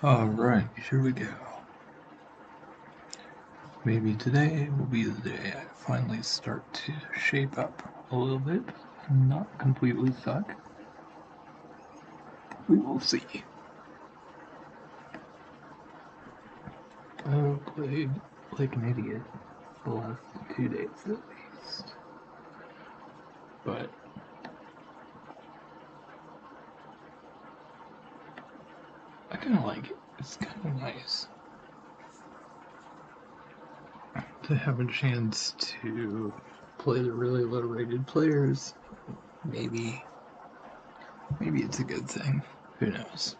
Alright, here we go. Maybe today will be the day I finally start to shape up a little bit and not completely suck. We will see. I played like an idiot the last 2 days at least. But I kinda like it. It's kinda nice to have a chance to play the really low rated players. Maybe it's a good thing. Who knows?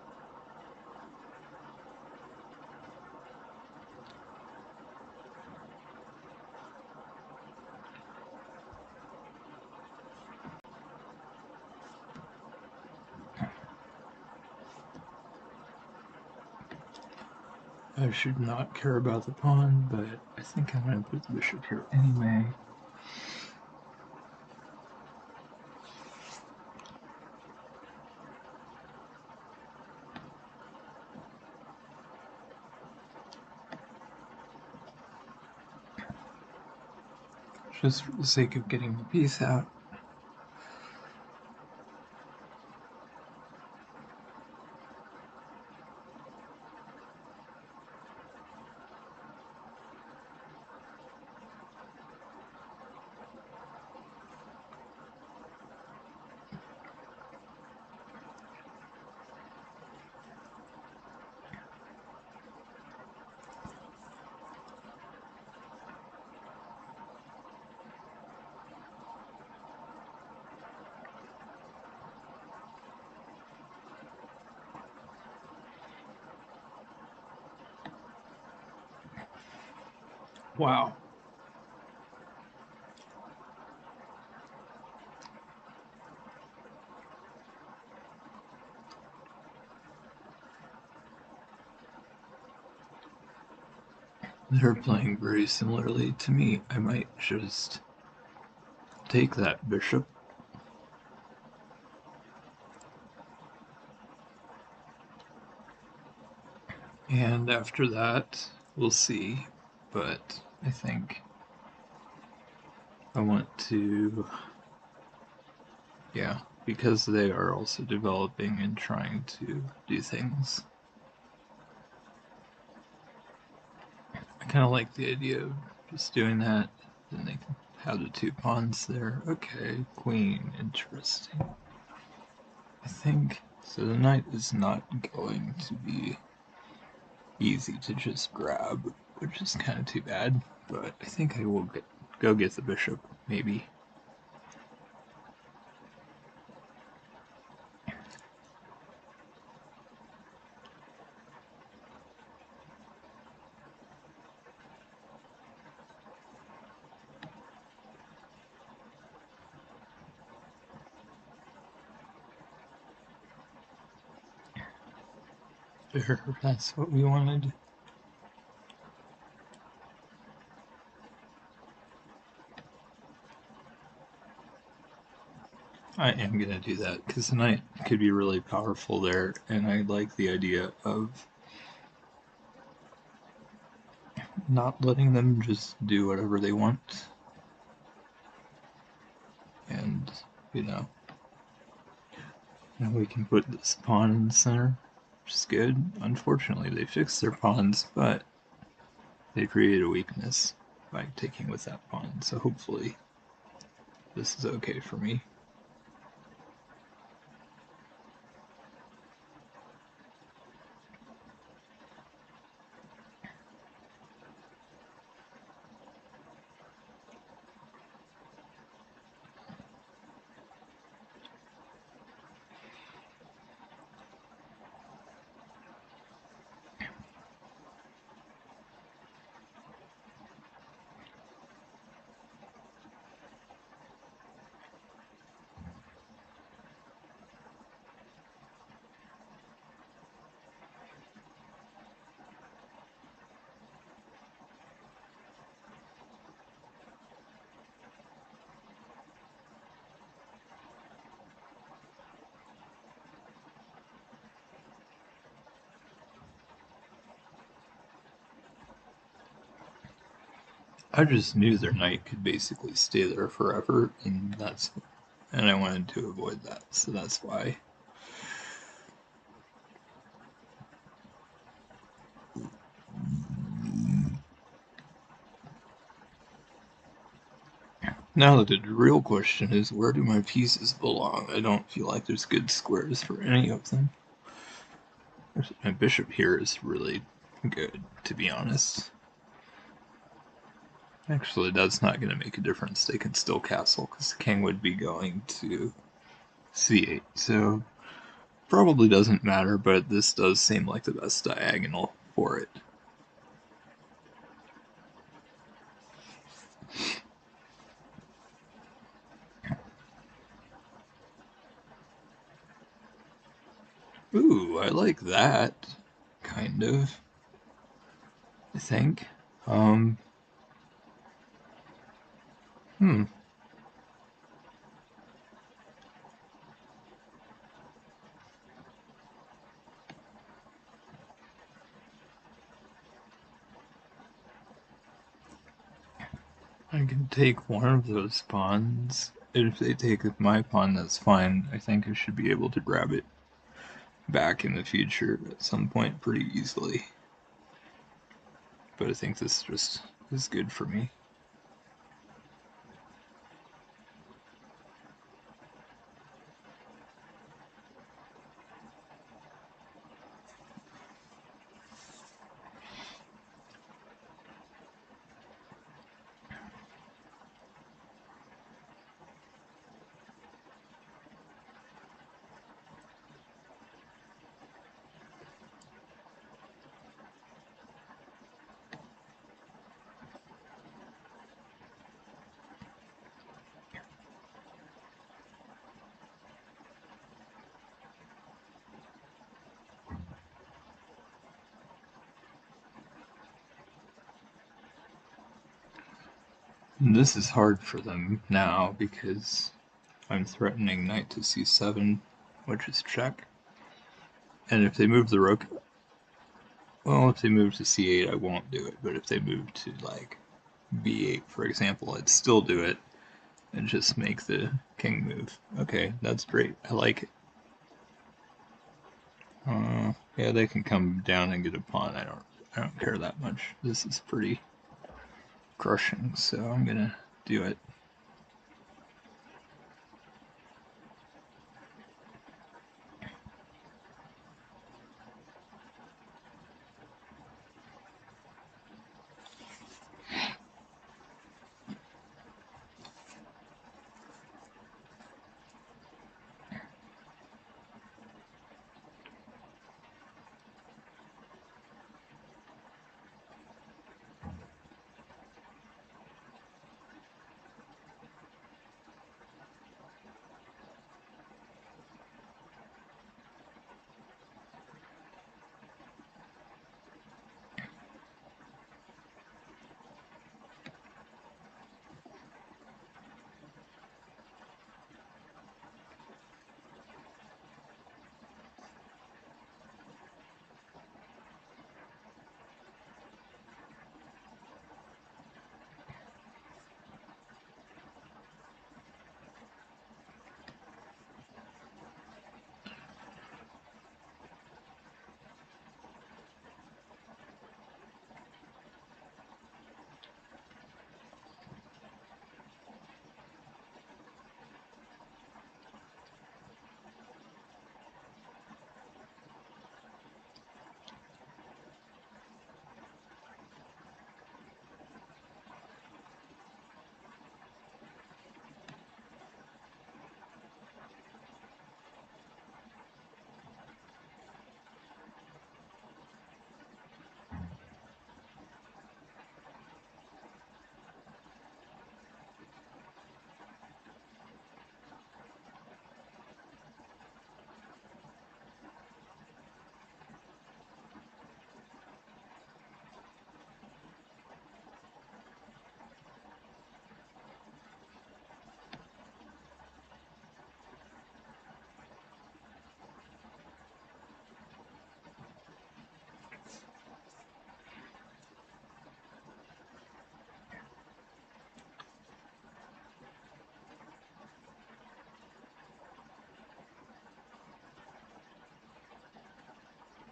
I should not care about the pawn, but I think I'm going to put the bishop here anyway. Just for the sake of getting the piece out. Wow. They're playing very similarly to me. I might just take that bishop. And after that, we'll see. But I think I want to, yeah, because they are also developing and trying to do things. I kind of like the idea of just doing that. Then they can have the two pawns there. Okay, queen, interesting. I think, so the knight is not going to be easy to just grab, which is kind of too bad, but I think I will go get the bishop, maybe. There, that's what we wanted. I am gonna do that because the knight could be really powerful there, and I like the idea of not letting them just do whatever they want. And, you know, now we can put this pawn in the center, which is good. Unfortunately, they fixed their pawns, but they create a weakness by taking with that pawn, so hopefully this is okay for me. I just knew their knight could basically stay there forever, and I wanted to avoid that, so that's why. Now the real question is, where do my pieces belong? I don't feel like there's good squares for any of them. My bishop here is really good, to be honest. Actually, that's not going to make a difference. They can still castle, because the king would be going to c8. So, probably doesn't matter, but this does seem like the best diagonal for it. Ooh, I like that. Kind of. I think. Um. Hmm. I can take one of those pawns. And if they take my pawn, that's fine. I think I should be able to grab it back in the future at some point pretty easily. But I think this just is good for me. And this is hard for them now because I'm threatening knight to c7, which is check. And if they move the rook, well, if they move to c8, I won't do it. But if they move to like b8, for example, I'd still do it and just make the king move. Okay, that's great. I like it. Yeah, they can come down and get a pawn. I don't care that much. This is pretty crushing, so I'm gonna do it.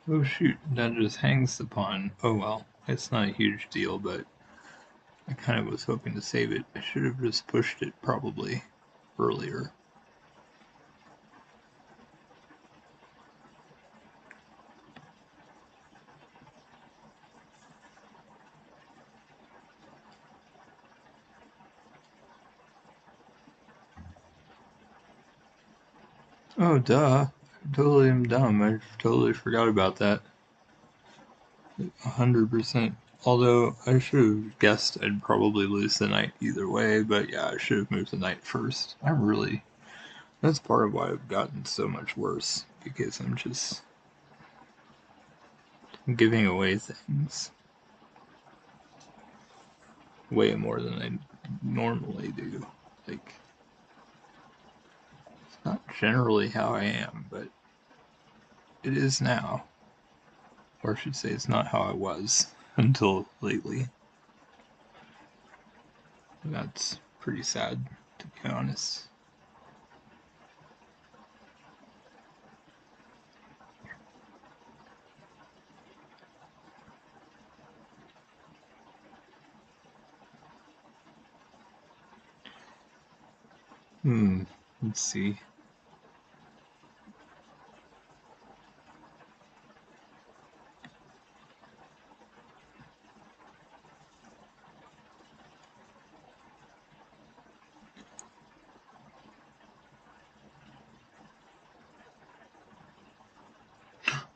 Oh shoot, that just hangs the pawn. Oh well, it's not a huge deal, but I kind of was hoping to save it. I should have just pushed it probably earlier. Oh duh, I totally am dumb. I totally forgot about that. 100%. Although I should have guessed I'd probably lose the knight either way, but yeah, I should have moved the knight first. That's part of why I've gotten so much worse, because I'm just giving away things way more than I normally do. Like, it's not generally how I am, but it is now. Or I should say, it's not how I was until lately. That's pretty sad, to be honest. Let's see.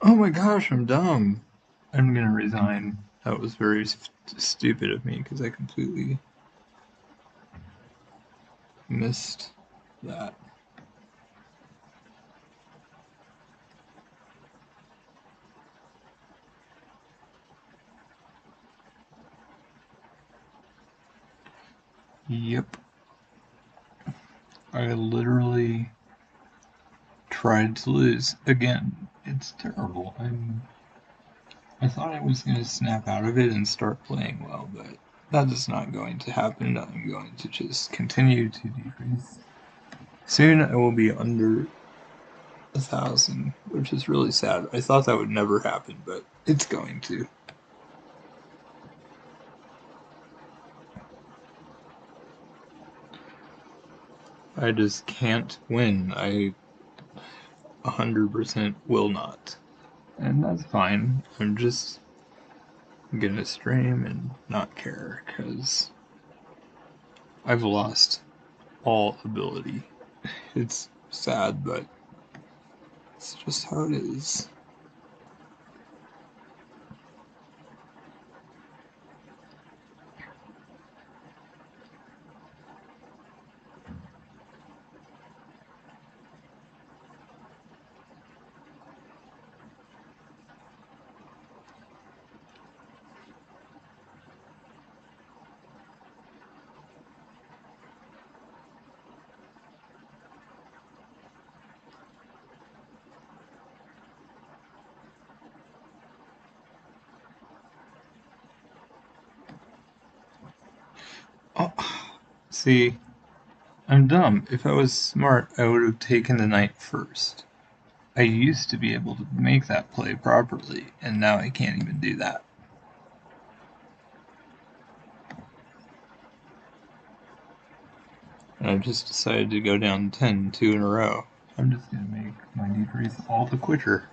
Oh my gosh, I'm dumb. I'm gonna resign. That was very stupid of me because I completely missed that. Yep. I literally tried to lose again. It's terrible. I thought I was going to snap out of it and start playing well, but that is not going to happen. I'm going to just continue to decrease. Soon I will be under 1,000, which is really sad. I thought that would never happen, but it's going to. I just can't win. I 100% will not. And that's fine. I'm just gonna stream and not care, because I've lost all ability. It's sad, but it's just how it is. Oh, see, I'm dumb. If I was smart, I would have taken the knight first. I used to be able to make that play properly, and now I can't even do that. And I've just decided to go down 10-2 in a row. I'm just gonna make my decrease all the quicker,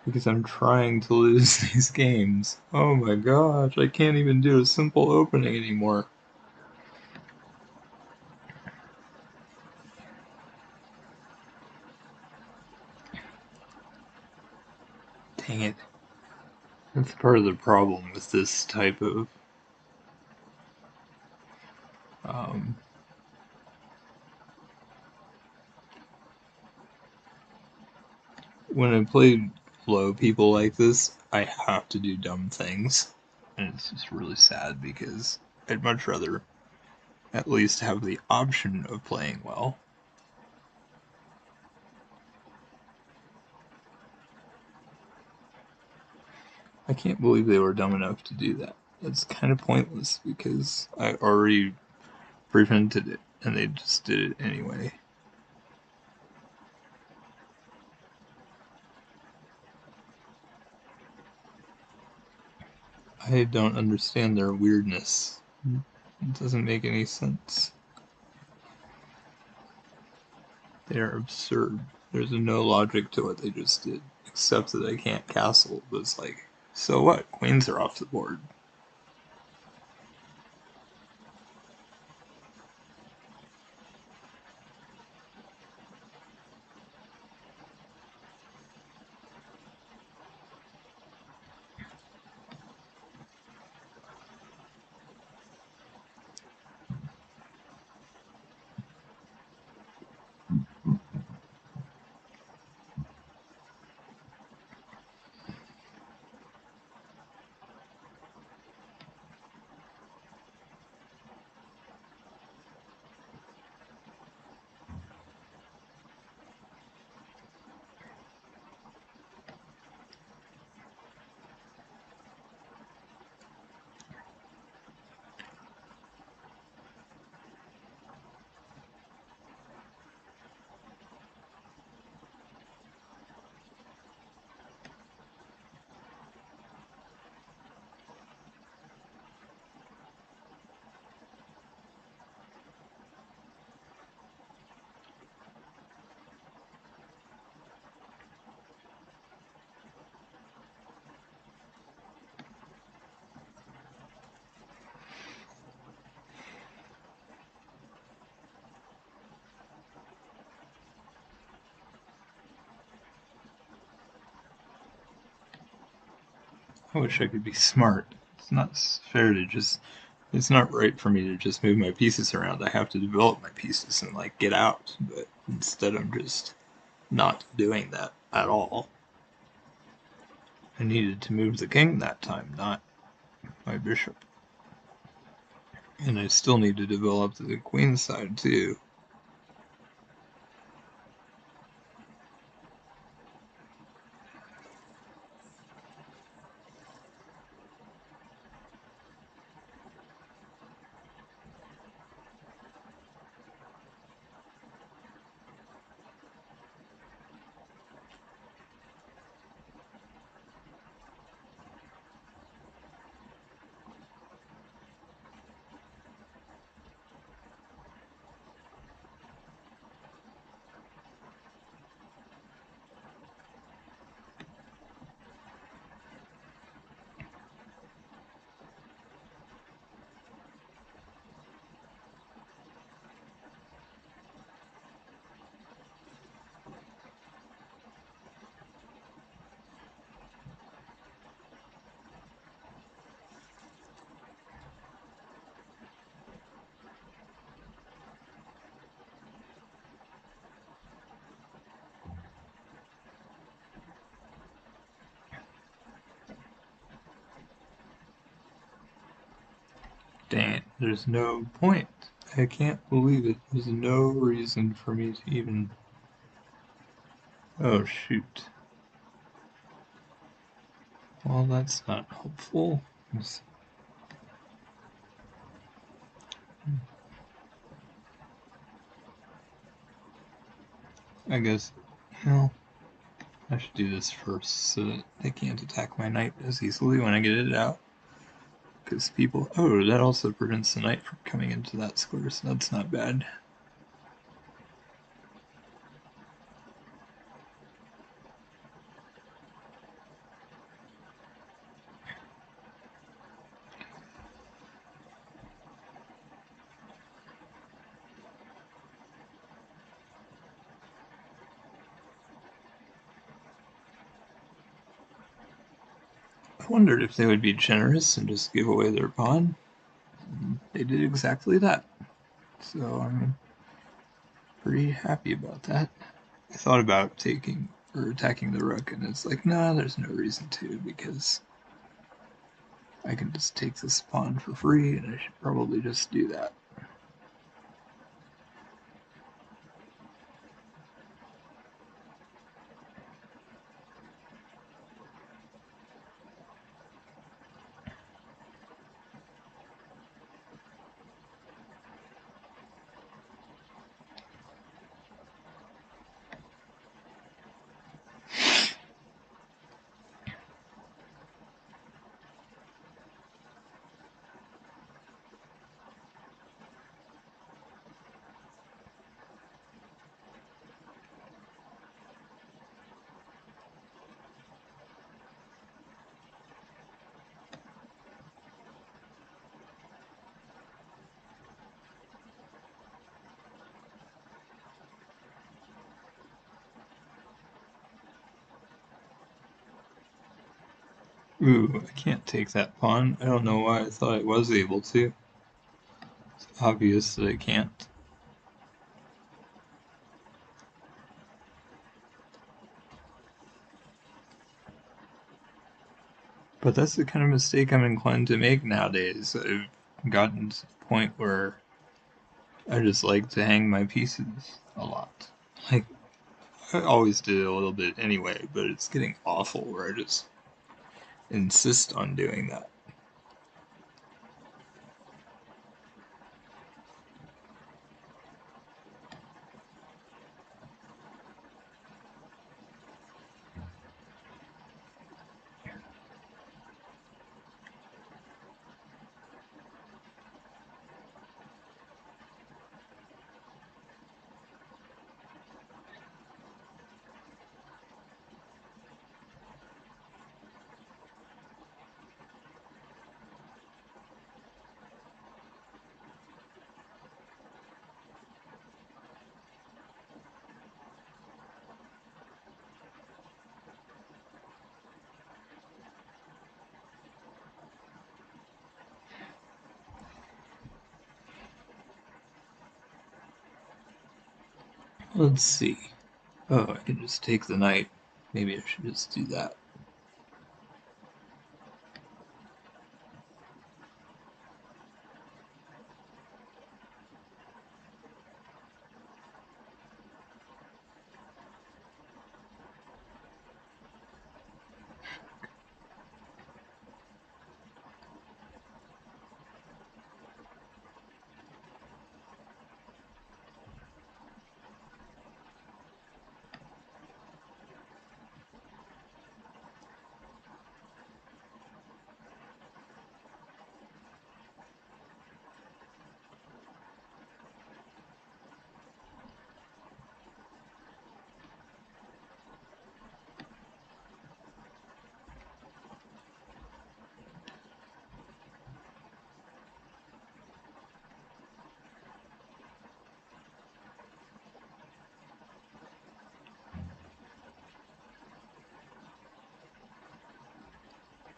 because I'm trying to lose these games. Oh my gosh, I can't even do a simple opening anymore. Dang it. That's part of the problem with this type of um, when I play low people like this, I have to do dumb things. And it's just really sad because I'd much rather at least have the option of playing well. I can't believe they were dumb enough to do that. It's kind of pointless because I already prevented it and they just did it anyway. I don't understand their weirdness. It doesn't make any sense. They are absurd. There's no logic to what they just did, except that I can't castle. But it's like, so what? Queens are off the board. I wish I could be smart. It's not fair to just. It's not right for me to just move my pieces around. I have to develop my pieces and like get out. But instead, I'm just not doing that at all. I needed to move the king that time, not my bishop. And I still need to develop the queen side too. Dang, there's no point. I can't believe it. There's no reason for me to even. Oh, shoot. Well, that's not helpful. I guess, well, I should do this first so that they can't attack my knight as easily when I get it out. Because people. Oh, that also prevents the knight from coming into that square, so that's not bad. I wondered if they would be generous and just give away their pawn. They did exactly that. So I'm pretty happy about that. I thought about taking or attacking the rook, and it's like, nah, there's no reason to because I can just take this pawn for free, and I should probably just do that. Ooh, I can't take that pawn. I don't know why I thought I was able to. It's obvious that I can't. But that's the kind of mistake I'm inclined to make nowadays. I've gotten to the point where I just like to hang my pieces a lot. Like, I always did it a little bit anyway, but it's getting awful where I just insist on doing that. Let's see. Oh, I can just take the knight. Maybe I should just do that.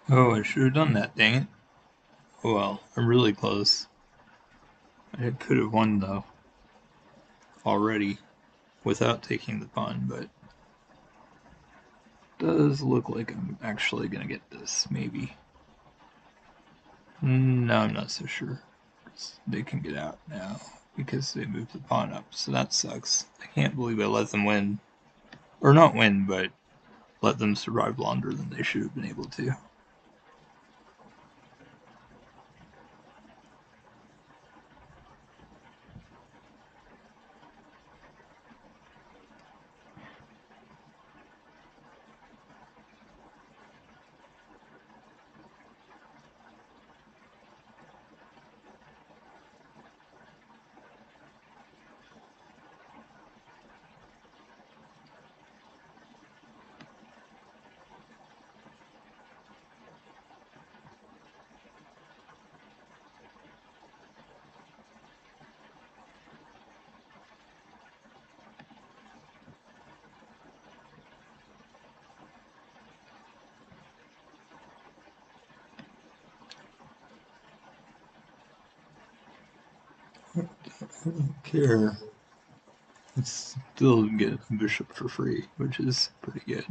Oh, I should have done that, dang it. Oh well, I'm really close. I could have won though, already, without taking the pawn, but does look like I'm actually gonna get this, maybe. No, I'm not so sure. They can get out now because they moved the pawn up, so that sucks. I can't believe I let them win. Or not win, but let them survive longer than they should have been able to. I don't care. It's still get a bishop for free, which is pretty good.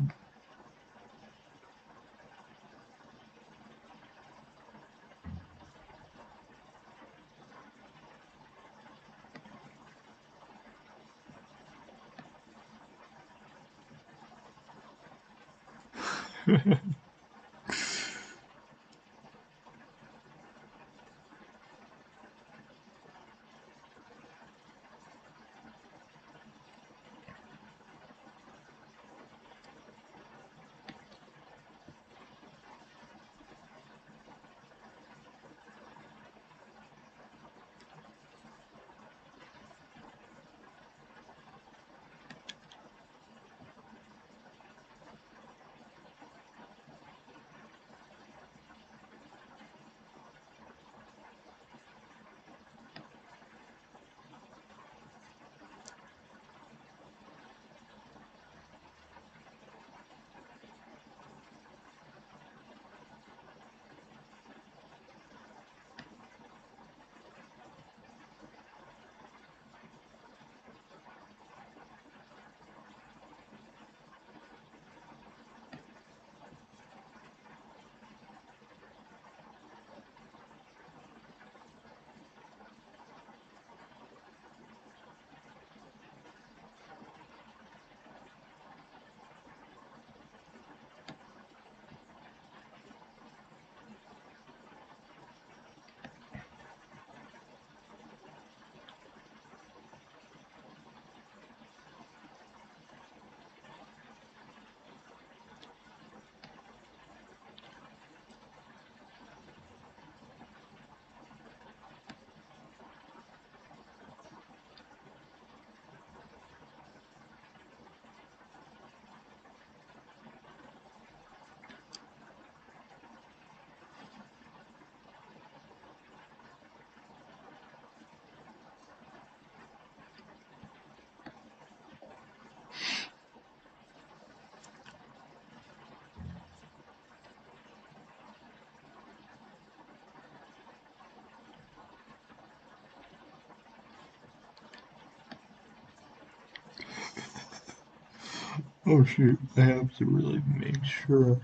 Oh shoot, I have to really make sure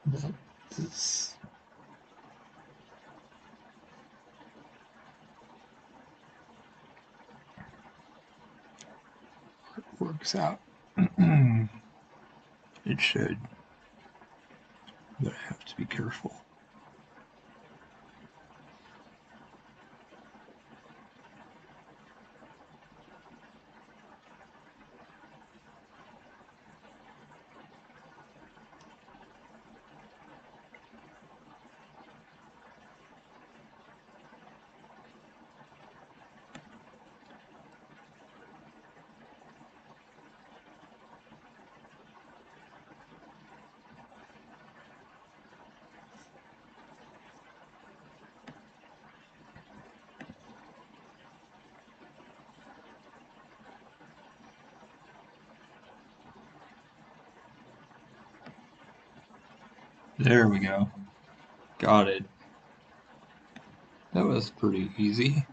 that this works out. It should, but I have to be careful. There we go. Got it. That was pretty easy.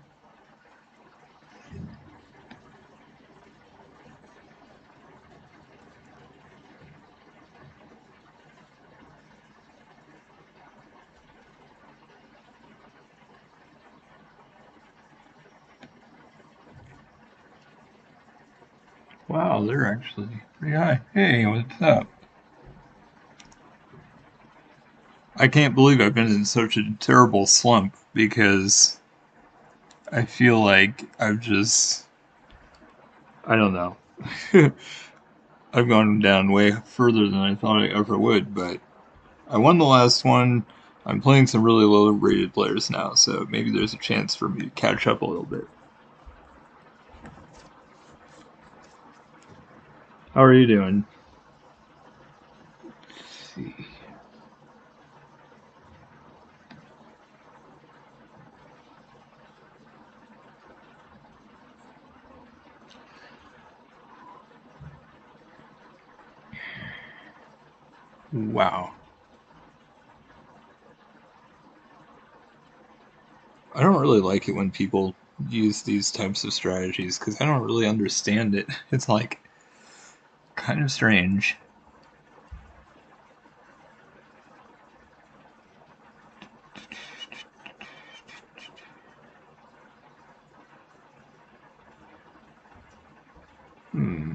Wow, they're actually pretty high. Hey, what's up? I can't believe I've been in such a terrible slump because I feel like I don't know. I've gone down way further than I thought I ever would, but I won the last one. I'm playing some really low rated players now, so maybe there's a chance for me to catch up a little bit. How are you doing? Let's see. Wow. I don't really like it when people use these types of strategies because I don't really understand it. It's like kind of strange. Hmm.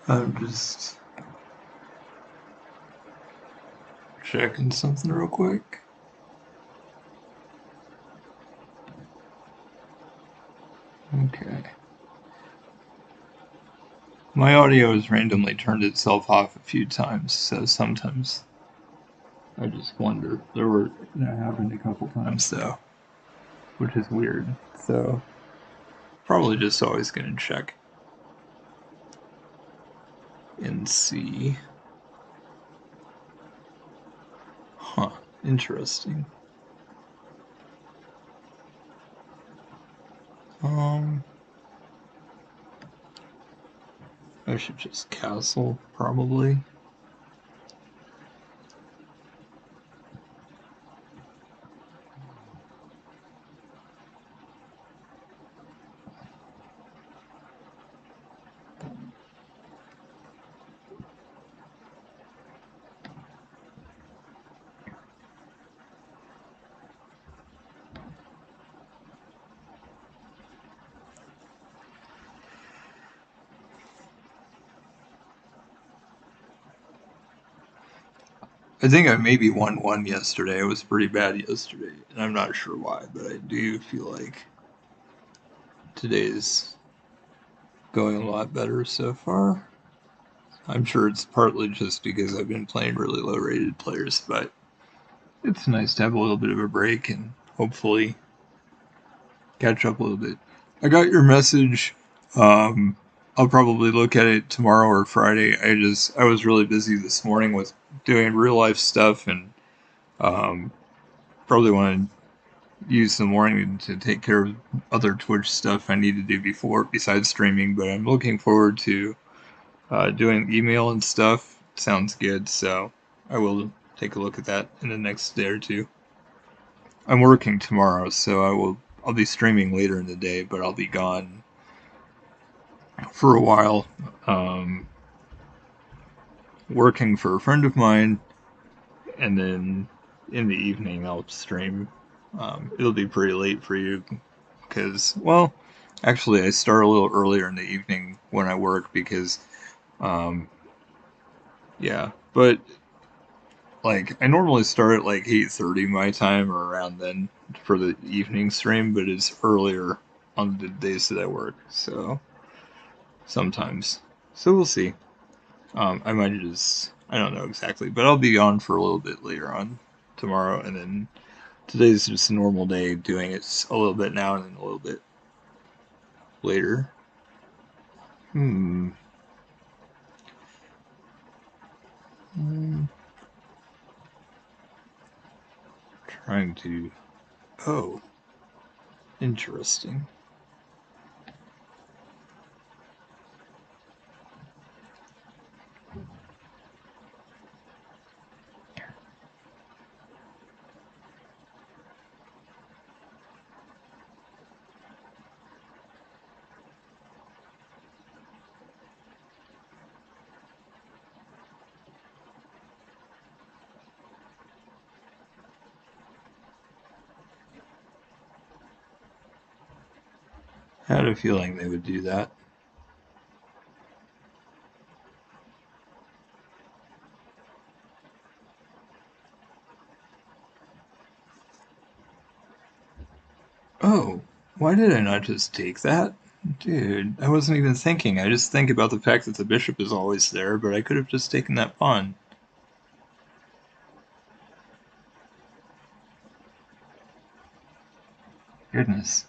I'm just checking something real quick. Okay. My audio has randomly turned itself off a few times, so sometimes I just wonder. That happened a couple times though, which is weird. So probably just always gonna check and see. Huh. Interesting. Um, I should just castle probably. I think I maybe won one yesterday. It was pretty bad yesterday, and I'm not sure why, but I do feel like today's going a lot better so far. I'm sure it's partly just because I've been playing really low rated players, but it's nice to have a little bit of a break and hopefully catch up a little bit. I got your message. Um, I'll probably look at it tomorrow or Friday. I was really busy this morning with doing real life stuff and um, probably want to use the morning to take care of other Twitch stuff I need to do before besides streaming. But I'm looking forward to doing email and stuff. Sounds good, so I will take a look at that in the next day or two. I'm working tomorrow, so I'll be streaming later in the day, but I'll be gone for a while. Um, Working for a friend of mine, and then in the evening I'll stream. It'll be pretty late for you because, well, actually I start a little earlier in the evening when I work because, um, yeah, but like I normally start at like 8:30 my time or around then for the evening stream, but it's earlier on the days that I work, so sometimes. So we'll see. I might just I don't know exactly, but I'll be on for a little bit later on tomorrow, and then today's just a normal day doing it a little bit now and then a little bit later. Hmm. Trying to. Oh, interesting. I had a feeling they would do that. Oh, why did I not just take that? Dude, I wasn't even thinking. I just think about the fact that the bishop is always there, but I could have just taken that pawn. Goodness.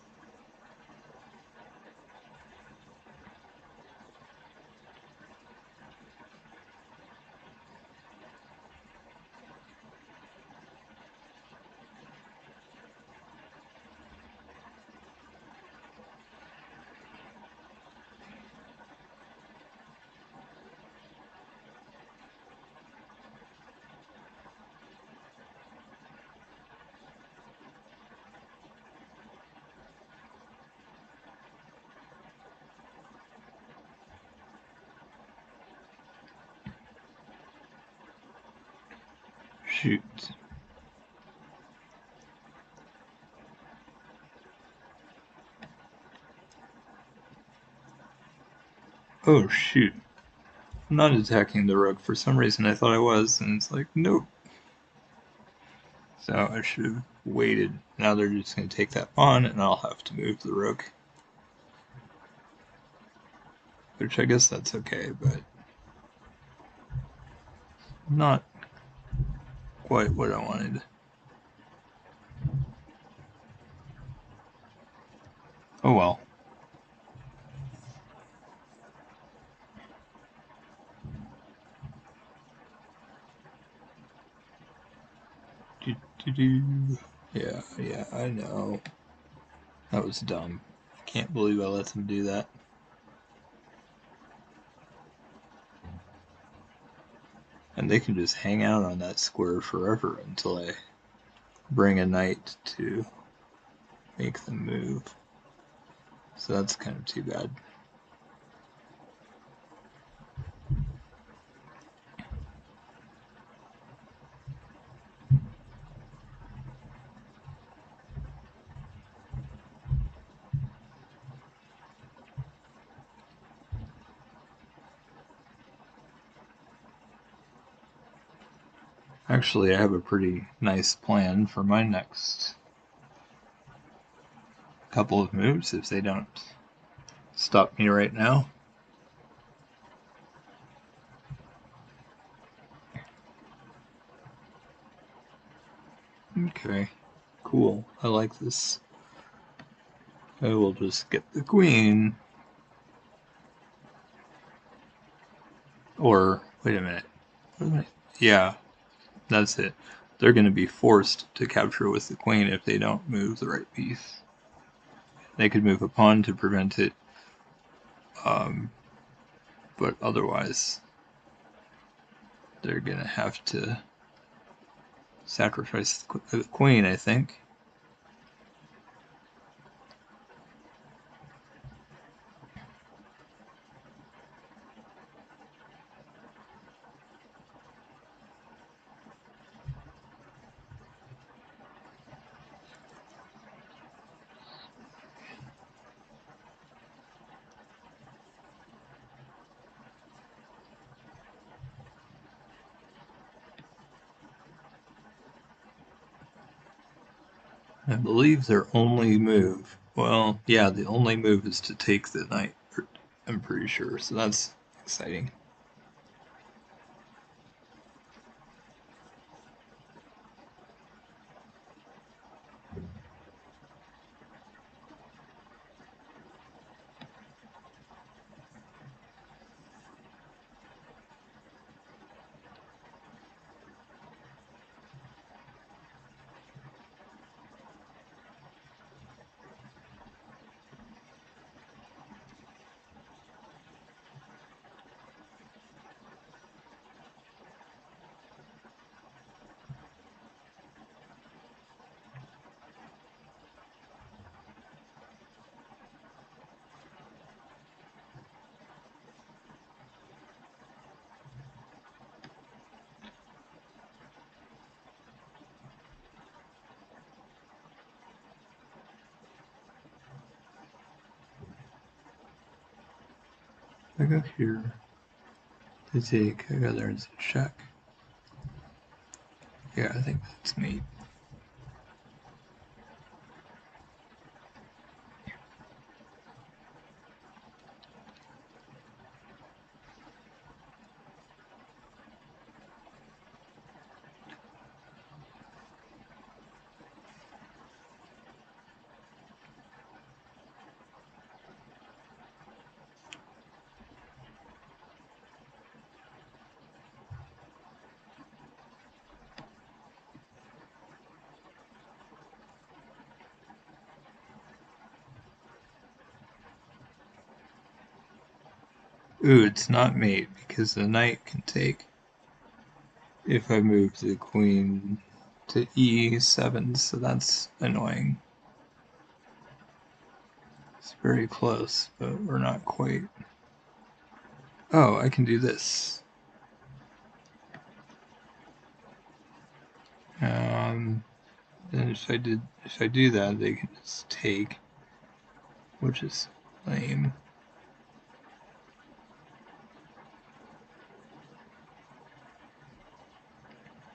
Shoot. Oh, shoot. I'm not attacking the rook. For some reason I thought I was, and it's like, nope. So I should have waited. Now they're just going to take that pawn, and I'll have to move the rook. Which I guess that's okay, but not quite what I wanted. Oh well. Do, do, do. Yeah, I know. That was dumb. I can't believe I let them do that. And they can just hang out on that square forever until I bring a knight to make them move. So that's kind of too bad. Actually, I have a pretty nice plan for my next couple of moves if they don't stop me right now. Okay, cool. I like this. I will just get the queen. Or, wait a minute. Yeah, that's it. They're going to be forced to capture with the queen if they don't move the right piece. They could move a pawn to prevent it, but otherwise they're going to have to sacrifice the queen, I think. I believe their only move, well, yeah, the only move is to take the knight, I'm pretty sure, so that's exciting. I go here to take, I go there and check. Yeah, I think that's me. Ooh, it's not mate because the knight can take if I move the queen to e7, so that's annoying. It's very close, but we're not quite. Oh, I can do this. And if I do that, they can just take, which is lame.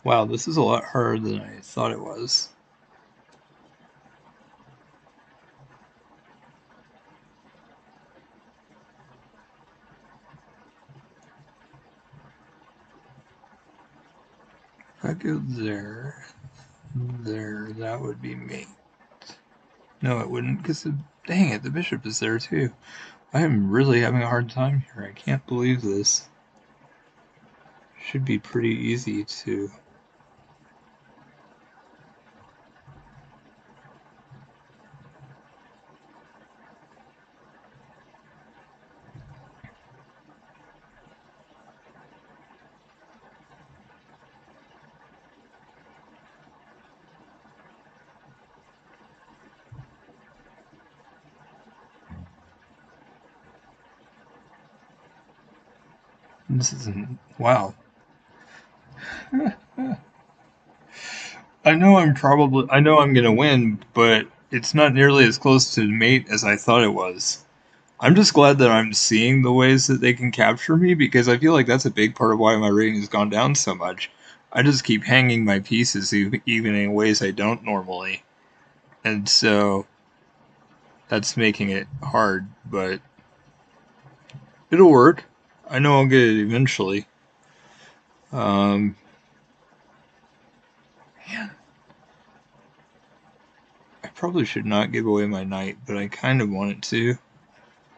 Wow, this is a lot harder than I thought it was. If I go there, that would be mate. No, it wouldn't, because dang it, the bishop is there too. I am really having a hard time here. I can't believe this. Should be pretty easy to. This isn't. Wow. I know I'm gonna win, but it's not nearly as close to mate as I thought it was. I'm just glad that I'm seeing the ways that they can capture me because I feel like that's a big part of why my rating has gone down so much. I just keep hanging my pieces even in ways I don't normally. And so that's making it hard, but it'll work. I know I'll get it eventually. Man, I probably should not give away my knight, but I kind of wanted to.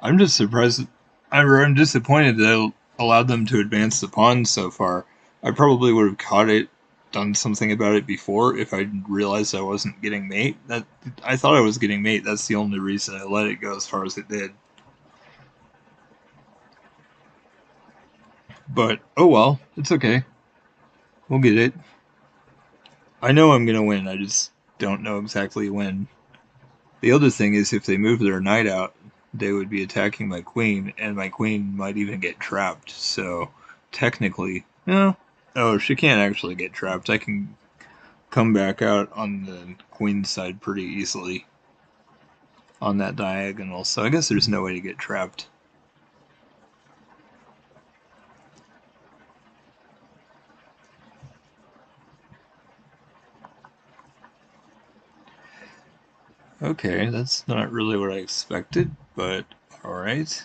I'm just surprised. I'm disappointed that I allowed them to advance the pawn so far. I probably would have caught it, done something about it before if I realized I wasn't getting mate. That I thought I was getting mate. That's the only reason I let it go as far as it did. But oh well, it's okay. We'll get it. I know I'm gonna win. I just don't know exactly when. The other thing is, if they move their knight out, they would be attacking my queen, and my queen might even get trapped. So, technically, no. Oh, she can't actually get trapped. I can come back out on the queen's side pretty easily on that diagonal. So I guess there's no way to get trapped. Okay, that's not really what I expected, but alright.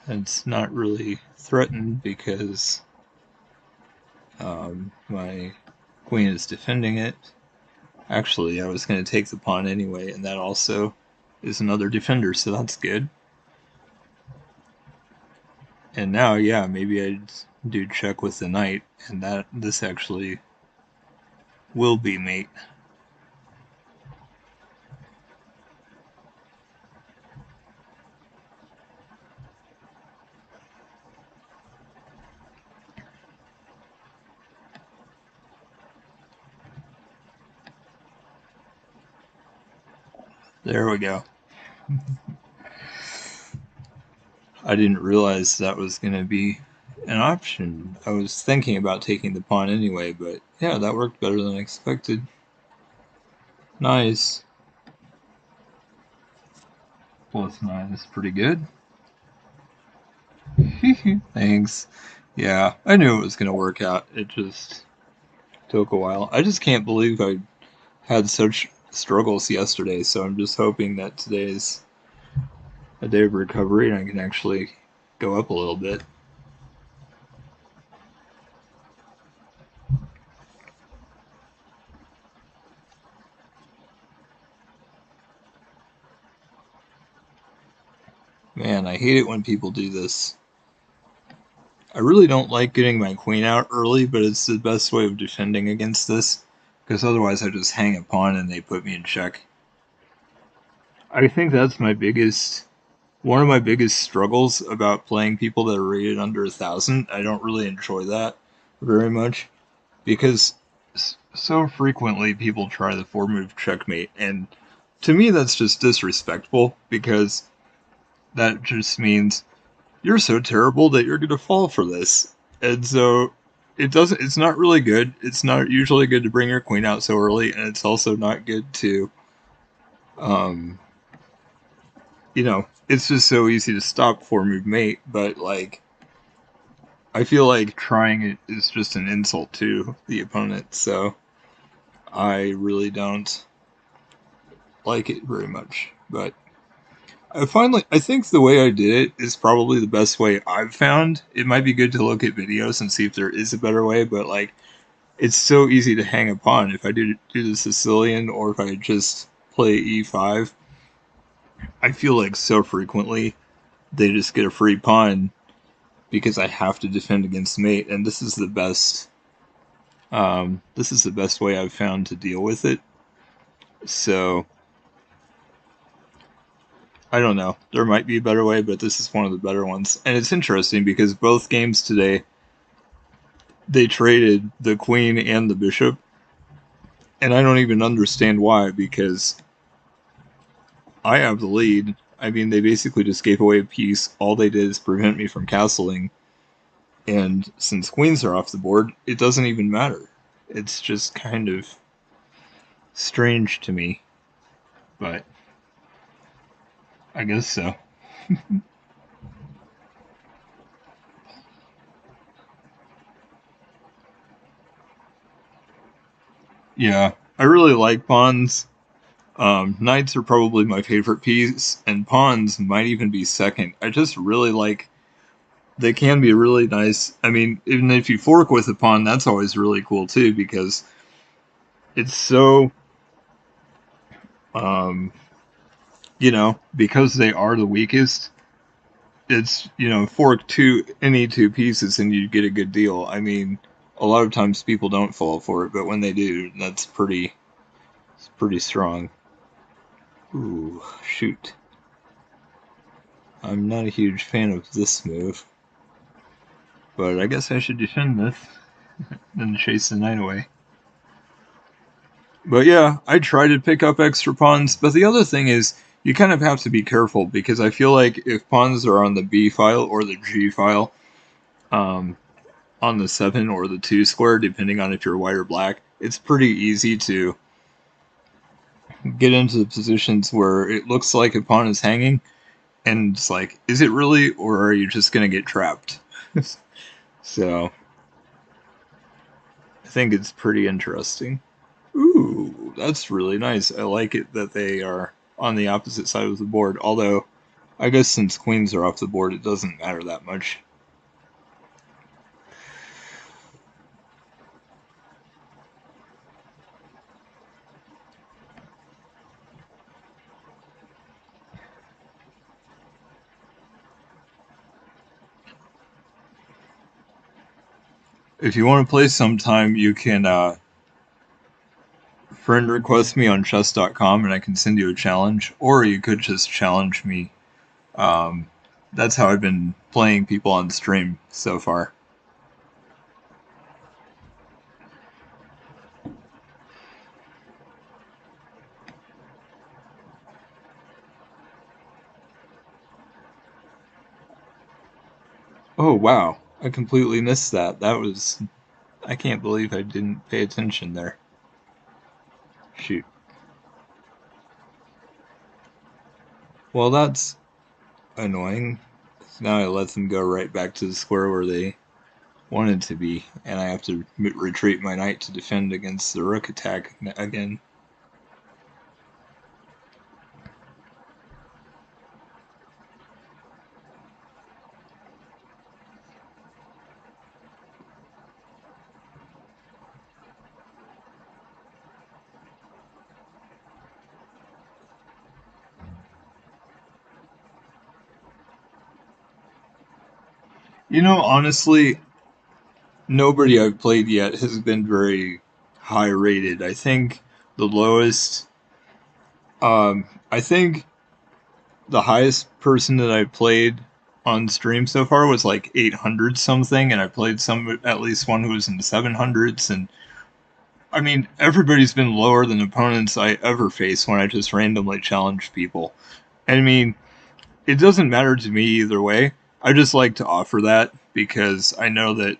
It's not really threatened because my queen is defending it. Actually, I was going to take the pawn anyway, and that also is another defender, so that's good. And now, yeah, maybe I'd do check with the knight, and that this actually will be mate. There we go. I didn't realize that was going to be an option. I was thinking about taking the pawn anyway, but yeah, that worked better than expected. Nice. +9 is pretty good. Thanks. Yeah, I knew it was going to work out. It just took a while. I just can't believe I had such struggles yesterday, so I'm just hoping that today's a day of recovery and I can actually go up a little bit. Man, I hate it when people do this. I really don't like getting my queen out early, but it's the best way of defending against this, because otherwise I just hang a pawn and they put me in check. I think that's one of my biggest struggles about playing people that are rated under 1,000. I don't really enjoy that very much, because so frequently people try the 4-move checkmate, and to me that's just disrespectful, because that just means you're so terrible that you're going to fall for this. And so it's not really good. It's not usually good to bring your queen out so early, and it's also not good to, um, it's just so easy to stop 4-move mate, but like, I feel like trying it is just an insult to the opponent, so I really don't like it very much. But I think the way I did it is probably the best way I've found. It might be good to look at videos and see if there is a better way, but like, it's so easy to hang a pawn. If I do the Sicilian or if I just play e5, I feel like so frequently they just get a free pawn because I have to defend against mate, and this is the best. This is the best way I've found to deal with it. So I don't know. There might be a better way, but this is one of the better ones. And it's interesting because both games today, they traded the queen and the bishop. And I don't even understand why, because I have the lead. I mean, they basically just gave away a piece. All they did is prevent me from castling. And since queens are off the board, it doesn't even matter. It's just kind of strange to me. But I guess so. Yeah, I really like pawns. Knights are probably my favorite piece, and pawns might even be second. I just really like. They can be really nice. I mean, even if you fork with a pawn, that's always really cool too because it's so, um, because they are the weakest. It's fork any two pieces and you get a good deal. I mean, a lot of times people don't fall for it, but when they do, it's pretty strong. Ooh, shoot. I'm not a huge fan of this move, but I guess I should defend this and chase the knight away. But yeah, I try to pick up extra pawns, but the other thing is you kind of have to be careful because I feel like if pawns are on the B file or the G file, um, on the 7 or the 2 square, depending on if you're white or black, it's pretty easy to get into the positions where it looks like a pawn is hanging, and it's like, is it really, or are you just going to get trapped? So, I think it's pretty interesting. Ooh, that's really nice. I like it that they are on the opposite side of the board, although I guess since queens are off the board, it doesn't matter that much. If you want to play sometime, you can friend request me on chess.com and I can send you a challenge, or you could just challenge me. Um, that's how I've been playing people on stream so far. Oh, wow. I completely missed that. I can't believe I didn't pay attention there. Shoot. Well, that's annoying. Now I let them go right back to the square where they wanted to be, and I have to retreat my knight to defend against the rook attack again. Honestly, nobody I've played yet has been very high rated. I think the lowest, I think the highest person that I played on stream so far was like 800 something, and I played at least one who was in the 700s. And I mean, everybody's been lower than opponents I ever face when I just randomly challenge people. And I mean, it doesn't matter to me either way. I just like to offer that because I know that,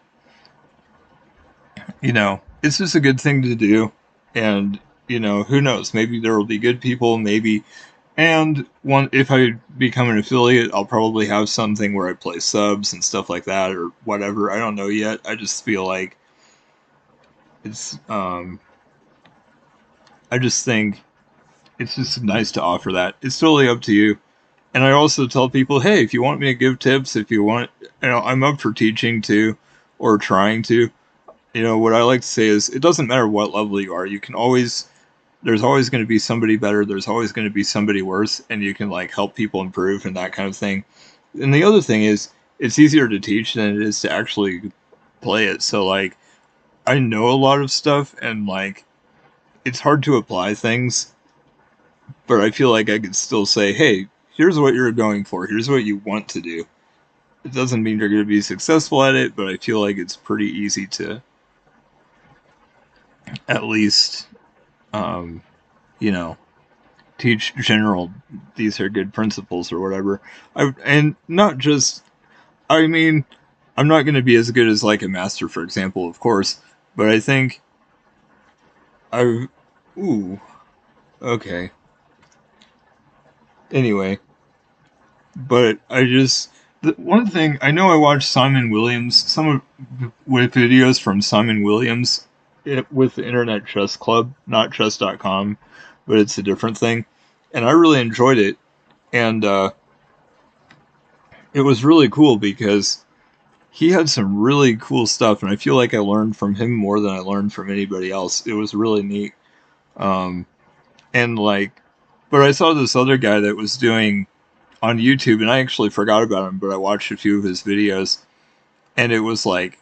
it's just a good thing to do. And, who knows? Maybe there will be good people, maybe. And if I become an affiliate, I'll probably have something where I play subs and stuff like that or whatever. I don't know yet. I just feel like it's, I just think it's just nice to offer that. It's totally up to you. And I also tell people, hey, if you want me to give tips, if you want, I'm up for teaching too, or trying to. What I like to say is it doesn't matter what level you are. There's always going to be somebody better. There's always going to be somebody worse, and you can like help people improve and that kind of thing. And the other thing is, it's easier to teach than it is to actually play it. So like, I know a lot of stuff, and like, it's hard to apply things, but I feel like I could still say, hey, here's what you're going for. Here's what you want to do. It doesn't mean you're going to be successful at it, but I feel like it's pretty easy to at least, um, you know, teach general, these are good principles or whatever. And not just, I mean, I'm not going to be as good as like a master, for example, of course, but I think I've, ooh, okay. Anyway, but one thing, I know I watched Simon Williams, with videos from Simon Williams, with the Internet Chess Club, not chess.com, but it's a different thing. And I really enjoyed it. And it was really cool because he had some really cool stuff, and I feel like I learned from him more than I learned from anybody else. It was really neat. Um, and like, but I saw this other guy that was doing on YouTube, and I actually forgot about him, but I watched a few of his videos, and it was like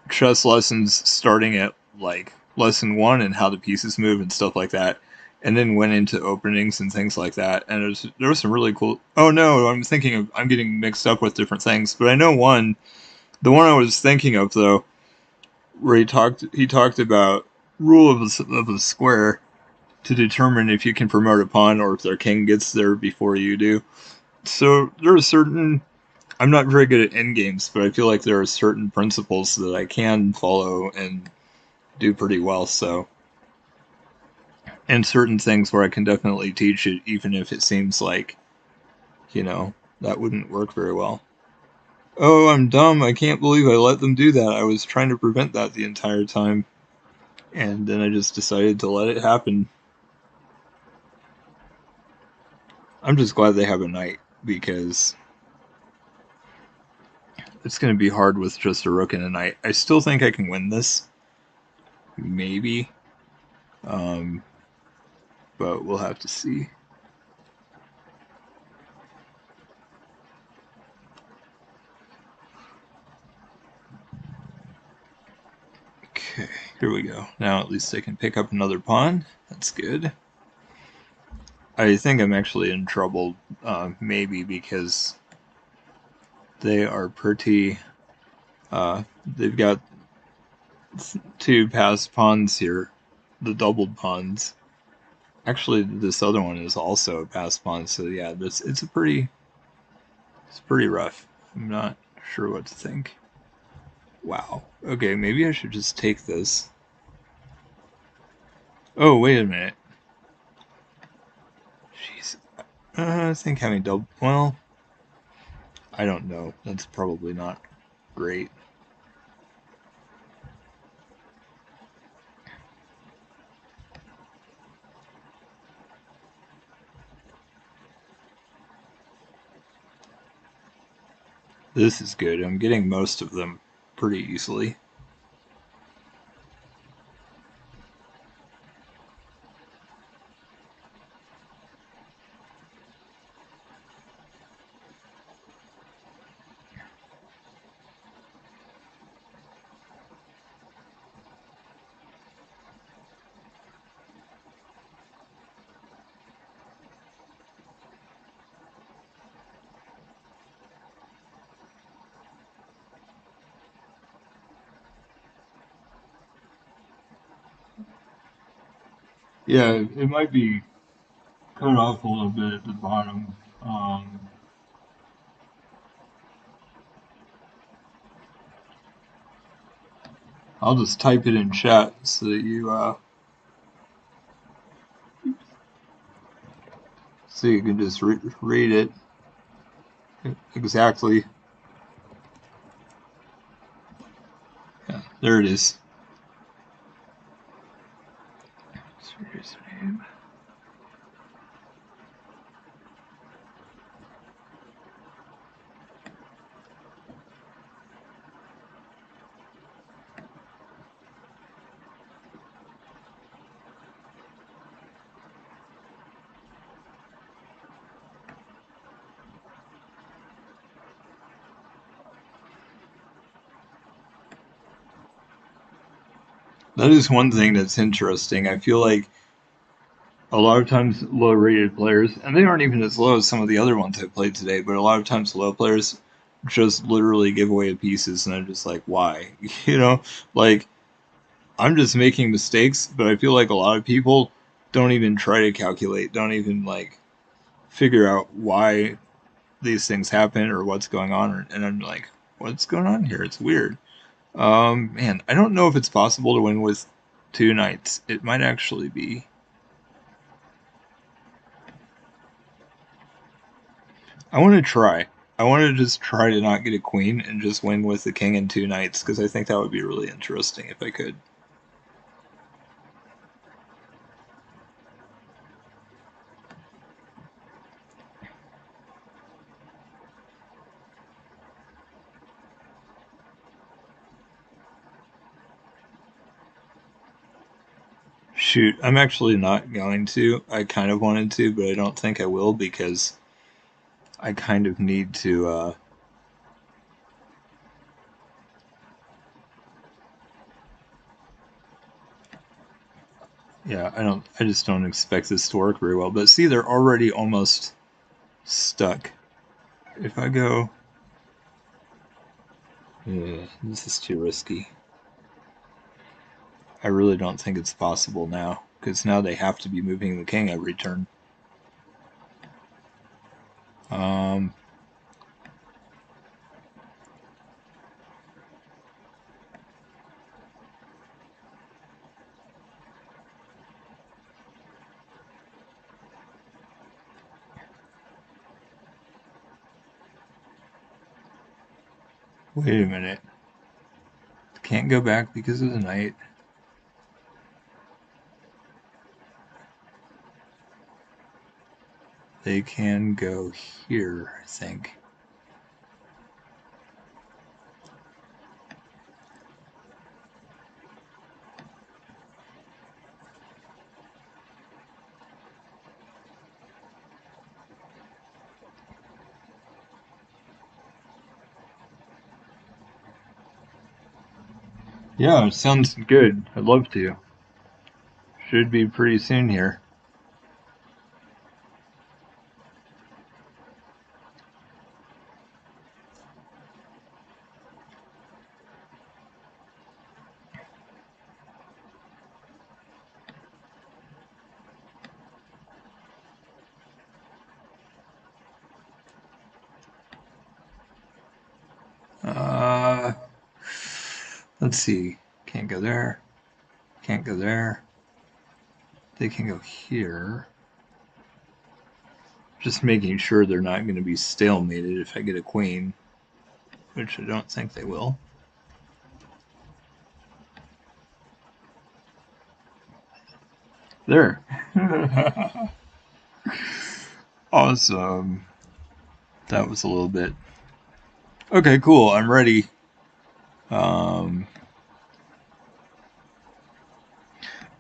chess lessons starting at like lesson one and how the pieces move and stuff like that, and then went into openings and things like that. And there was some really cool. Oh no, I'm getting mixed up with different things, but I know the one I was thinking of though, where he talked about rule of a square to determine if you can promote a pawn or if their king gets there before you do. So there are certain. I'm not very good at endgames, but I feel like there are certain principles that I can follow and do pretty well. So, and certain things where I can definitely teach it, even if it seems like, that wouldn't work very well. Oh, I'm dumb. I can't believe I let them do that. I was trying to prevent that the entire time. And then I just decided to let it happen. I'm just glad they have a knight because it's going to be hard with just a rook and a knight. I still think I can win this. Maybe. Um, but we'll have to see. Okay, here we go. Now at least I can pick up another pawn. That's good. I think I'm actually in trouble, maybe because they are pretty. They've got two passed pawns here, the doubled pawns. Actually, this other one is also a passed pawn, so yeah, it's pretty rough. I'm not sure what to think. Wow. Okay, maybe I should just take this. Oh, wait a minute. Jeez. I think having double. Well, I don't know. That's probably not great. This is good. I'm getting most of them pretty easily. Yeah, it might be cut off a little bit at the bottom. I'll just type it in chat so that you can just read it exactly. Yeah, there it is. That is one thing that's interesting. I feel like a lot of times low rated players, and they aren't even as low as some of the other ones I played today, but a lot of times low players just literally give away pieces, and I'm just like, why? Like, I'm just making mistakes, but I feel like a lot of people don't even try to calculate, don't even like figure out why these things happen or what's going on, and I'm like, what's going on here? It's weird. Man, I don't know if it's possible to win with two knights. It might actually be. I want to try. I want to just try to not get a queen and just win with the king and 2 knights, because I think that would be really interesting if I could. Shoot, I'm actually not going to. I kind of wanted to, but I don't think I will, because I kind of need to, yeah, I just don't expect this to work very well. But see, they're already almost stuck. If I go, this is too risky. I really don't think it's possible now, because now they have to be moving the king every turn. Um, Wait a minute. Can't go back because of the knight. They can go here, I think. Yeah, it sounds good. I'd love to. Should be pretty soon here. Uh, let's see. Can't go there. Can't go there. They can go here. Just making sure they're not going to be stalemated if I get a queen, which I don't think they will. There. Awesome. That was a little bit. Okay, cool. I'm ready.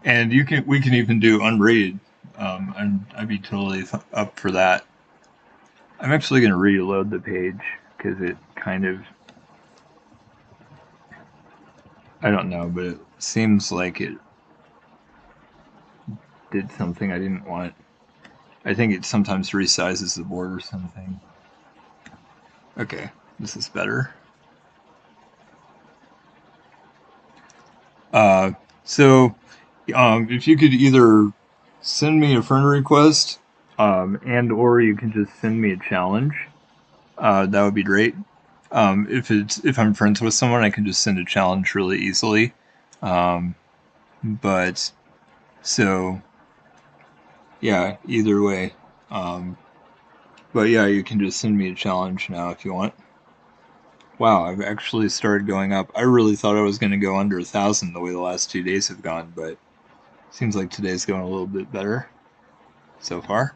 And we can even do unrated. I'd be totally up for that. I'm actually going to reload the page because it kind of, I don't know, but it seems like it did something I didn't want. I think it sometimes resizes the board or something. Okay, this is better. So, if you could either send me a friend request, and or you can just send me a challenge, that would be great. If I'm friends with someone, I can just send a challenge really easily. But so yeah, either way. But yeah, you can just send me a challenge now if you want. Wow, I've actually started going up. I really thought I was going to go under 1,000 the way the last 2 days have gone, but seems like today's going a little bit better so far.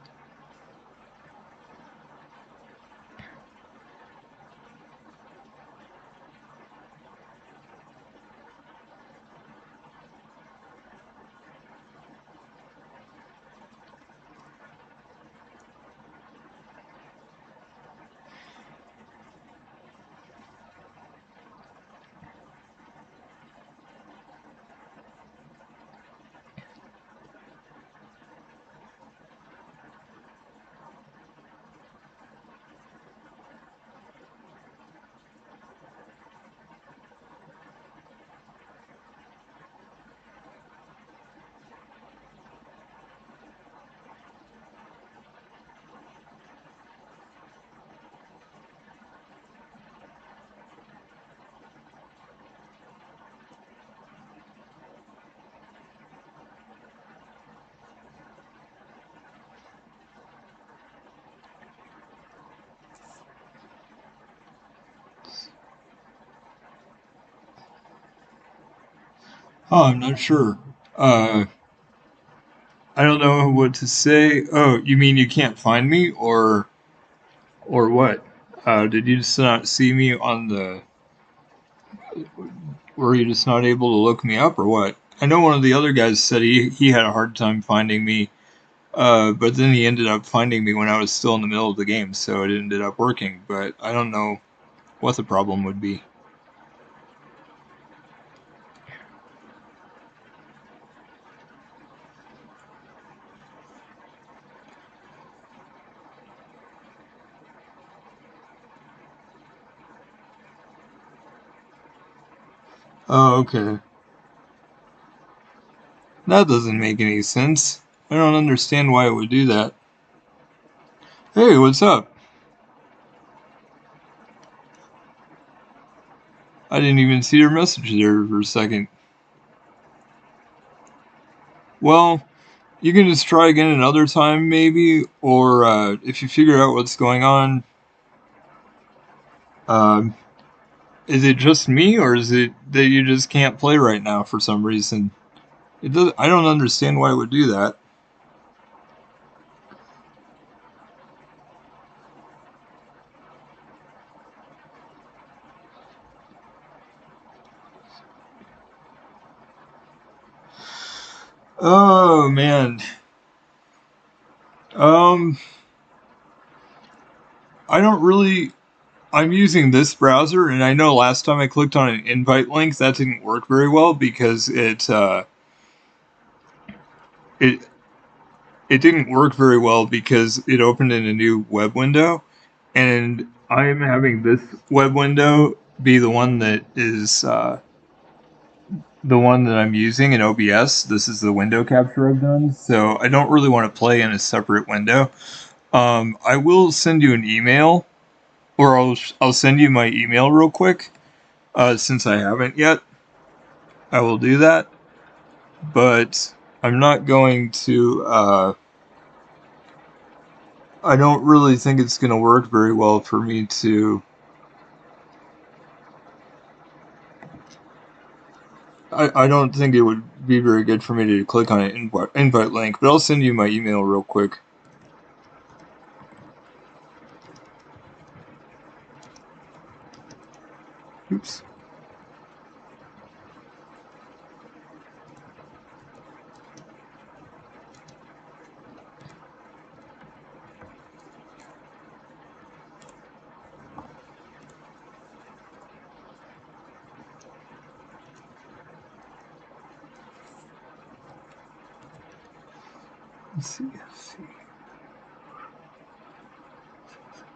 Oh, I'm not sure. Uh, I don't know what to say. Oh, you mean you can't find me, or what? Did you just not see me on the? Were you just not able to look me up, or what? I know one of the other guys said he had a hard time finding me, but then he ended up finding me when I was still in the middle of the game, so it ended up working. But I don't know what the problem would be. Oh, okay. That doesn't make any sense. I don't understand why it would do that. Hey, what's up? I didn't even see your message there for a second. Well, you can just try again another time, maybe, or if you figure out what's going on, um, is it just me, or is it that you just can't play right now for some reason? It does. I don't understand why it would do that. Oh man. Um, I don't really. I'm using this browser, and I know last time I clicked on an invite link, that didn't work very well because it it didn't work very well because it opened in a new web window, and I'm having this web window be the one that I'm using in OBS. This is the window capture I've done, so I don't really want to play in a separate window. I will send you an email, or I'll send you my email real quick. Since I haven't yet, I will do that, but I'm not going to. I don't really think it's going to work very well for me to. I don't think it would be very good for me to click on an invite link, but I'll send you my email real quick. Oops. Let's see. Let's see.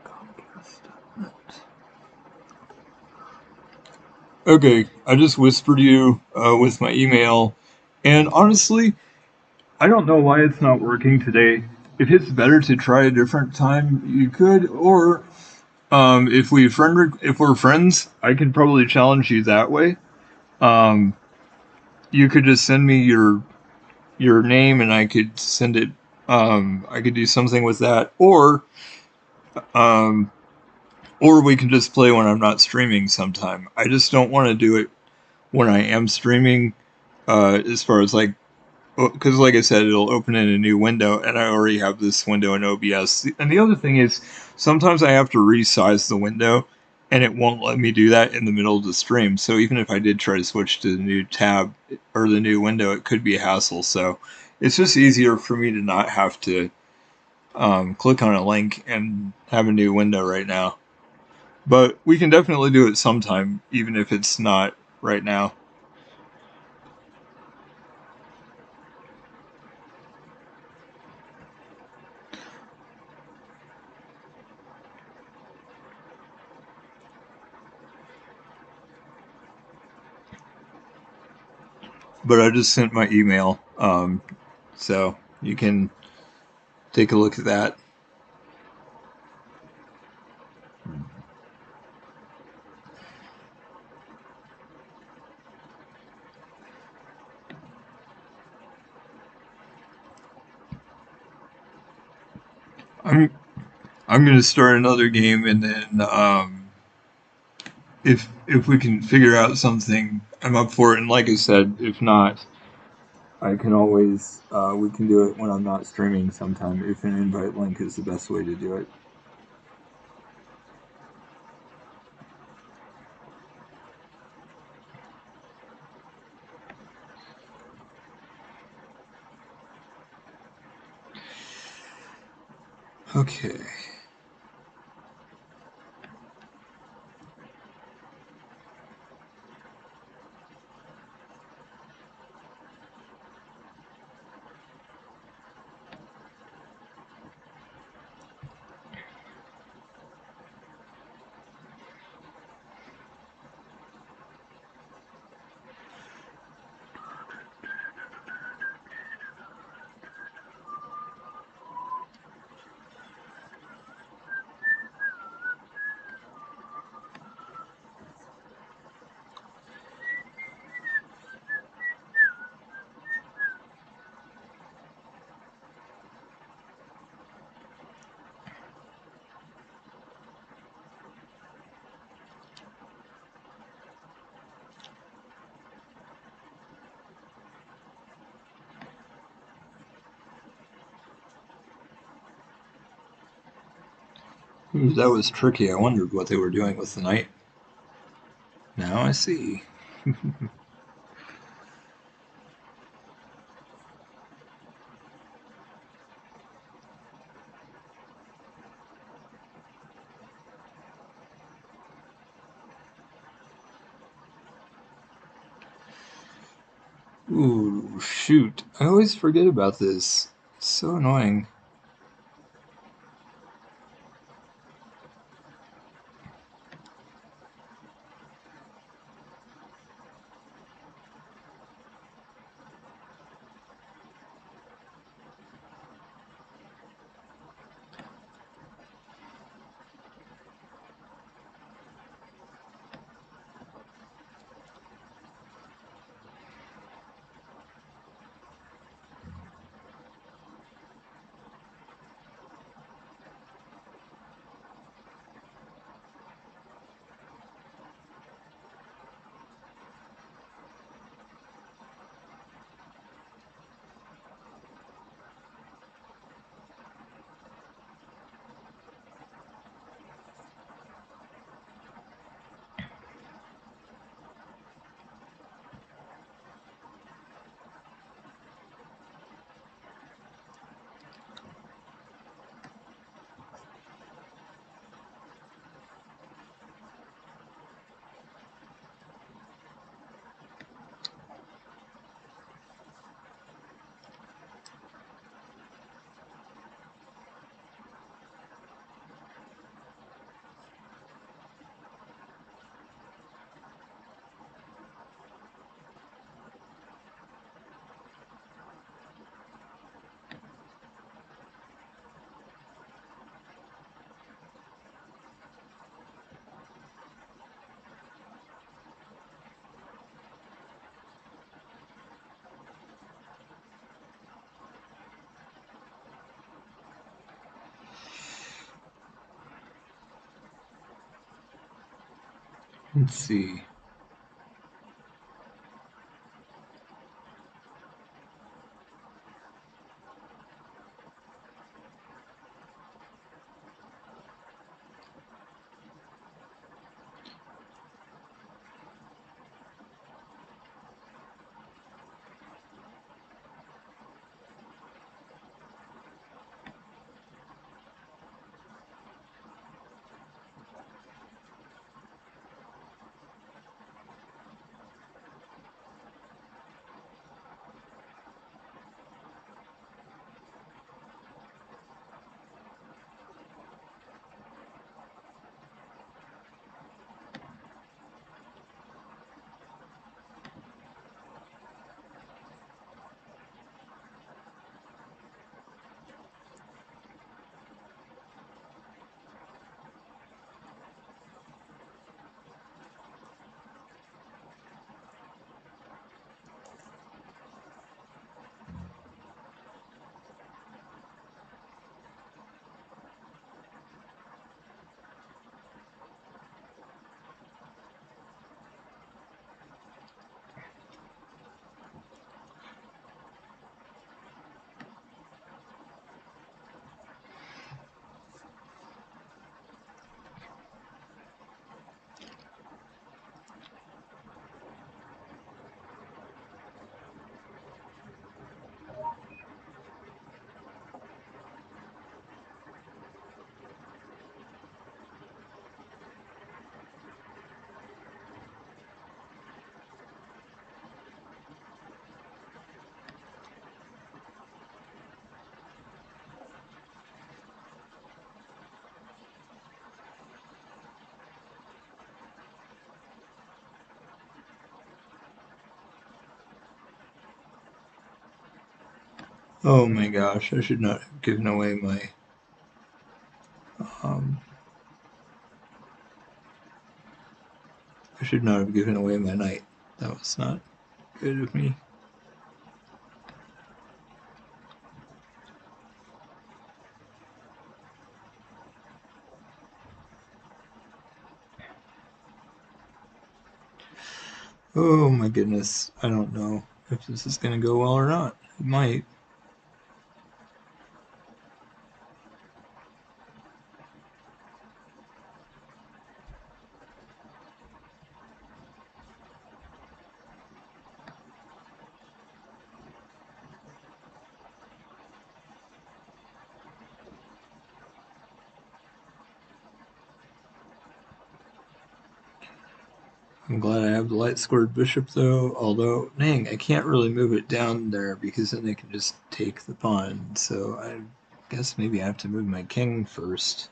Comcast.net. Okay, I just whispered you with my email, and honestly, I don't know why it's not working today. If it's better to try a different time, you could, or if we're friends, I could probably challenge you that way. Um, you could just send me your name, and I could send it. I could do something with that, um, or we can just play when I'm not streaming. Sometime. I just don't want to do it when I am streaming. As far as like, because like I said, it'll open in a new window, and I already have this window in OBS. And the other thing is, sometimes I have to resize the window, and it won't let me do that in the middle of the stream. So even if I did try to switch to the new tab or the new window, it could be a hassle. So it's just easier for me to not have to click on a link and have a new window right now. But we can definitely do it sometime, even if it's not right now. But I just sent my email, so you can take a look at that. I'm I'm gonna start another game, and then if we can figure out something, I'm up for it. And like I said, if not, I can always we can do it when I'm not streaming sometime. If an invite link is the best way to do it. Okay. That was tricky. I wondered what they were doing with the knight. Now I see. Ooh, shoot. I always forget about this. It's so annoying. Let's see. Oh my gosh, I should not have given away my um I should not have given away my knight. That was not good of me. Oh my goodness, I don't know if this is gonna go well or not. It might. I'm glad I have the light squared bishop though, although, dang, I can't really move it down there because then they can just take the pawn, so I guess maybe I have to move my king first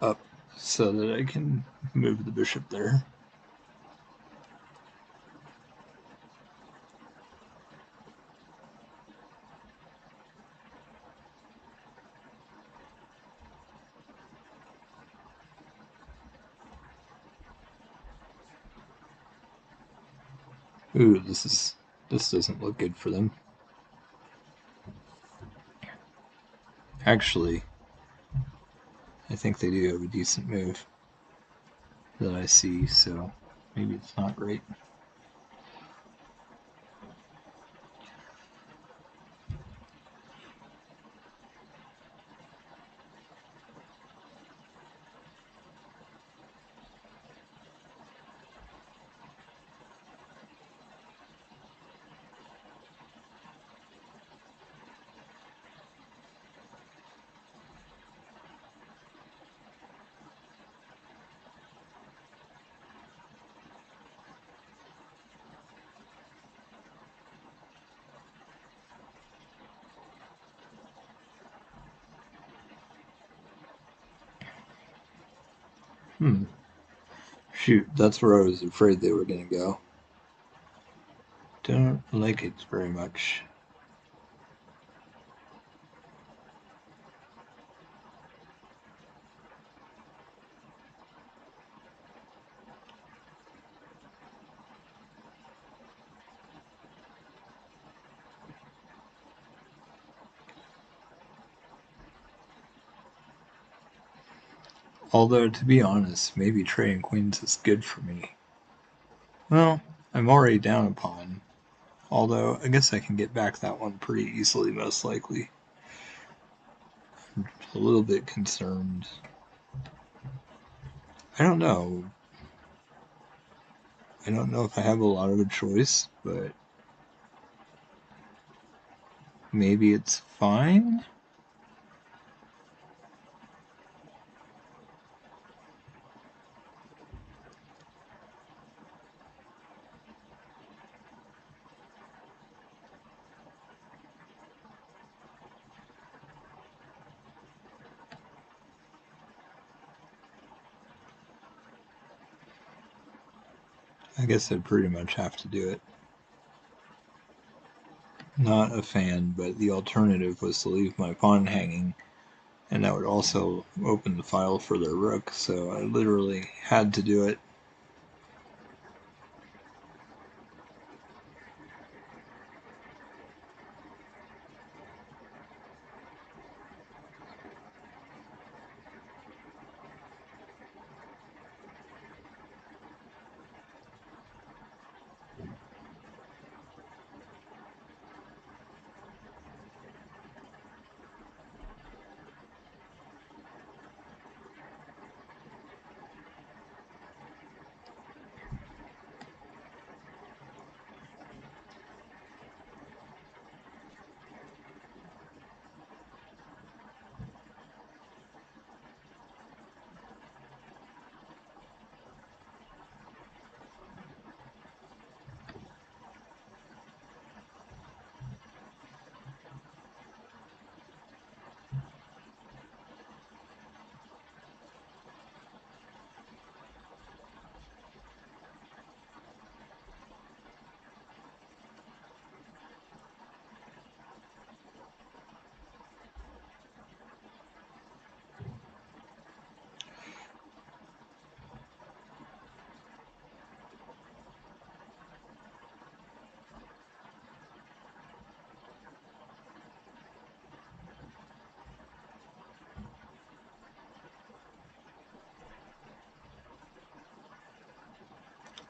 up so that I can move the bishop there. Ooh, this doesn't look good for them. Actually, I think they do have a decent move that I see, so maybe it's not great. Shoot, that's where I was afraid they were going to go. Don't like it very much. Although, to be honest, maybe trading queens is good for me. Well, I'm already down a pawn. Although, I guess I can get back that one pretty easily, most likely. I'm a little bit concerned. I don't know. I don't know if I have a lot of a choice, but maybe it's fine? I guess I'd pretty much have to do it. Not a fan, but the alternative was to leave my pawn hanging, and that would also open the file for their rook, so I literally had to do it.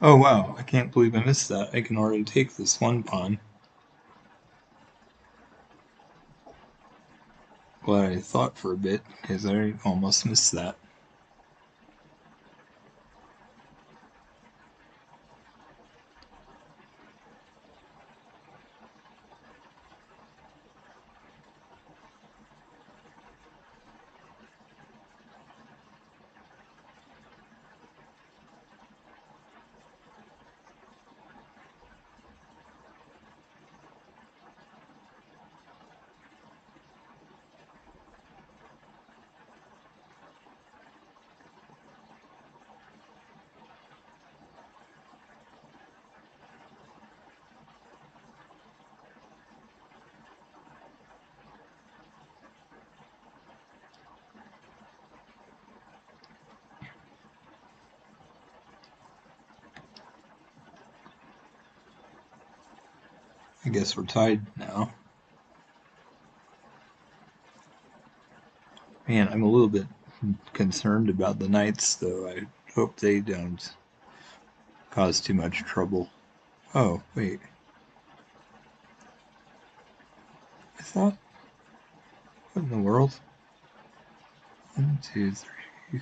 Oh wow, I can't believe I missed that. I can already take this one pawn. Glad I thought for a bit, because I almost missed that. I guess we're tied now. Man, I'm a little bit concerned about the knights, though. I hope they don't cause too much trouble. Oh, wait. I thought... What in the world? 1, 2, 3, 4.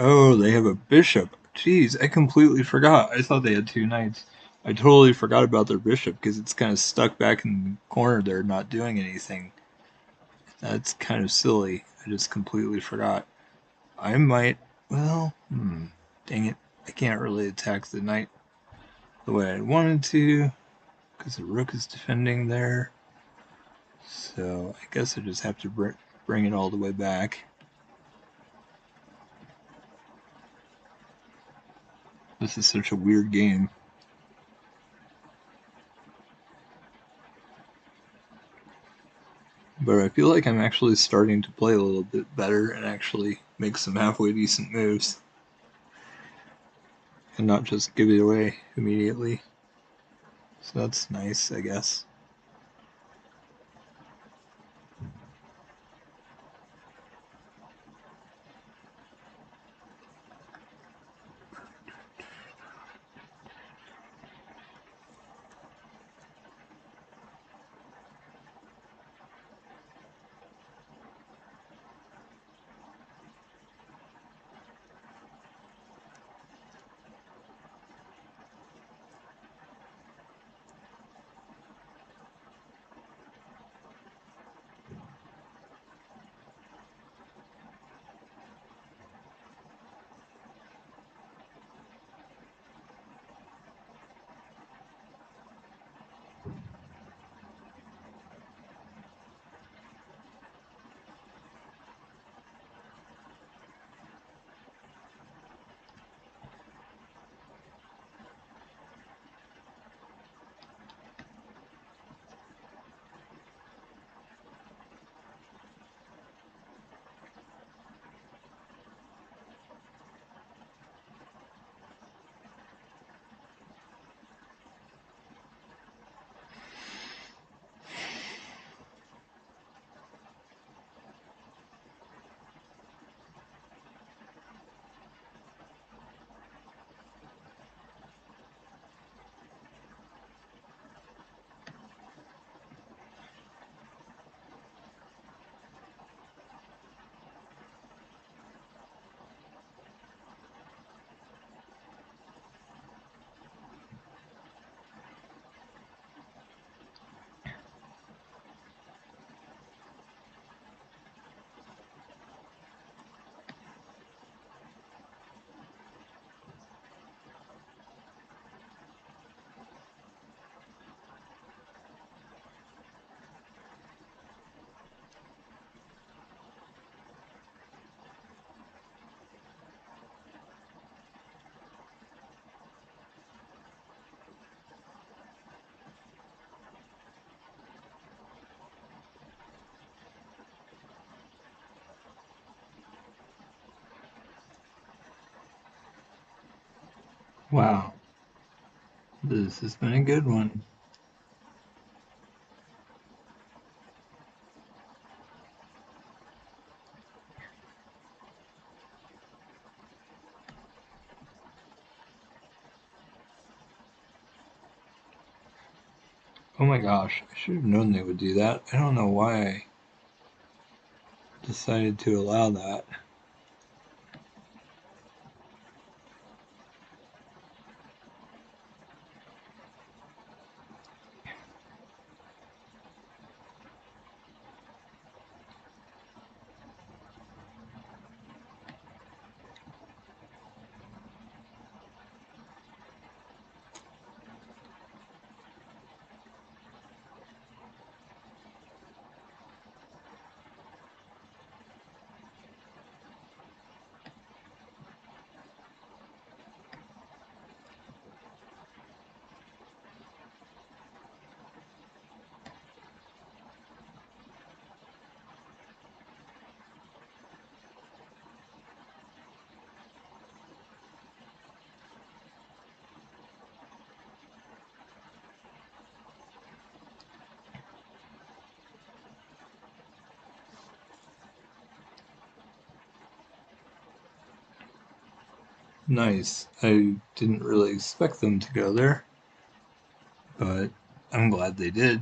Oh, they have a bishop. Jeez, I completely forgot. I thought they had 2 knights. I totally forgot about their bishop because it's kind of stuck back in the corner there, not doing anything. That's kind of silly. I just completely forgot. I might... Well, dang it. I can't really attack the knight the way I wanted to because the rook is defending there. So I guess I just have to bring it all the way back. This is such a weird game. But I feel like I'm actually starting to play a little bit better and actually make some halfway decent moves. And not just give it away immediately. So that's nice, I guess. Wow. This has been a good one. Oh my gosh, I should have known they would do that. I don't know why I decided to allow that. Nice. I didn't really expect them to go there, but I'm glad they did.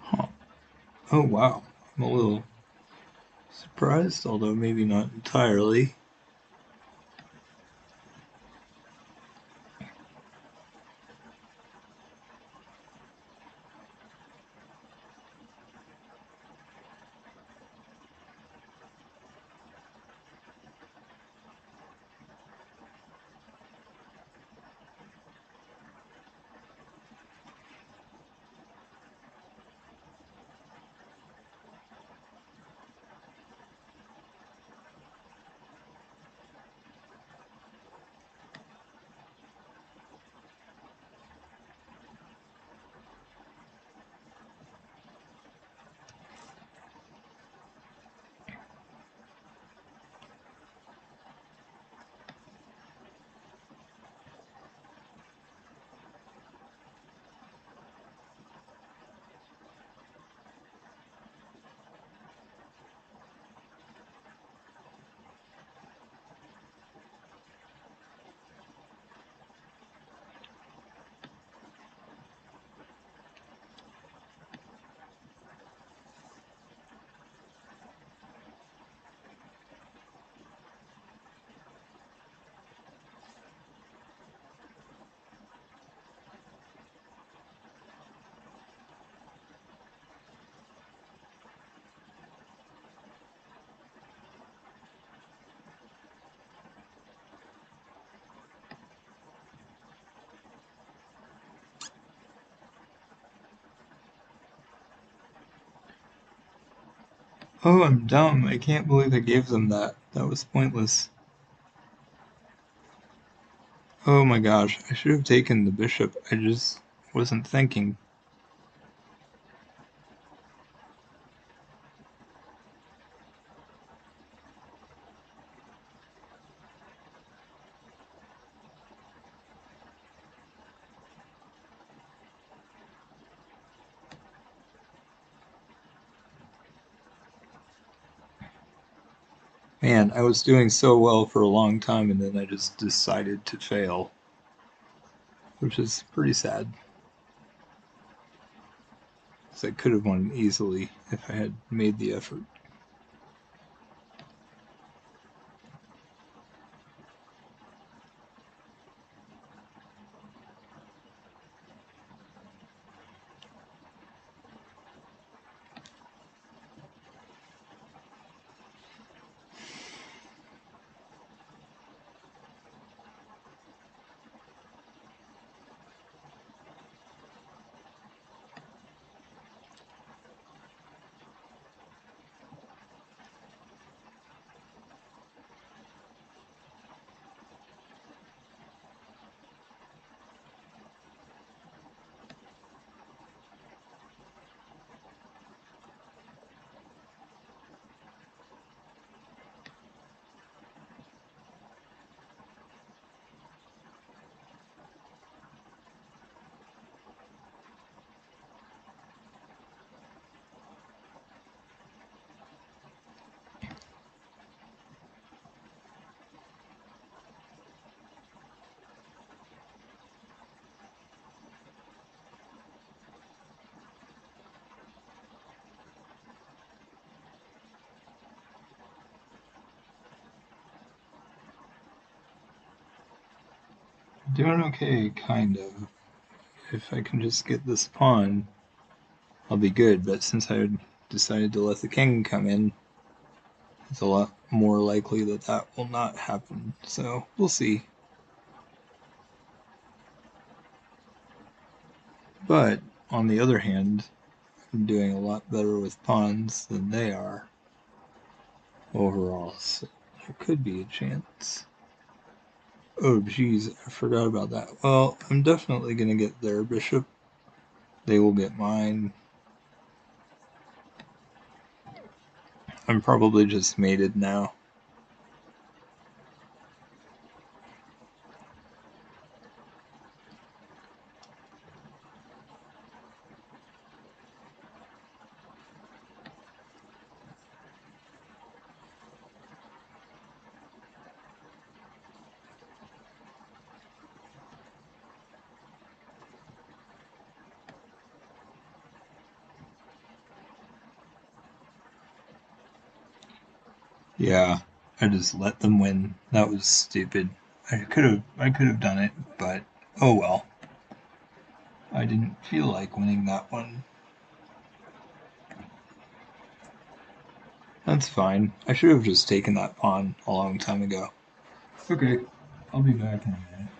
Huh. Oh wow, I'm a little surprised, although maybe not entirely. Oh, I'm dumb. I can't believe I gave them that. That was pointless. Oh my gosh, I should have taken the bishop. I just wasn't thinking. Man, I was doing so well for a long time and then I just decided to fail, which is pretty sad. Because I could have won easily if I had made the effort. Doing okay, kind of. If I can just get this pawn, I'll be good, but since I decided to let the king come in, it's a lot more likely that that will not happen, so we'll see. But, on the other hand, I'm doing a lot better with pawns than they are overall, so there could be a chance. Oh geez, I forgot about that. Well, I'm definitely gonna get their bishop. They will get mine. I'm probably just mated now. Yeah, I just let them win. That was stupid. I could have done it, but oh well. I didn't feel like winning that one. That's fine. I should have just taken that pawn a long time ago. Okay, I'll be back in a minute.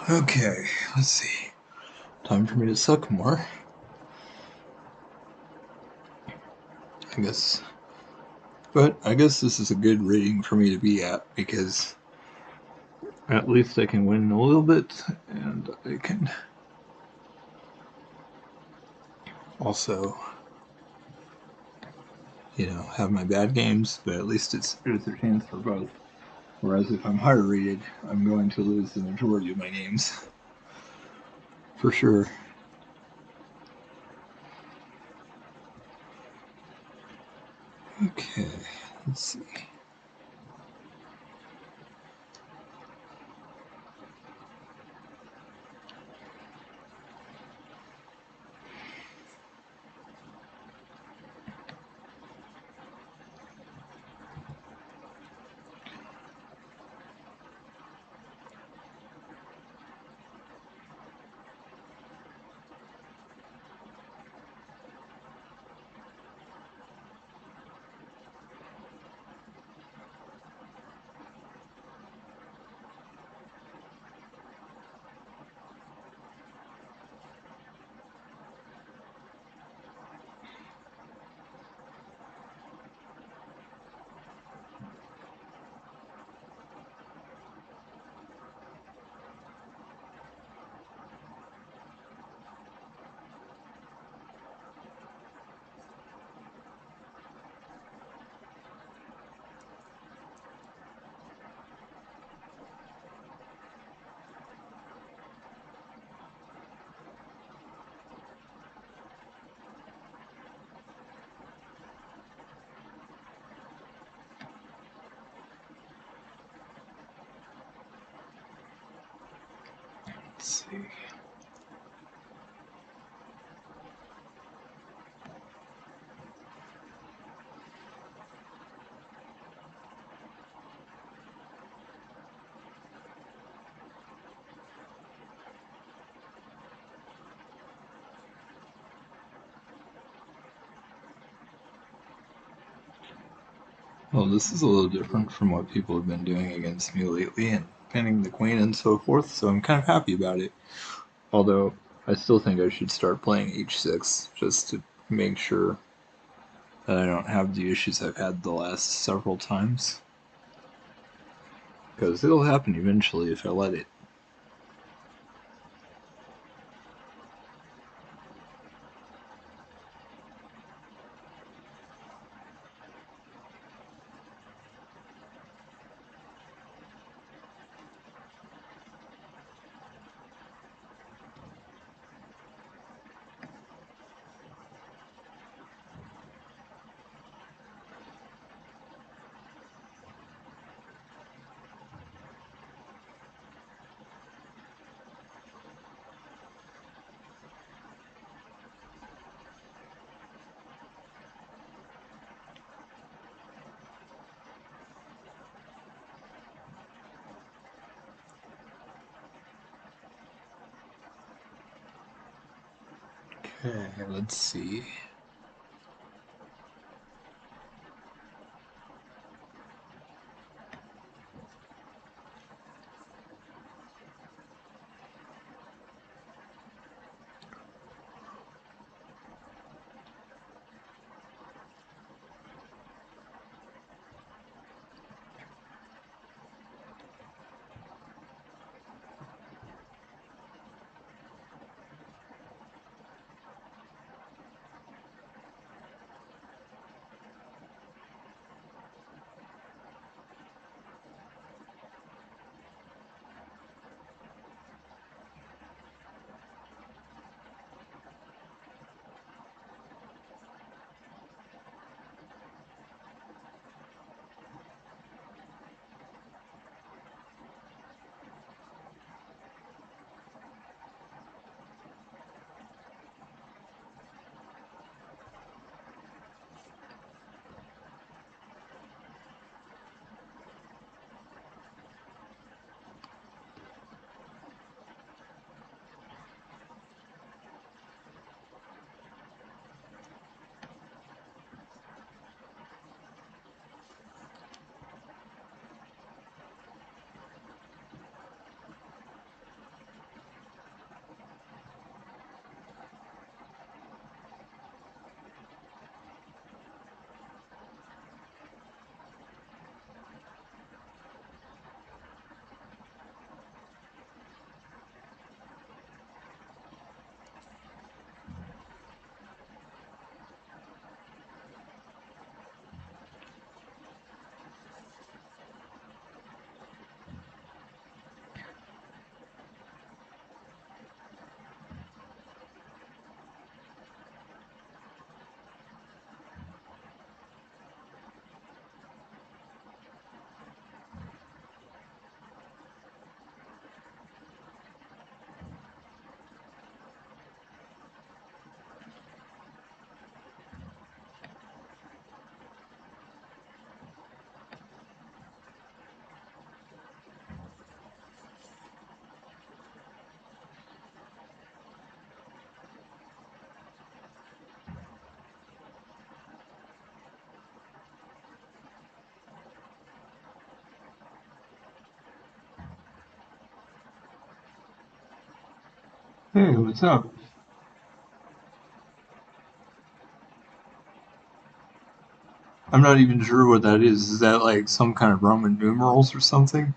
Okay, let's see. Time for me to suck more. I guess. But I guess this is a good rating for me to be at because at least I can win a little bit and I can also, have my bad games, but at least there's a chance for both. Whereas if I'm higher rated, I'm going to lose the majority of my games. For sure. Okay, let's see. Let's see. Well, this is a little different from what people have been doing against me lately and pinning the queen and so forth, so I'm kind of happy about it. Although, I still think I should start playing h6 just to make sure that I don't have the issues I've had the last several times. Because it'll happen eventually if I let it. Okay, let's see. Hey, what's up? I'm not even sure what that is. Is that like some kind of Roman numerals or something?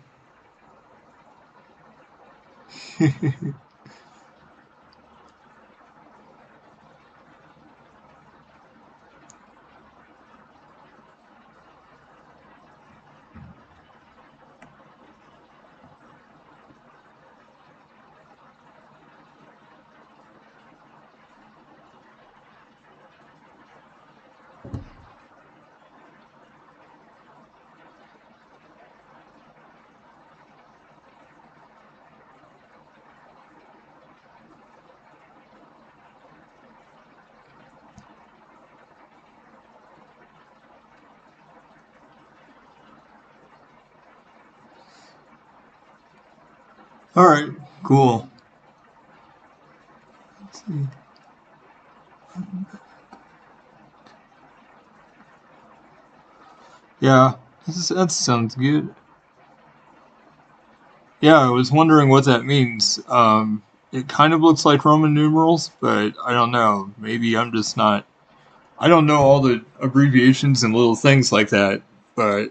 All right, cool. Let's see. Yeah, that sounds good. Yeah, I was wondering what that means. It kind of looks like Roman numerals, but I don't know. Maybe I'm just not. I don't know all the abbreviations and little things like that, but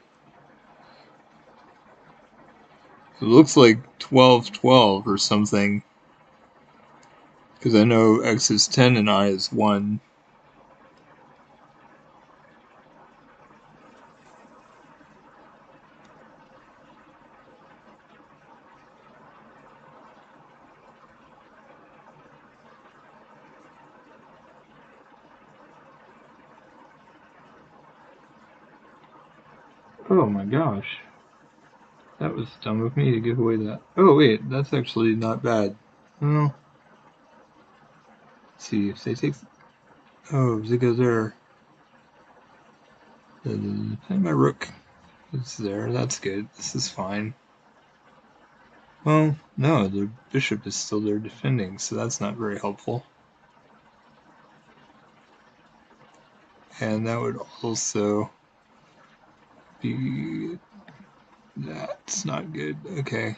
it looks like 1212 or something, because I know X is 10 and I is 1. Oh my gosh. That was dumb of me to give away that. Oh wait, that's actually not bad. Well, let's see if they take. Oh, Ziggo there. And my rook is there. That's good. This is fine. Well, no, the bishop is still there defending, so that's not very helpful. And that would also be. That's not good. Okay,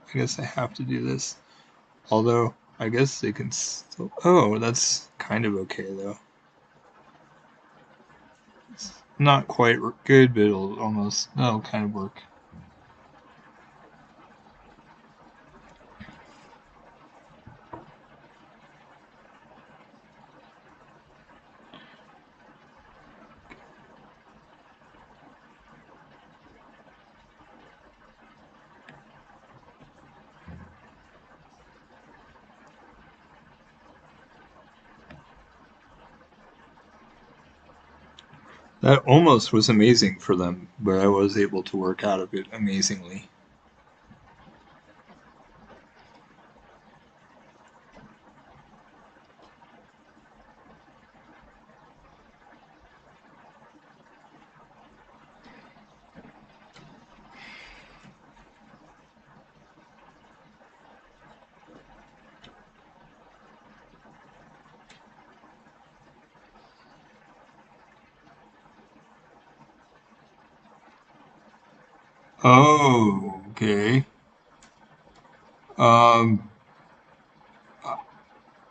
I guess I have to do this. Although, I guess they can still. Oh, that's kind of okay though. It's not quite good, but that'll kind of work. That almost was amazing for them, but I was able to work out of it amazingly. Oh, okay. Um,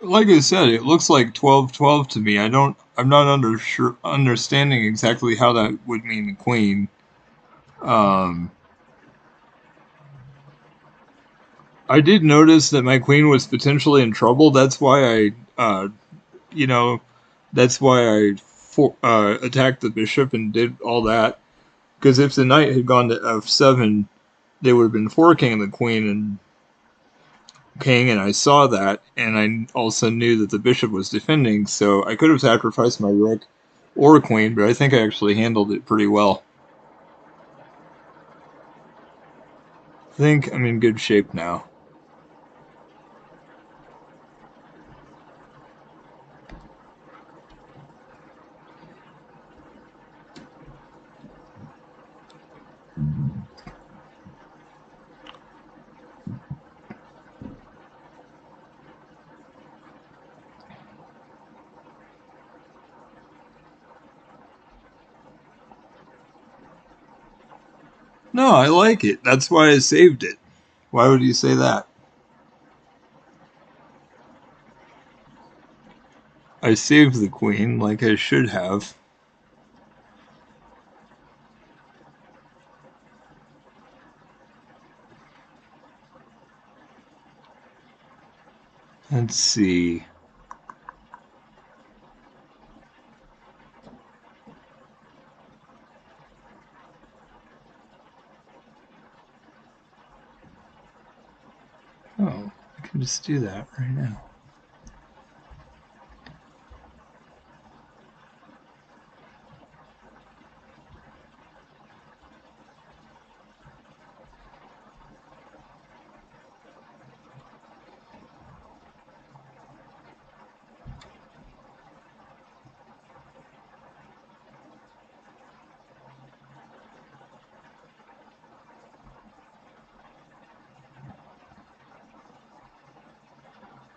like I said, it looks like 12-12 to me. I'm not understanding exactly how that would mean the queen. Um, I did notice that my queen was potentially in trouble. You know, that's why attacked the bishop and did all that. Because if the knight had gone to f7, they would have been forking the queen and king, and I saw that, and I also knew that the bishop was defending, so I could have sacrificed my rook or queen, but I think I actually handled it pretty well. I think I'm in good shape now. No, I like it. That's why I saved it. Why would you say that? I saved the queen like I should have. Let's see. Oh, I can just do that right now.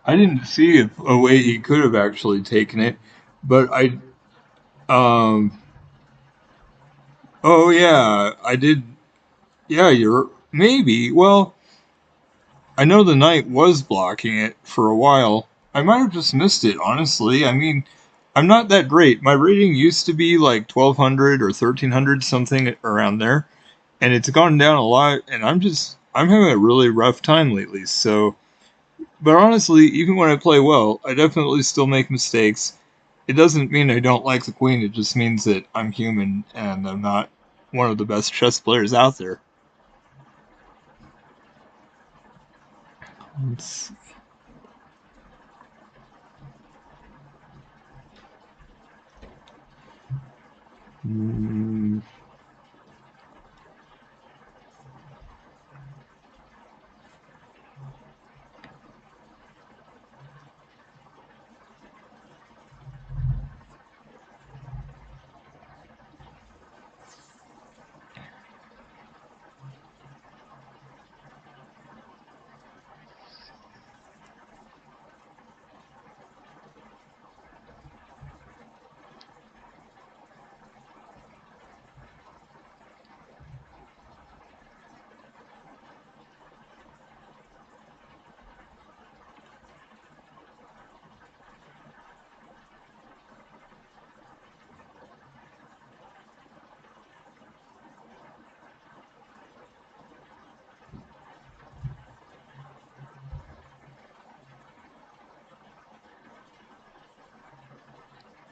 I didn't see a way he could have actually taken it, but um, Oh yeah, I did. Yeah, you're maybe. Well, I know the knight was blocking it for a while. I might have just missed it, honestly. I mean, I'm not that great. My rating used to be like 1200 or 1300, something around there, and it's gone down a lot, and I'm having a really rough time lately. So, but honestly, even when I play well, I definitely still make mistakes. It doesn't mean I don't like the queen, it just means that I'm human and I'm not one of the best chess players out there. Let's mm,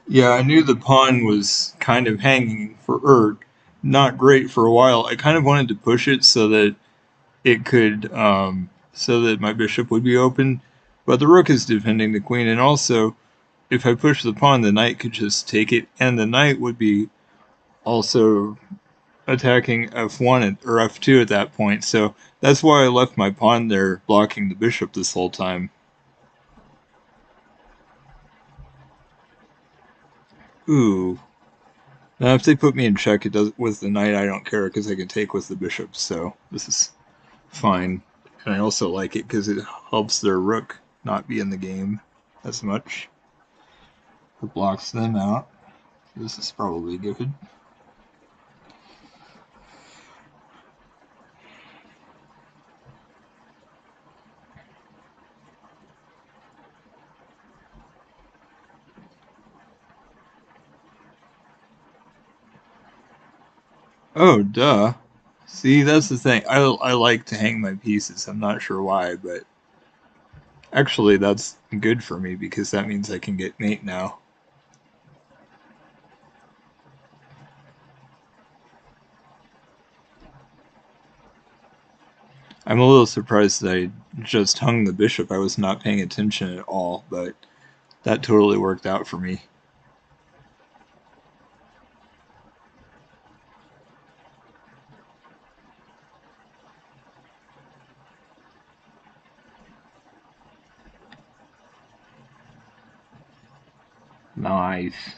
yeah, I knew the pawn was kind of hanging for not great for a while. I kind of wanted to push it so that it could so that my bishop would be open, but the rook is defending the queen, and also if I push the pawn, the knight could just take it, and the knight would be also attacking f1 or f2 at that point. So that's why I left my pawn there blocking the bishop this whole time. Ooh. Now if they put me in check, it does with the knight. I don't care because I can take with the bishop. So this is fine, and I also like it because it helps their rook not be in the game as much. It blocks them out. This is probably good. Oh, duh. See, that's the thing. I like to hang my pieces. I'm not sure why, but actually that's good for me because that means I can get mate now. I'm a little surprised that I just hung the bishop. I was not paying attention at all, but that totally worked out for me. Nice.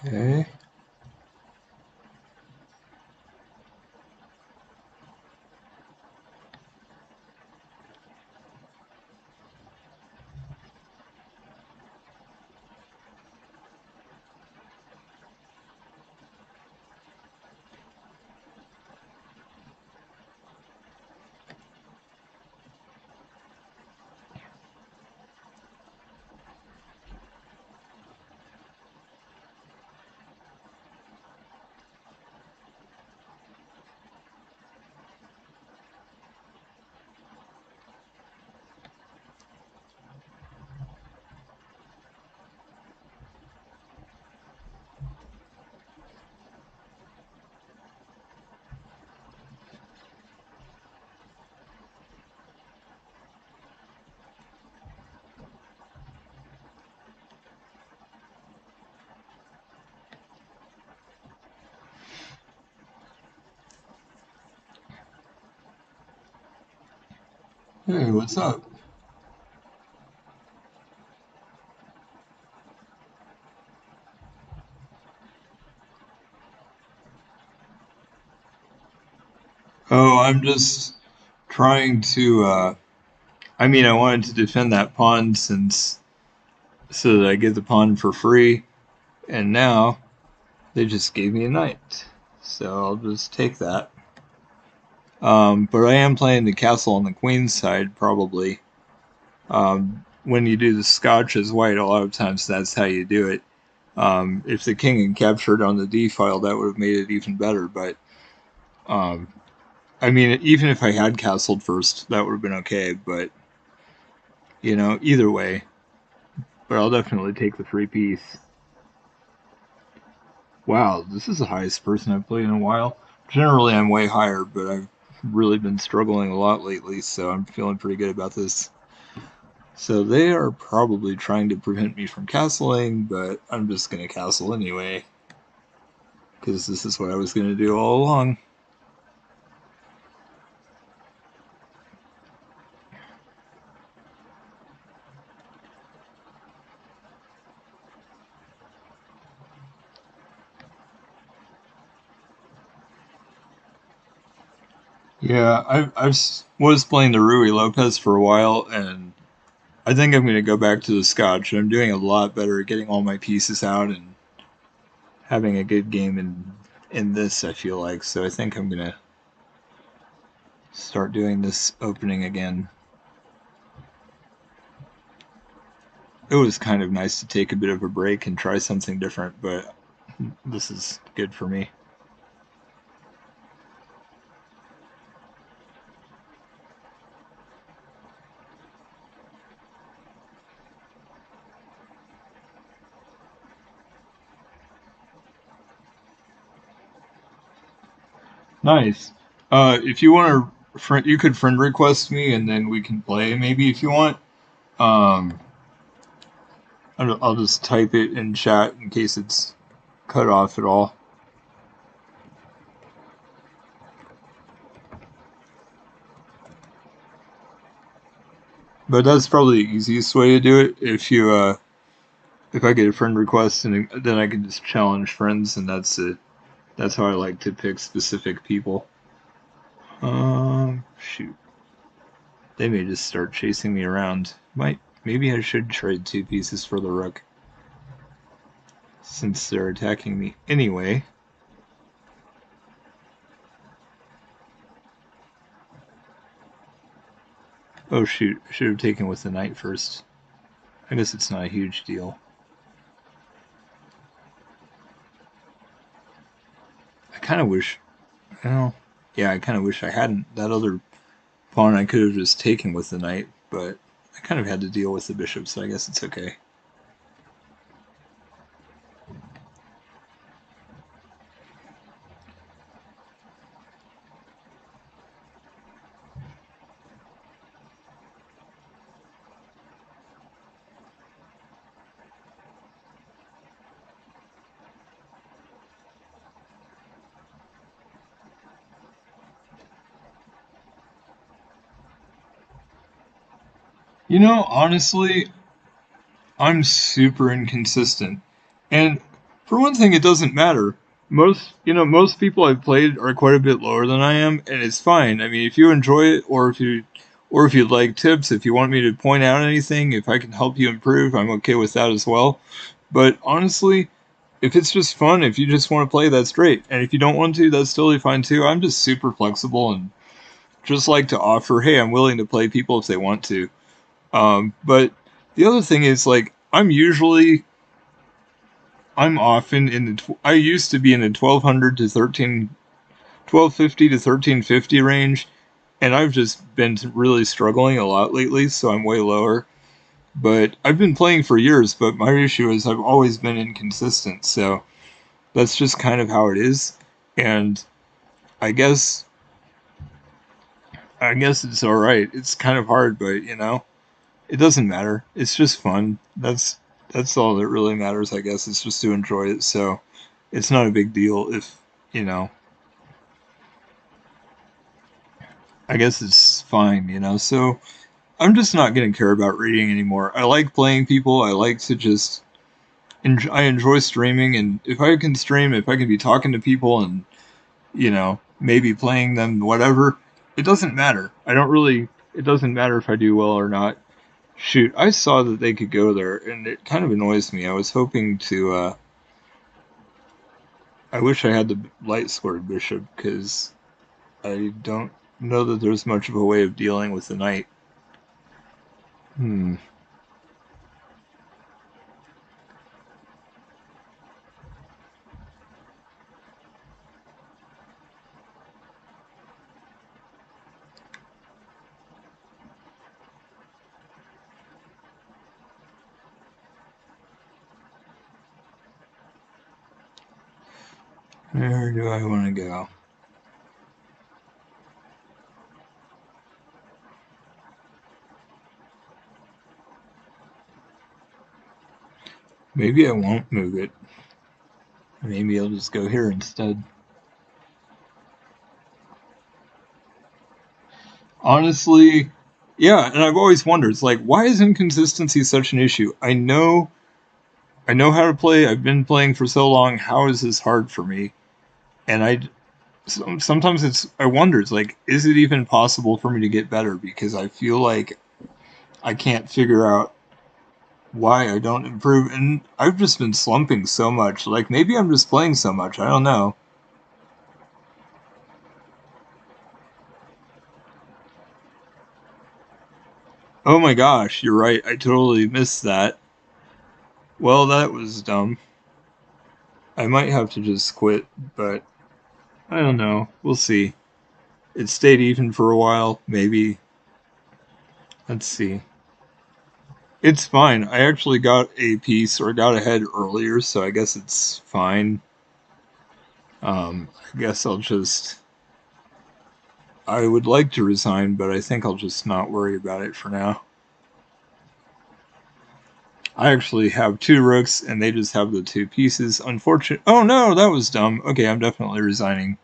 Okay. Hey, what's up? Oh, I'm just trying to, I mean, I wanted to defend that pawn since, so that I get the pawn for free, and now they just gave me a knight. So I'll just take that. But I am playing the castle on the queen's side, probably. When you do the Scotch as white, a lot of times that's how you do it. If the king had captured on the d file, that would have made it even better, but um, I mean, even if I had castled first, that would have been okay. But either way. But I'll definitely take the free piece. Wow, this is the highest person I've played in a while. Generally, I'm way higher, but I've really been struggling a lot lately, so I'm feeling pretty good about this. So they are probably trying to prevent me from castling, but I'm just gonna castle anyway, because this is what I was gonna do all along. Yeah, I was playing the Rui Lopez for a while, and I think I'm going to go back to the Scotch. I'm doing a lot better at getting all my pieces out and having a good game in this, I feel like. So I think I'm going to start doing this opening again. It was kind of nice to take a bit of a break and try something different, but this is good for me. Nice. If you want to, you could friend request me, and then we can play maybe if you want. Um, I'll just type it in chat in case it's cut off at all. But that's probably the easiest way to do it. If I get a friend request, and then I can just challenge friends, and that's it. That's how I like to pick specific people. Shoot, they may just start chasing me around. Maybe I should trade two pieces for the rook, since they're attacking me anyway. Oh shoot, I should have taken with the knight first. I guess it's not a huge deal. I kind of wish, well, yeah, I kind of wish I hadn't. That other pawn I could have just taken with the knight, but I kind of had to deal with the bishop, so I guess it's okay. Honestly, I'm super inconsistent. And for one thing, it doesn't matter. Most people I've played are quite a bit lower than I am, and it's fine. I mean, if you enjoy it, or if you'd like tips, if you want me to point out anything, if I can help you improve, I'm okay with that as well. But honestly, if it's just fun, if you just want to play, that's great. And if you don't want to, that's totally fine too. I'm just super flexible and just like to offer, hey, I'm willing to play people if they want to. But the other thing is, like, I'm often in I used to be in the 1200 to 1250 to 1350 range, and I've just been really struggling a lot lately, so I'm way lower. But I've been playing for years, but my issue is I've always been inconsistent, so that's just kind of how it is. And I guess I guess it's all right. It's kind of hard, but it doesn't matter. It's just fun. That's all that really matters, I guess. It's just to enjoy it. So it's not a big deal if, you know, I guess it's fine, you know, so I'm just not going to care about raiding anymore. I like playing people. I like to just I enjoy streaming, and if I can stream, if I can be talking to people and, you know, maybe playing them, whatever, it doesn't matter. It doesn't matter if I do well or not. Shoot, I saw that they could go there, and it kind of annoys me. I was hoping to, I wish I had the light squared bishop, because I don't know that there's much of a way of dealing with the knight. Hmm. Where do I want to go? Maybe I won't move it. Maybe I'll just go here instead. Honestly, yeah, and I've always wondered, it's like, why is inconsistency such an issue? I know how to play. I've been playing for so long. How is this hard for me? And sometimes I wonder, it's like, is it even possible for me to get better? Because I feel like I can't figure out why I don't improve. And I've just been slumping so much. Like, maybe I'm just playing so much. I don't know. Oh my gosh, you're right. I totally missed that. Well, that was dumb. I might have to just quit, but I don't know. We'll see. It stayed even for a while, maybe. Let's see. It's fine. I actually got a piece or got ahead earlier, so I guess it's fine. I guess I'll just. I would like to resign, but I think I'll just not worry about it for now. I actually have two rooks, and they just have the two pieces. Unfortunate. Oh no, that was dumb. Okay, I'm definitely resigning.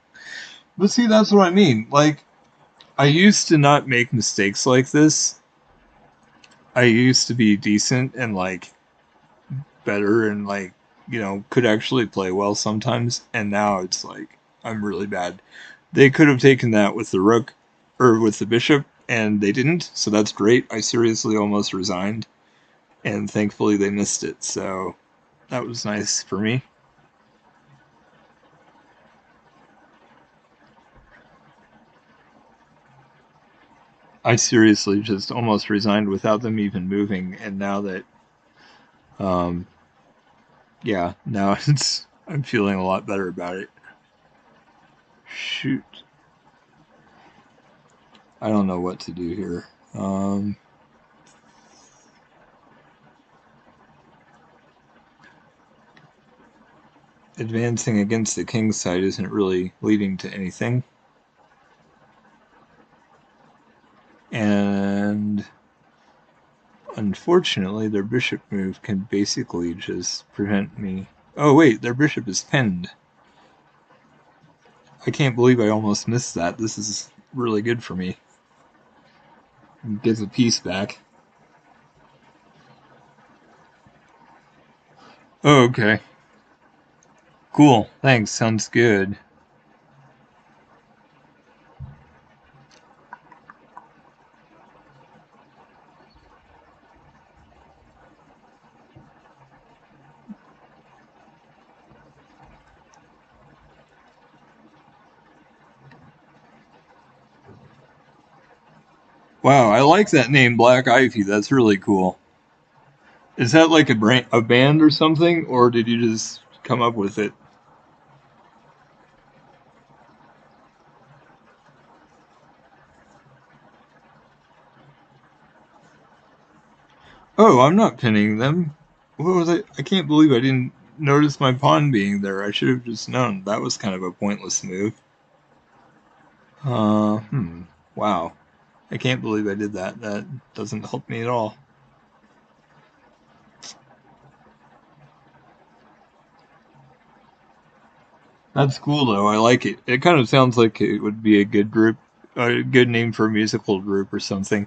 But see, that's what I mean. Like, I used to not make mistakes like this. I used to be decent and, like, better and, like, you know, could actually play well sometimes, and now it's like I'm really bad. They could have taken that with the rook or with the bishop, and they didn't, so that's great. I seriously almost resigned, and thankfully they missed it, so that was nice for me. I seriously just almost resigned without them even moving, and now that, um, yeah, now it's I'm feeling a lot better about it. Shoot, I don't know what to do here. Advancing against the king's side isn't really leading to anything. And unfortunately, their bishop move can basically just prevent me. Oh, wait, their bishop is pinned. I can't believe I almost missed that. This is really good for me. Get the piece back. Oh, okay. Cool. Thanks. Sounds good. Wow, I like that name, Black Ivy. That's really cool. Is that like a band or something, or did you just come up with it? Oh, I'm not pinning them. What was I? I can't believe I didn't notice my pawn being there. I should have just known. That was kind of a pointless move. Hmm. Wow. I can't believe I did that. That doesn't help me at all. That's cool though. I like it. It kind of sounds like it would be a good group a good name for a musical group or something.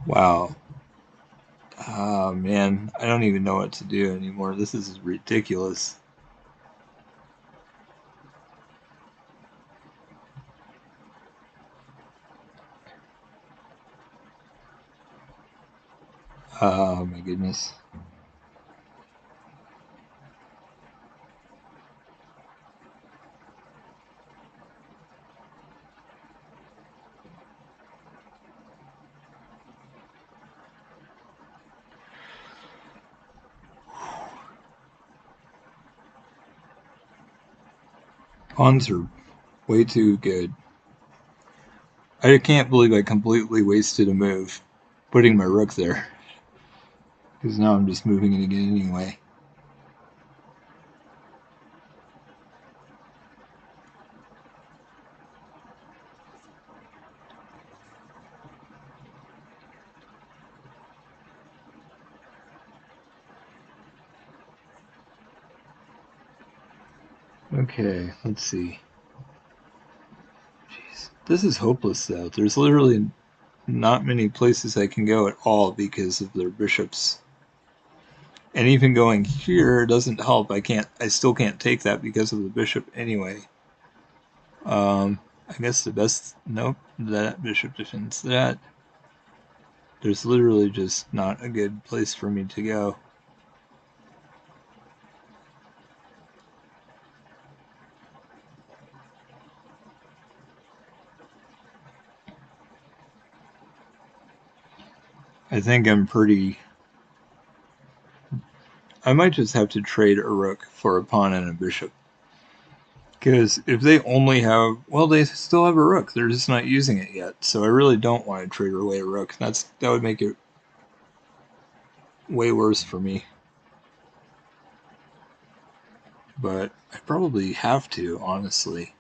Wow. Oh man, I don't even know what to do anymore. This is ridiculous. Oh my goodness. Pawns are way too good. I can't believe I completely wasted a move putting my rook there. Because now I'm just moving it again anyway. Okay, let's see. Jeez. This is hopeless though. There's literally not many places I can go at all because of their bishops. And even going here doesn't help. I still can't take that because of the bishop anyway. I guess the best, nope, that bishop defends that. There's literally just not a good place for me to go. I think I'm pretty... I might just have to trade a rook for a pawn and a bishop. Because if they only have... Well, they still have a rook. They're just not using it yet. So I really don't want to trade away a rook. That would make it way worse for me. But I probably have to, honestly.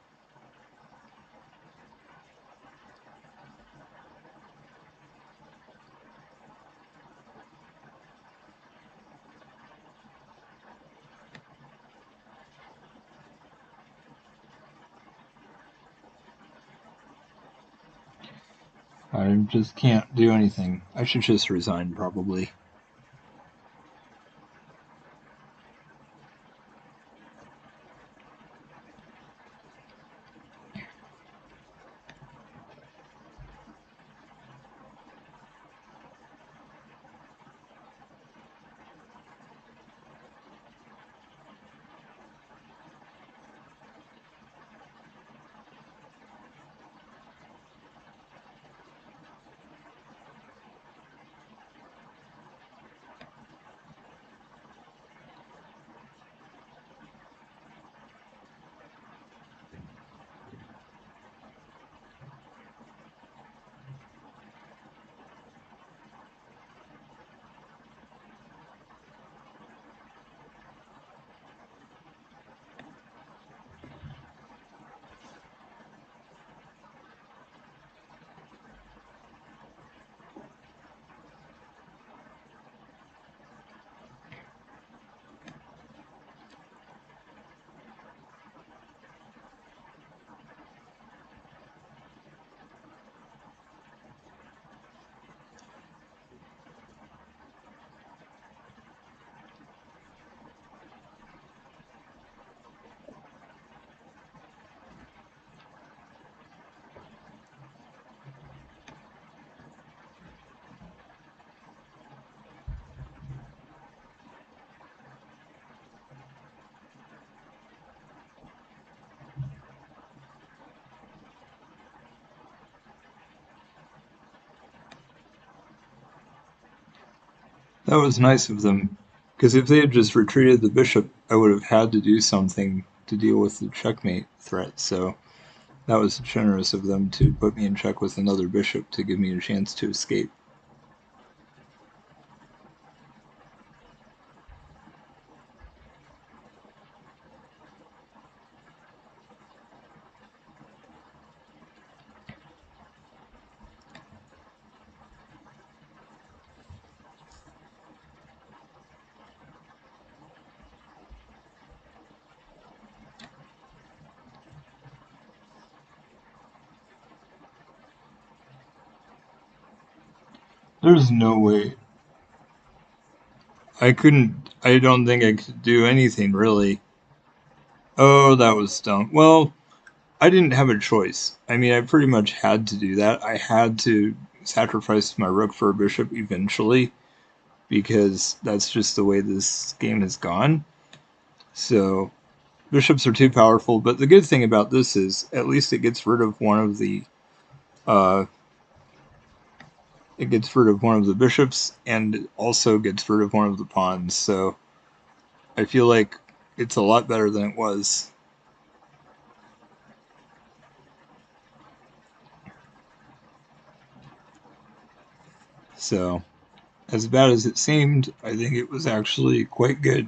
I just can't do anything. I should just resign, probably. That was nice of them, because if they had just retreated the bishop, I would have had to do something to deal with the checkmate threat, so that was generous of them to put me in check with another bishop to give me a chance to escape. There's no way. I don't think I could do anything, really. Oh, that was dumb. Well, I didn't have a choice. I mean, I pretty much had to do that. I had to sacrifice my rook for a bishop eventually, because that's just the way this game has gone. So, bishops are too powerful, but the good thing about this is at least it gets rid of one of the bishops, and it also gets rid of one of the pawns. So I feel like it's a lot better than it was. So, as bad as it seemed, I think it was actually quite good.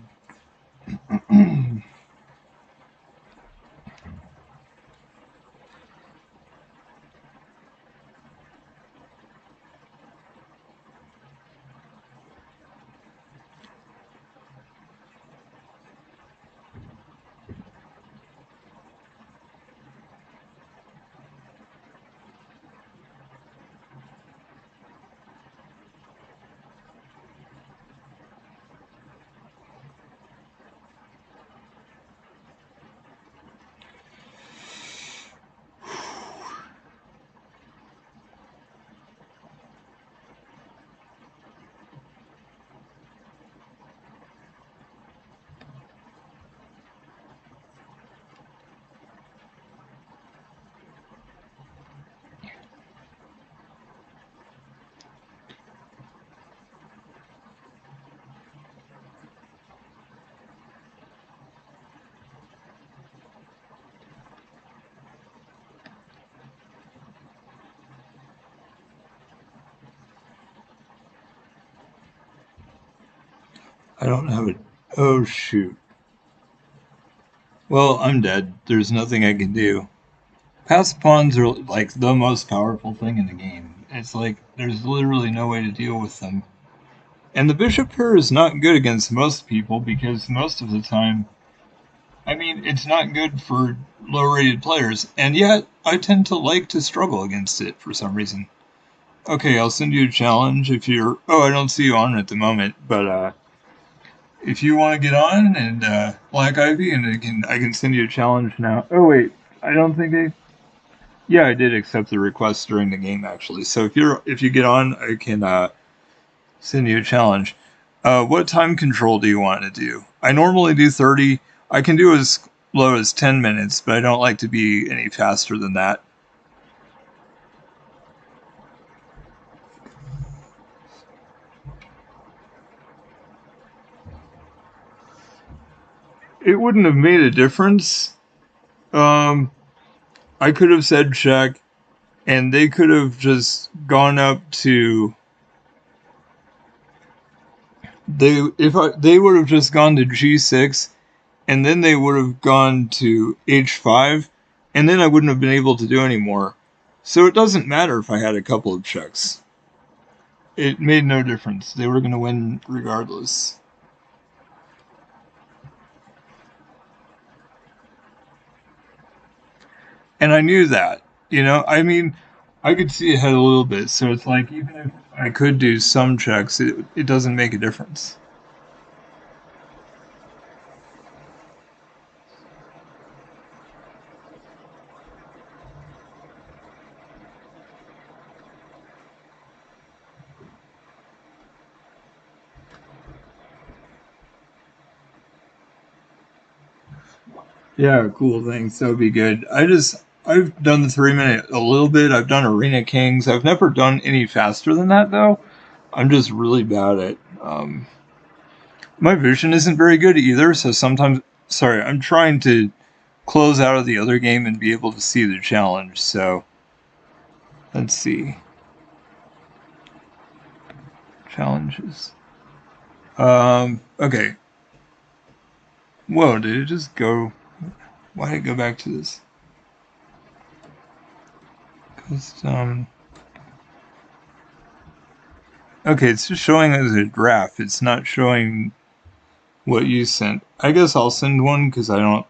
I don't have it. Oh, shoot. Well, I'm dead. There's nothing I can do. Passed pawns are like the most powerful thing in the game. It's like there's literally no way to deal with them. And the bishop pair is not good against most people because most of the time, I mean, it's not good for low rated players, and yet I tend to like to struggle against it for some reason. Okay, I'll send you a challenge if you're. Oh, I don't see you on at the moment, but if you want to get on and Black Ivy, and I can send you a challenge now. Oh wait, I don't think I. Yeah, I did accept the request during the game actually. So if you get on, I can send you a challenge. What time control do you want to do? I normally do 30. I can do as low as 10 minutes, but I don't like to be any faster than that. It wouldn't have made a difference. Um, I could have said check, and they could have just gone up to they would have just gone to g6, and then they would have gone to h5, and then I wouldn't have been able to do any more. So it doesn't matter if I had a couple of checks. It made no difference. They were going to win regardless. And I knew that. I mean, I could see ahead a little bit, so it's like even if I could do some checks, it doesn't make a difference. Yeah, cool. Thanks. That would be good. I've done the 3 minute a little bit. I've done Arena Kings. I've never done any faster than that though. I'm just really bad at. My vision isn't very good either, so sometimes. Sorry, I'm trying to close out of the other game and be able to see the challenge. So let's see challenges. Okay. Whoa, did it just go? Why did it go back to this? Custom. Okay, it's just showing as a graph. It's not showing what you sent. I guess I'll send one because I don't.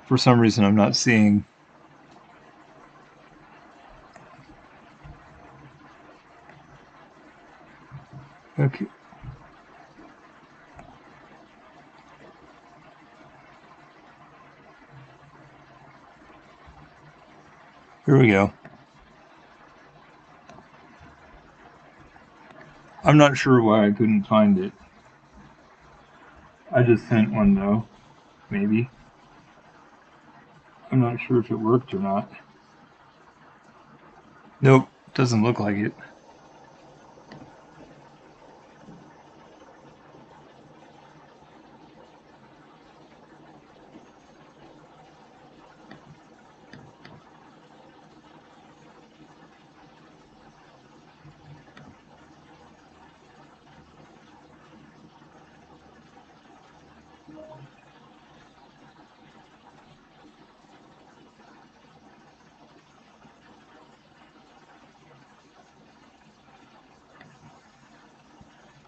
For some reason, I'm not seeing. Okay. Here we go. I'm not sure why I couldn't find it. I just sent one though. Maybe. I'm not sure if it worked or not. Nope, doesn't look like it.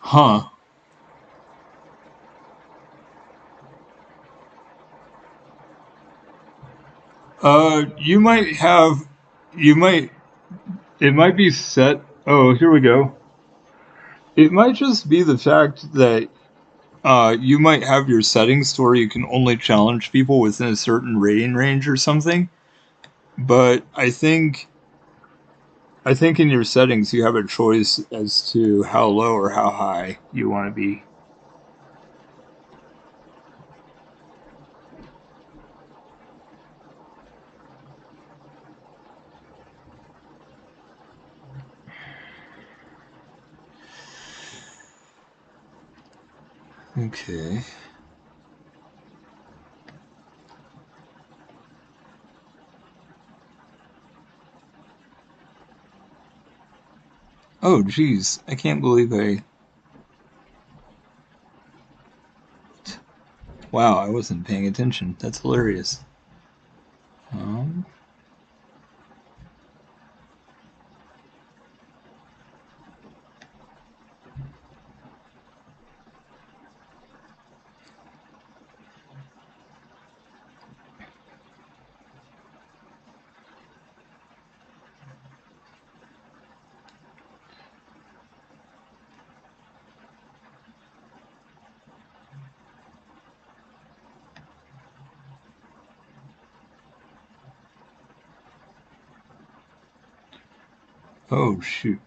Huh. You might have, you might, it might be set. Oh, here we go. It might just be the fact that you might have your settings to where you can only challenge people within a certain rating range or something. But I think in your settings you have a choice as to how low or how high you want to be. Okay. Oh, geez. I can't believe I. Wow, I wasn't paying attention. That's hilarious. Um, oh, shoot.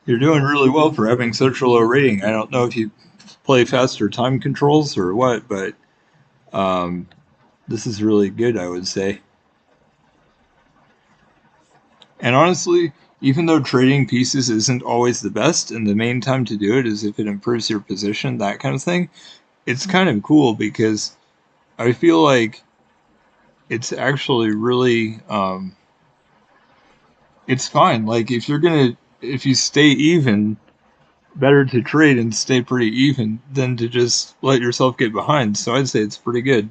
You're doing really well for having such a low rating. I don't know if you play faster time controls or what, but um, this is really good, I would say. And honestly, even though trading pieces isn't always the best, and the main time to do it is if it improves your position, that kind of thing, it's kind of cool because I feel like it's actually really, it's fine. Like if you stay even, better to trade and stay pretty even than to just let yourself get behind. So I'd say it's pretty good.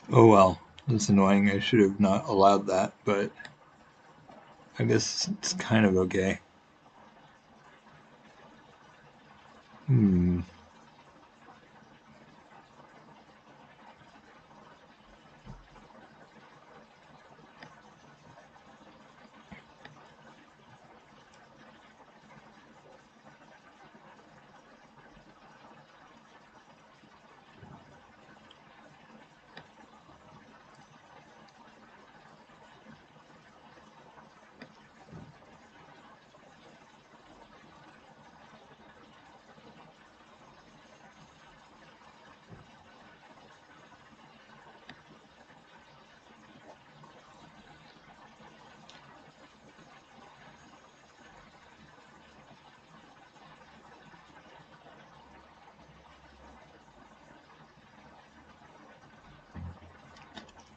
Oh well, that's annoying. I should have not allowed that, but I guess it's kind of okay. Hmm.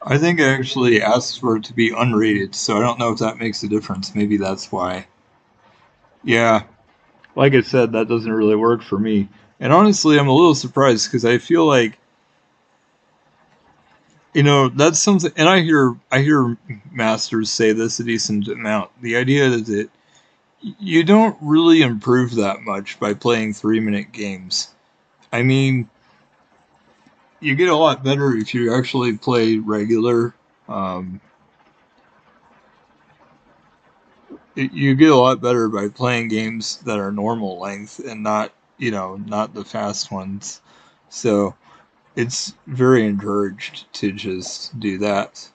I think I actually asked for it to be unrated, so I don't know if that makes a difference. Maybe that's why. Yeah, like I said, that doesn't really work for me. And honestly, I'm a little surprised because I feel like, that's something, and I hear masters say this a decent amount. The idea is that you don't really improve that much by playing 3-minute games. I mean, you get a lot better if you actually play regular. Um, you get a lot better by playing games that are normal length and not the fast ones. So it's very encouraged to just do that.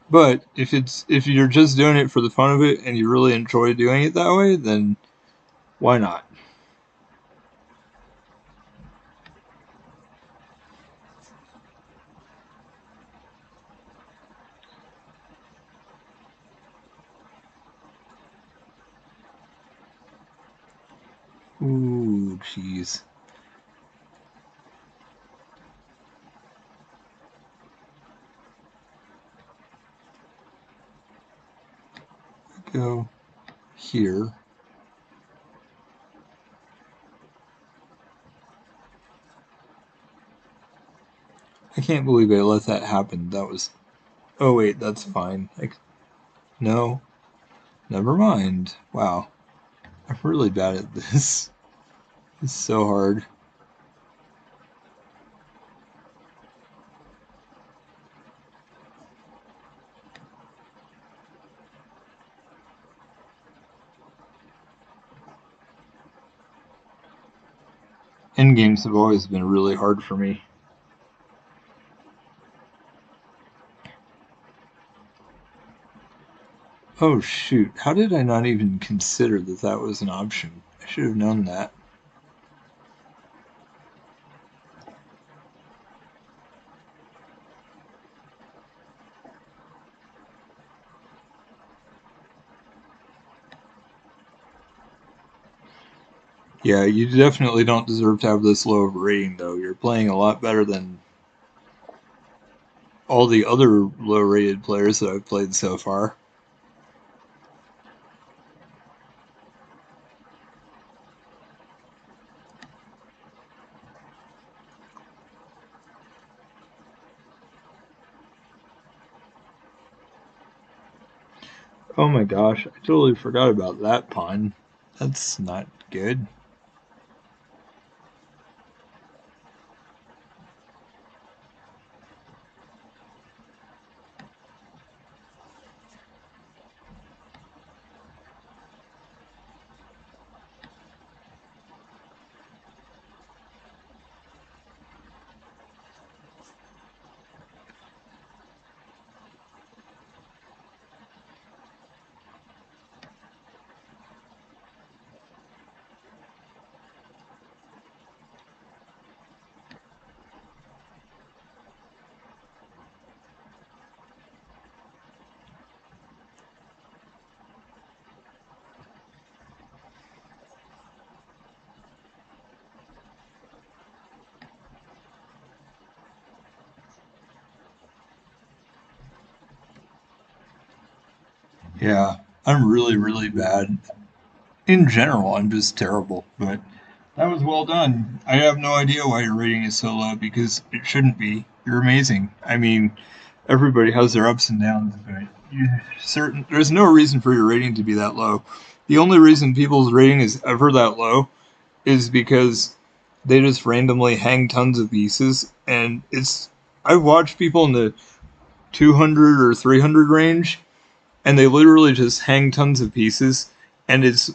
But if you're just doing it for the fun of it and you really enjoy doing it that way, then why not? Ooh, jeez. Go here. I can't believe I let that happen. That was. Oh wait, that's fine. No, never mind. Wow, I'm really bad at this. It's so hard. Endgames have always been really hard for me. Oh shoot, how did I not even consider that that was an option? I should have known that. Yeah, you definitely don't deserve to have this low of a rating, though. You're playing a lot better than all the other low rated players that I've played so far. Oh my gosh, I totally forgot about that pawn. That's not good. Yeah, I'm really, really bad. In general, I'm just terrible, but that was well done. I have no idea why your rating is so low because it shouldn't be. You're amazing. I mean, everybody has their ups and downs, but there's no reason for your rating to be that low. The only reason people's rating is ever that low is because they just randomly hang tons of pieces, and I've watched people in the 200 or 300 range, and they literally just hang tons of pieces, and it's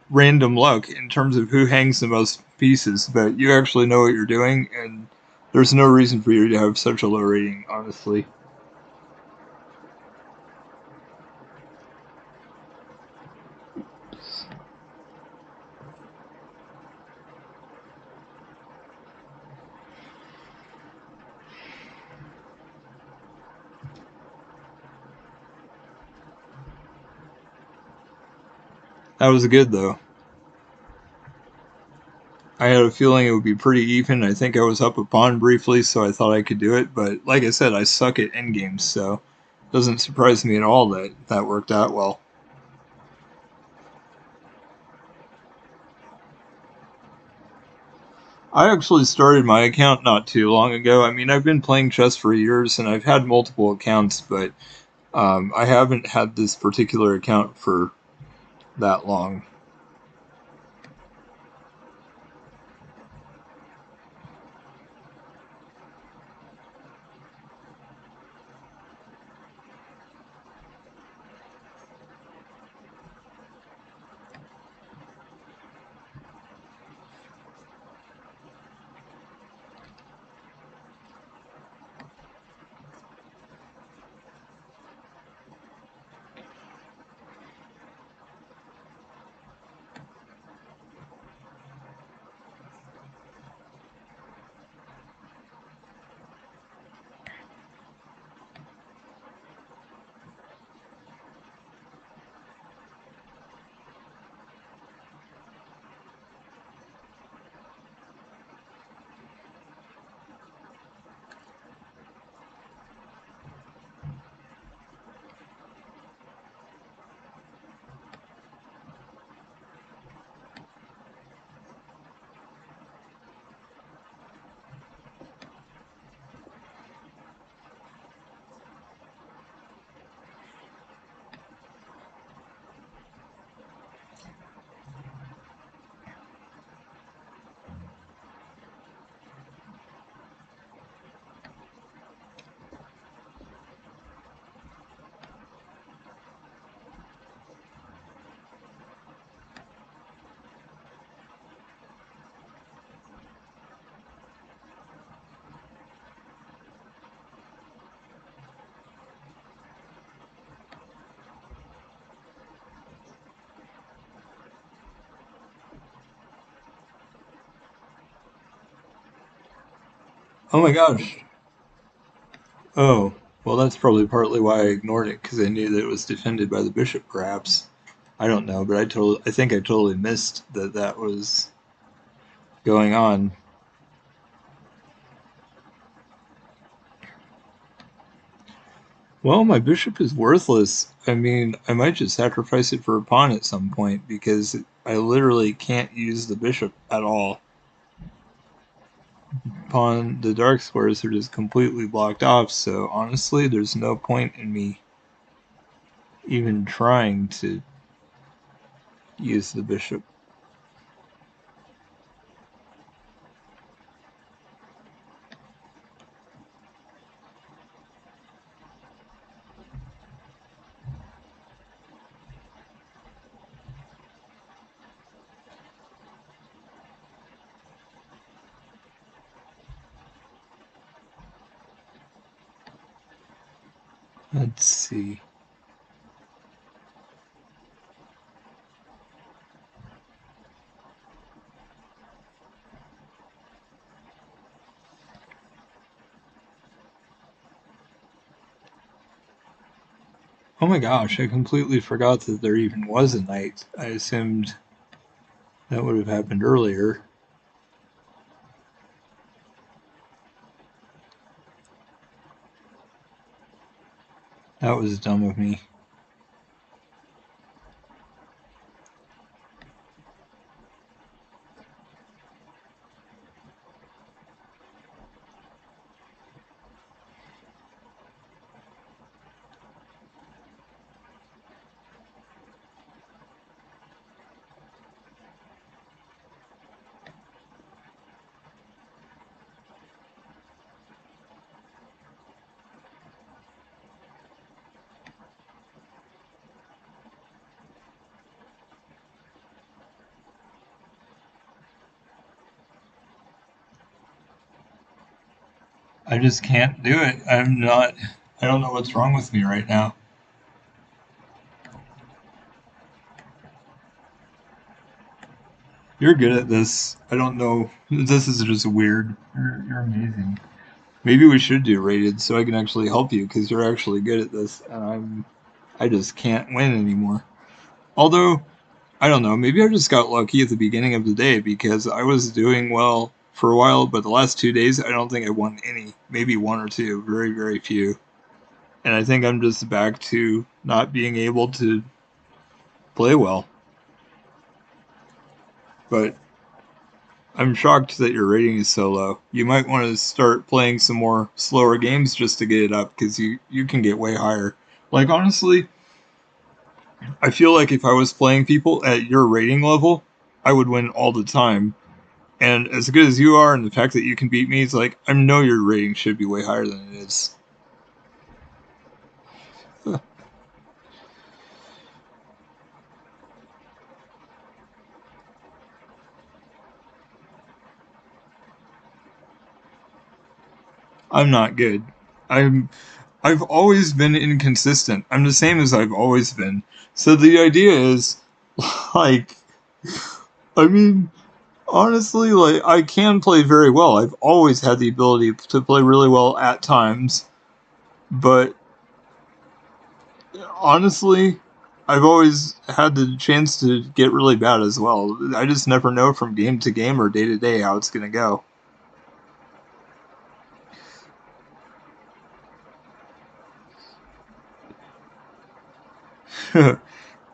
random luck in terms of who hangs the most pieces, but you actually know what you're doing, and there's no reason for you to have such a low rating, honestly. That was good, though. I had a feeling it would be pretty even. I think I was up a pawn briefly, so I thought I could do it, but like I said, I suck at endgames, so it doesn't surprise me at all that that worked out well. I actually started my account not too long ago. I mean, I've been playing chess for years and I've had multiple accounts, but I haven't had this particular account for that long. Oh my gosh. Oh, well, that's probably partly why I ignored it because I knew that it was defended by the bishop, perhaps. I don't know, but I think I totally missed that that was going on. Well, my bishop is worthless. I mean, I might just sacrifice it for a pawn at some point because I literally can't use the bishop at all. Pawn, the dark squares are just completely blocked off, so honestly, there's no point in me even trying to use the bishop. Let's see. Oh my gosh, I completely forgot that there even was a knight. I assumed that would have happened earlier. That was dumb of me. I just can't do it. I don't know what's wrong with me right now. You're good at this. I don't know. This is just weird. You're amazing. Maybe we should do rated so I can actually help you because you're actually good at this, and I just can't win anymore. Although I don't know. Maybe I just got lucky at the beginning of the day because I was doing well for a while, but the last 2 days I don't think I won any. Maybe one or two. Very very few. And I think I'm just back to not being able to play well. But I'm shocked that your rating is so low. You might want to start playing some more slower games just to get it up because you can get way higher. Like, honestly, I feel like if I was playing people at your rating level, I would win all the time. And as good as you are, and the fact that you can beat me, it's like, I know your rating should be way higher than it is. I'm not good. I'm I've always been inconsistent. I'm the same as I've always been. So the idea is like I mean honestly like I can play very well. I've always had the ability to play really well at times, but honestly I've always had the chance to get really bad as well. I just never know from game to game or day to day how it's going to go.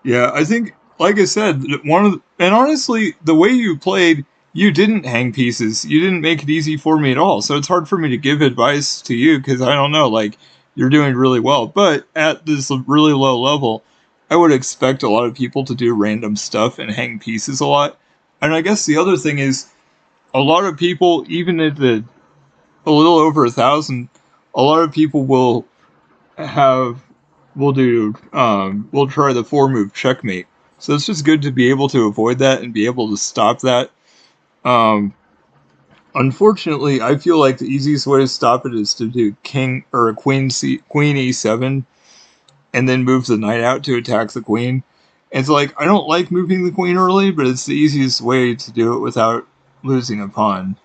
Yeah, I think, like I said, and honestly, the way you played, you didn't hang pieces. You didn't make it easy for me at all. So it's hard for me to give advice to you because I don't know, like, you're doing really well. But at this really low level, I would expect a lot of people to do random stuff and hang pieces a lot. And I guess the other thing is, a lot of people, even at a little over 1,000, a lot of people have we'll try the 4 move checkmate. So it's just good to be able to avoid that and be able to stop that. Um, Unfortunately, I feel like the easiest way to stop it is to do king or a queen e7 and then move the knight out to attack the queen. And it's like I don't like moving the queen early, but it's the easiest way to do it without losing a pawn.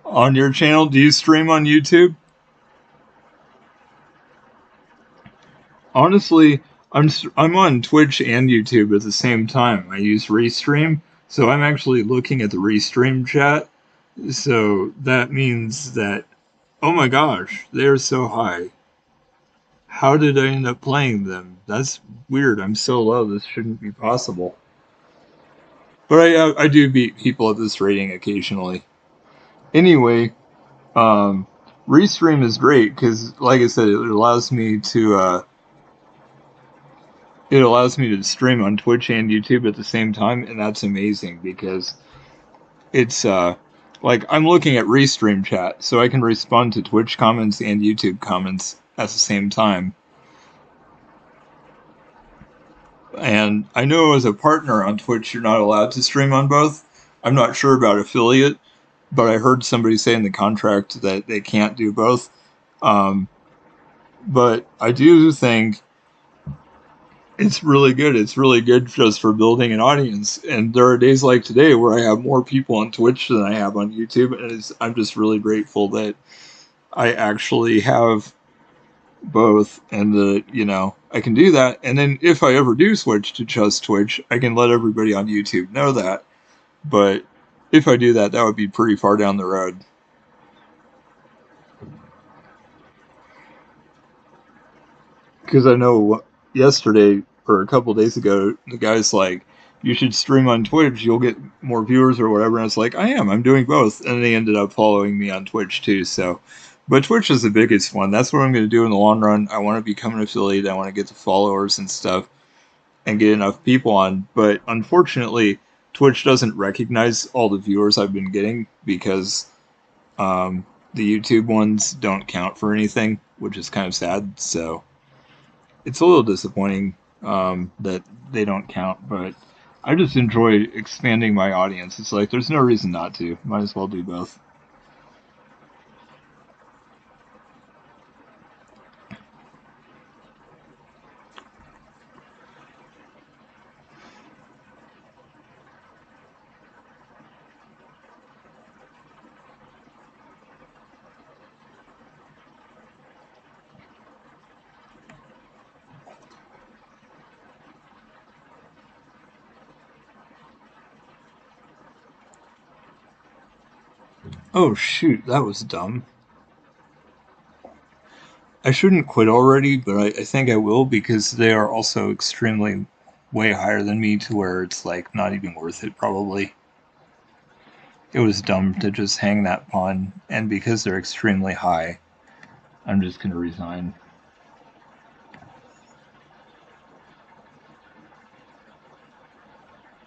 On your channel, do you stream on YouTube? Honestly, I'm on Twitch and YouTube at the same time. I use Restream, so I'm actually looking at the Restream chat. So that means that oh my gosh, they're so high. How did I end up playing them? That's weird. I'm so low. This shouldn't be possible. But I do beat people at this rating occasionally. Anyway, um, Restream is great because, like I said, it allows me to stream on Twitch and YouTube at the same time, and that's amazing because it's like I'm looking at Restream chat, so I can respond to Twitch comments and YouTube comments at the same time. And I know as a partner on Twitch, you're not allowed to stream on both. I'm not sure about affiliate, but I heard somebody say in the contract that they can't do both. Um, but I do think it's really good. It's really good just for building an audience. And there are days like today where I have more people on Twitch than I have on YouTube, and I'm just really grateful that I actually have both, and I can do that. And then if I ever do switch to just Twitch, I can let everybody on YouTube know that. But if I do that, that would be pretty far down the road. Because I know yesterday or a couple days ago, the guy's like, "You should stream on Twitch. You'll get more viewers or whatever." And I was like, "I am. I'm doing both." And they ended up following me on Twitch too. So, but Twitch is the biggest one. That's what I'm going to do in the long run. I want to become an affiliate. I want to get the followers and stuff and get enough people on. But unfortunately, Twitch doesn't recognize all the viewers I've been getting because the YouTube ones don't count for anything, which is kind of sad. So it's a little disappointing that they don't count, but I just enjoy expanding my audience. It's like there's no reason not to. Might as well do both. Oh shoot, that was dumb. I shouldn't quit already, but I think I will because they are also extremely way higher than me to where it's like not even worth it probably. It was dumb to just hang that pawn, and because they're extremely high, I'm just gonna resign.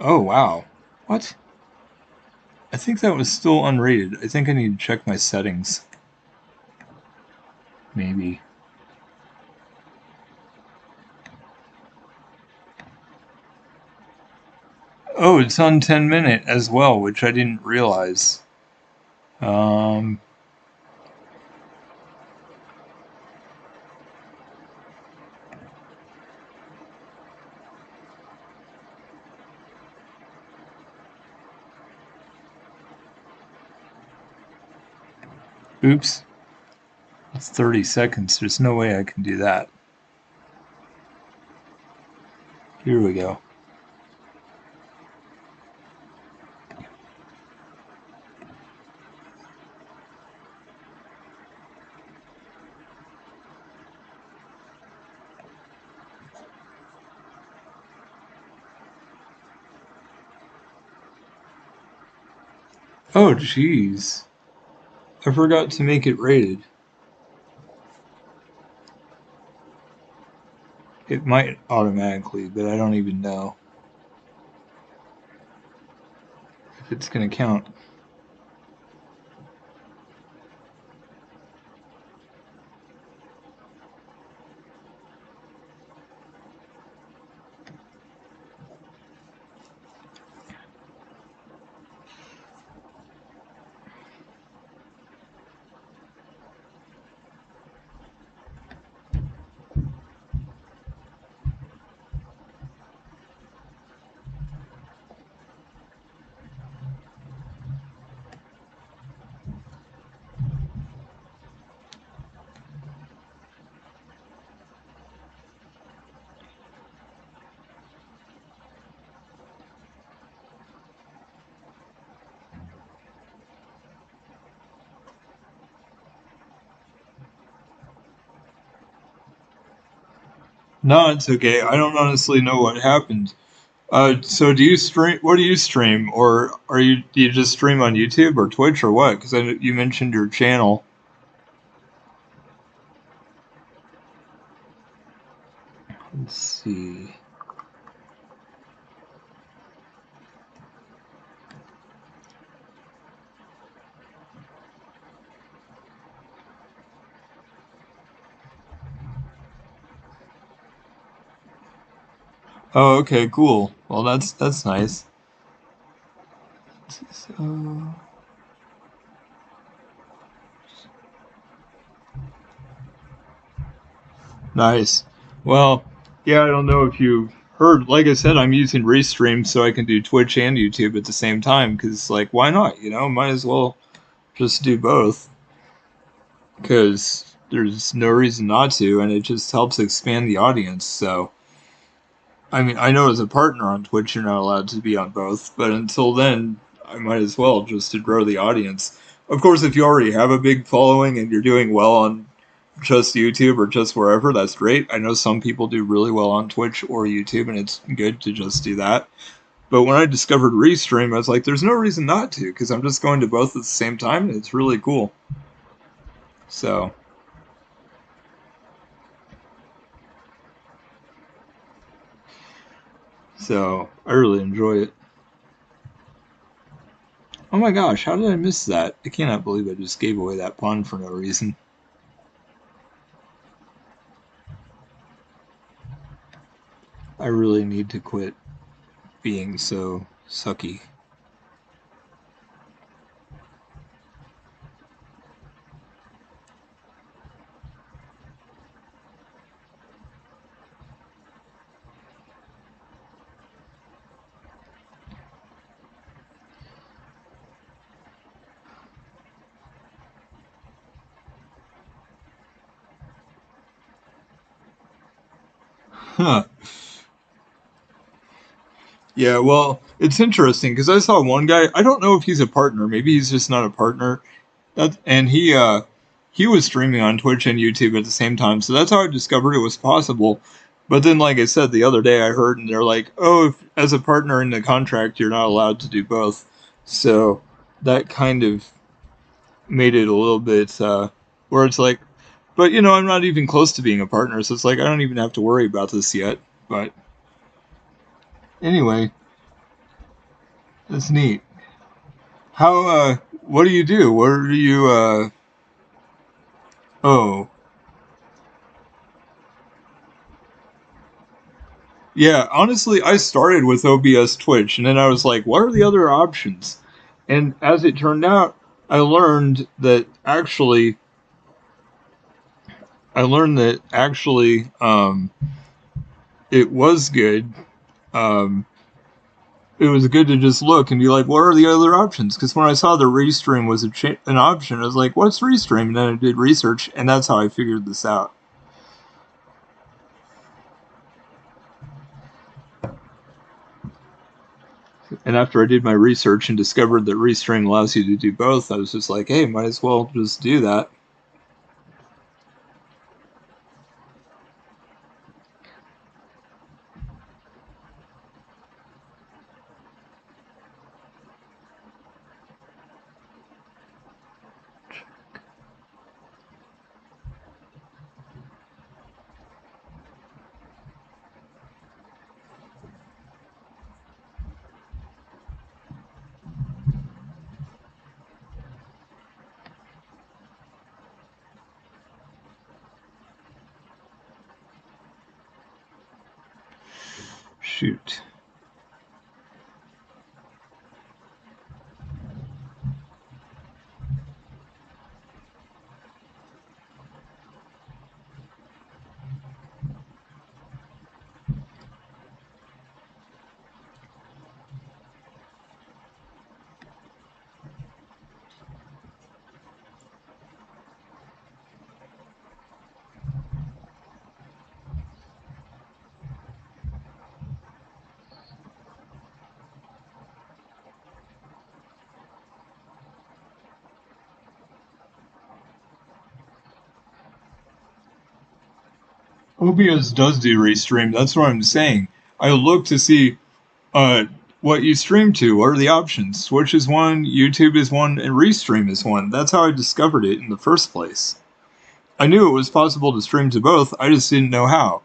Oh wow. What? I think that was still unrated. I think I need to check my settings. Maybe. Oh, it's on 10 minute as well, which I didn't realize. Um, oops. It's 30 seconds. There's no way I can do that. Here we go. Oh, jeez. I forgot to make it rated. It might automatically, but I don't even know if it's going to count. No, it's okay. I don't honestly know what happened. So do you stream? What do you stream, or do you just stream on YouTube or Twitch or what? Because you mentioned your channel. Let's see. Oh, okay, cool. Well, that's nice. So nice. Well, yeah, I don't know if you heard. Like I said, I'm using Restream so I can do Twitch and YouTube at the same time. Because, like, why not? You know, might as well just do both. Because there's no reason not to, and it just helps expand the audience. So, I mean, I know as a partner on Twitch, you're not allowed to be on both, but until then, I might as well just to grow the audience. Of course, if you already have a big following and you're doing well on just YouTube or just wherever, that's great. I know some people do really well on Twitch or YouTube, and it's good to just do that. But when I discovered Restream, I was like, there's no reason not to, because I'm just going to both at the same time, and it's really cool. So, so I really enjoy it. Oh my gosh, how did I miss that? I cannot believe I just gave away that pawn for no reason. I really need to quit being so sucky. Huh. Yeah, well, it's interesting because I saw one guy. I don't know if he's a partner. Maybe he's just not a partner. And he was streaming on Twitch and YouTube at the same time. So that's how I discovered it was possible. But then, like I said, the other day I heard, and they're like, "Oh, if, as a partner in the contract, you're not allowed to do both." So that kind of made it a little bit where it's like, but you know, I'm not even close to being a partner, so it's like I don't even have to worry about this yet. But anyway, that's neat. How what do you do? Where do you oh, yeah, honestly, I started with OBS Twitch and then I was like, what are the other options? And as it turned out, I learned that actually it was good. Um it was good to just look and be like, what are the other options? Because when I saw the Restream was an option, I was like, what's Restream? And then I did research, and that's how I figured this out. And after I did my research and discovered that Restream allows you to do both, I was just like, hey, might as well just do that. Shoot. OBS does do restream. That's what I'm saying. I look to see uh, what you stream to. What are the options? Twitch is one, YouTube is one, and Restream is one. That's how I discovered it in the first place. I knew it was possible to stream to both. I just didn't know how.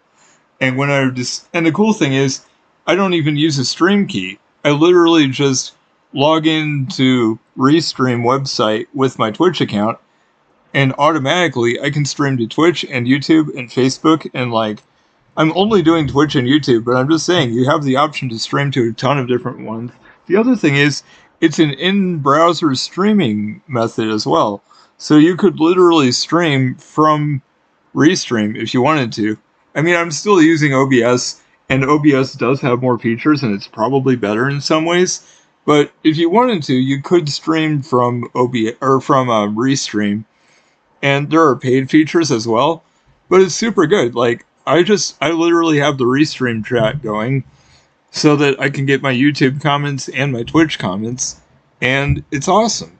And when I just and the cool thing is, I don't even use a stream key. I literally just log into Restream website with my Twitch account, and automatically I can stream to Twitch and YouTube and Facebook and like I'm only doing Twitch and YouTube, but I'm just saying you have the option to stream to a ton of different ones. The other thing is it's an in-browser streaming method as well. So you could literally stream from Restream if you wanted to. I mean, I'm still using OBS, and OBS does have more features, and it's probably better in some ways. But if you wanted to, you could stream from OBS or from Restream, and there are paid features as well. But it's super good. Like I literally have the Restream chat going so that I can get my YouTube comments and my Twitch comments, and it's awesome.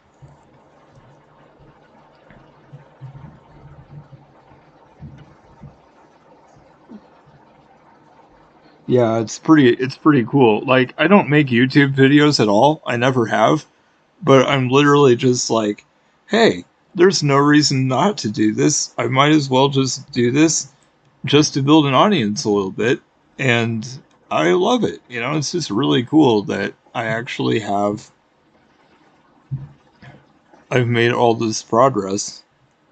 Yeah, it's pretty cool. Like I don't make YouTube videos at all. I never have, but I'm literally just like, hey, there's no reason not to do this. I might as well just do this just to build an audience a little bit, and I love it. You know, it's just really cool that I've made all this progress,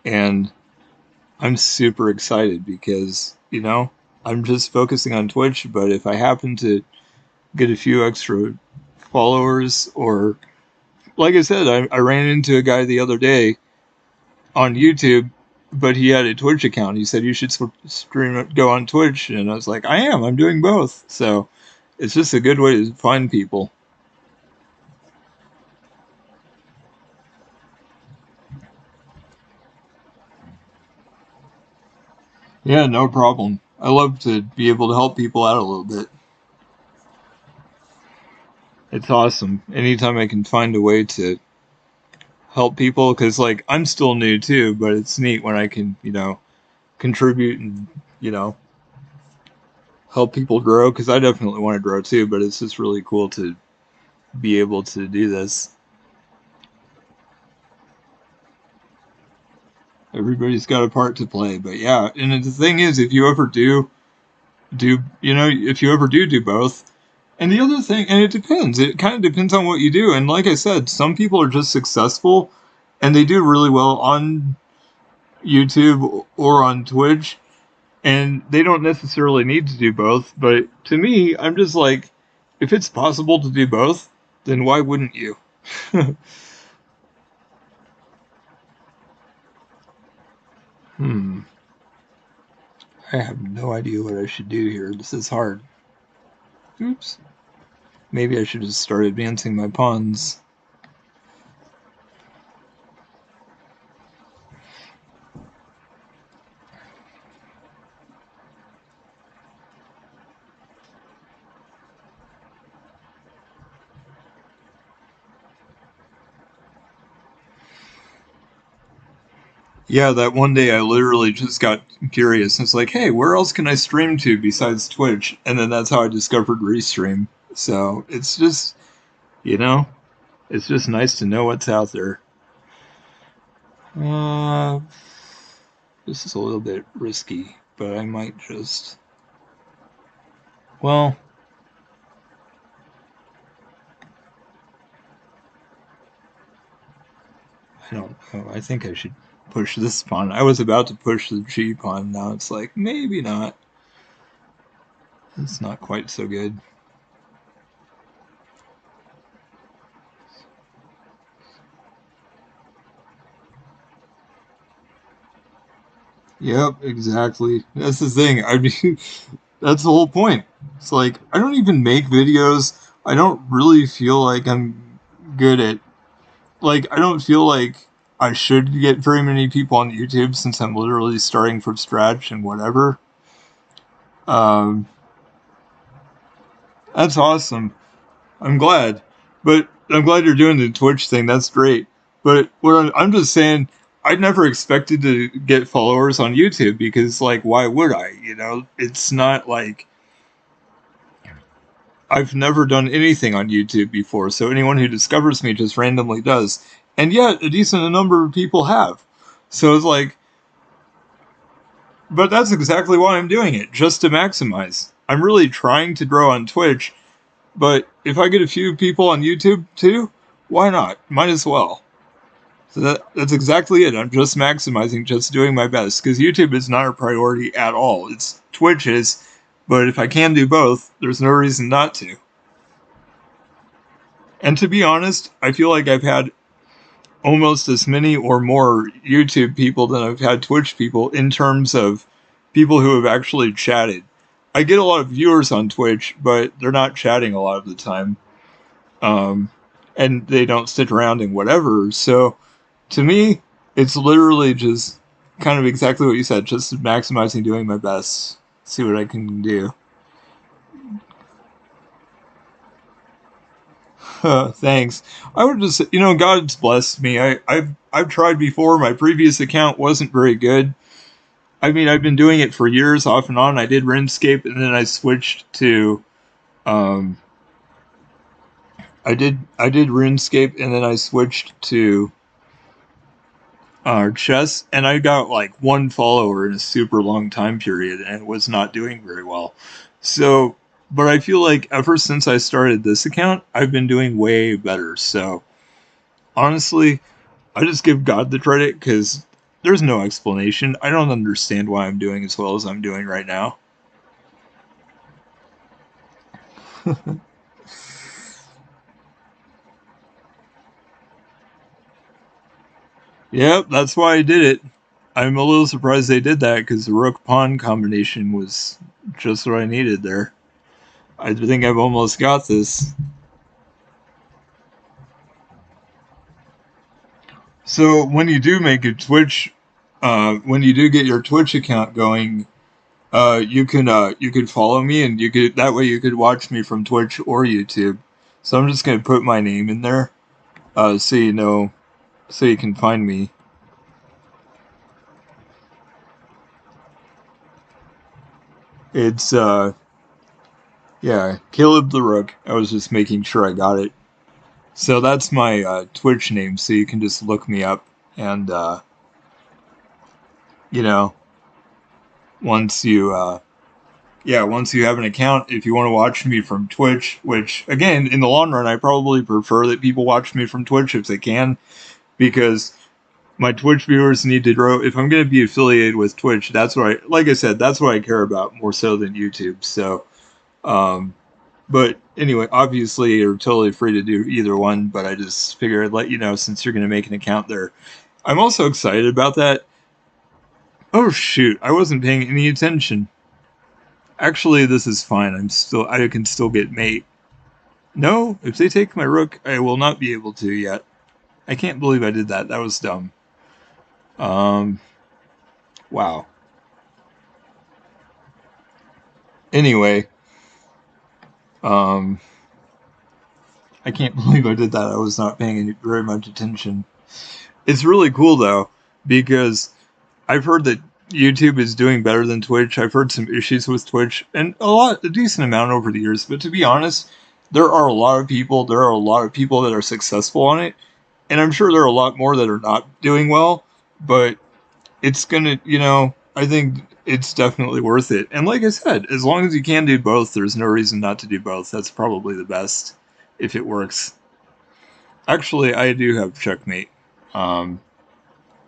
and I'm super excited because, you know, I'm just focusing on Twitch, but if I happen to get a few extra followers, or like I said, I ran into a guy the other day on YouTube, but he had a Twitch account. He said you should go on Twitch, and I was like, I'm doing both. So it's just a good way to find people. Yeah, no problem. I love to be able to help people out a little bit. It's awesome. Anytime I can find a way to help people, because like I'm still new too, but it's neat when I can, contribute and, you know, help people grow, because I definitely want to grow too, but it's just really cool to be able to do this. Everybody's got a part to play, but yeah, and the thing is, if you ever if you ever do both, and the other thing, and it depends, it kind of depends on what you do, and like I said, some people are just successful, and they do really well on YouTube or on Twitch, and they don't necessarily need to do both, but to me, I'm just like, if it's possible to do both, then why wouldn't you? Hmm. I have no idea what I should do here. This is hard. Oops. Maybe I should just start advancing my pawns. Yeah, that one day I literally just got curious. It's like, hey, where else can I stream to besides Twitch? And then that's how I discovered Restream. So it's just, you know, it's just nice to know what's out there. Uh, this is a little bit risky, but I might just. Well, I don't know. I think I should push this pawn. I was about to push the G pawn. Now it's like, maybe not. It's not quite so good. Yep, exactly. That's the thing. I mean, that's the whole point. It's like, I don't even make videos. I don't really feel like I'm good at, like, I don't feel like I should get very many people on YouTube since I'm literally starting from scratch and whatever. Um, that's awesome. I'm glad. But I'm glad you're doing the Twitch thing. That's great. But I'm just saying, I never expected to get followers on YouTube because, like, why would I? You know, it's not like I've never done anything on YouTube before, so anyone who discovers me just randomly does. And yet, a decent number of people have. So it's like, but that's exactly why I'm doing it, just to maximize. I'm really trying to grow on Twitch, but if I get a few people on YouTube too, why not? Might as well. So that's exactly it. I'm just maximizing, just doing my best, because YouTube is not a priority at all. It's Twitch is, but if I can do both, there's no reason not to. And to be honest, I feel like I've had almost as many or more YouTube people than I've had Twitch people in terms of people who have actually chatted. I get a lot of viewers on Twitch, but they're not chatting a lot of the time. Um, and they don't stick around and whatever. So to me, it's literally just kind of exactly what you said, just maximizing doing my best, see what I can do. Thanks. I would just, God's blessed me. I've tried before. My previous account wasn't very good. I mean, I've been doing it for years, off and on. I did RuneScape, and then I switched to, um, I did RuneScape, and then I switched to chess, and I got like one follower in a super long time period, and it was not doing very well. So, but I feel like ever since I started this account, I've been doing way better. So, honestly, I just give God the credit because there's no explanation. I don't understand why I'm doing as well as I'm doing right now. Yep, that's why I did it. I'm a little surprised they did that because the rook pawn combination was just what I needed there. I think I've almost got this. So when you do make a Twitch, when you do get your Twitch account going, you could follow me, and you could that way you could watch me from Twitch or YouTube. So I'm just gonna put my name in there, so you know, so you can find me. It's yeah, Caleb the Rook. I was just making sure I got it. So that's my Twitch name. So you can just look me up, and you know, once you yeah, once you have an account, if you want to watch me from Twitch, which again, in the long run, I probably prefer that people watch me from Twitch if they can, because my Twitch viewers need to grow. If I'm going to be affiliated with Twitch, that's what like I said, that's what I care about more so than YouTube. So, um, but anyway, obviously, you're totally free to do either one, but I just figured I'd let you know since you're going to make an account there. I'm also excited about that. Oh, shoot, I wasn't paying any attention. Actually, this is fine. I can still get mate. No, if they take my rook, I will not be able to yet. I can't believe I did that. That was dumb. Um, wow. Anyway, um, I can't believe I did that. I was not paying any, very much attention. It's really cool though, because I've heard that YouTube is doing better than Twitch. I've heard some issues with Twitch, and a decent amount over the years. But to be honest, there are a lot of people. There are a lot of people that are successful on it, and I'm sure there are a lot more that are not doing well. But it's gonna, I think it's definitely worth it. And like I said, as long as you can do both, there's no reason not to do both. That's probably the best if it works. Actually, I do have checkmate, um,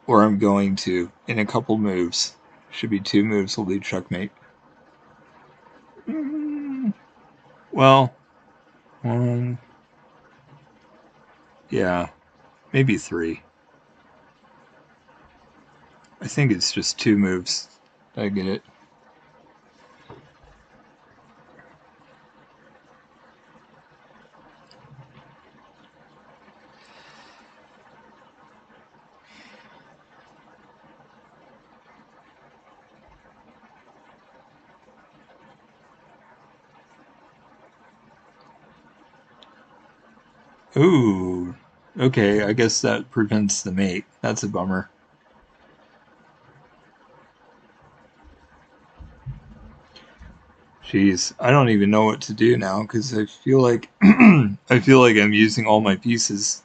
where I'm going to in a couple moves. Should be two moves will be checkmate. Mm, well, um, yeah, maybe three. I think it's just two moves. I get it. Ooh, okay. I guess that prevents the mate. That's a bummer. Jeez, I don't even know what to do now because I feel like I feel like I'm using all my pieces.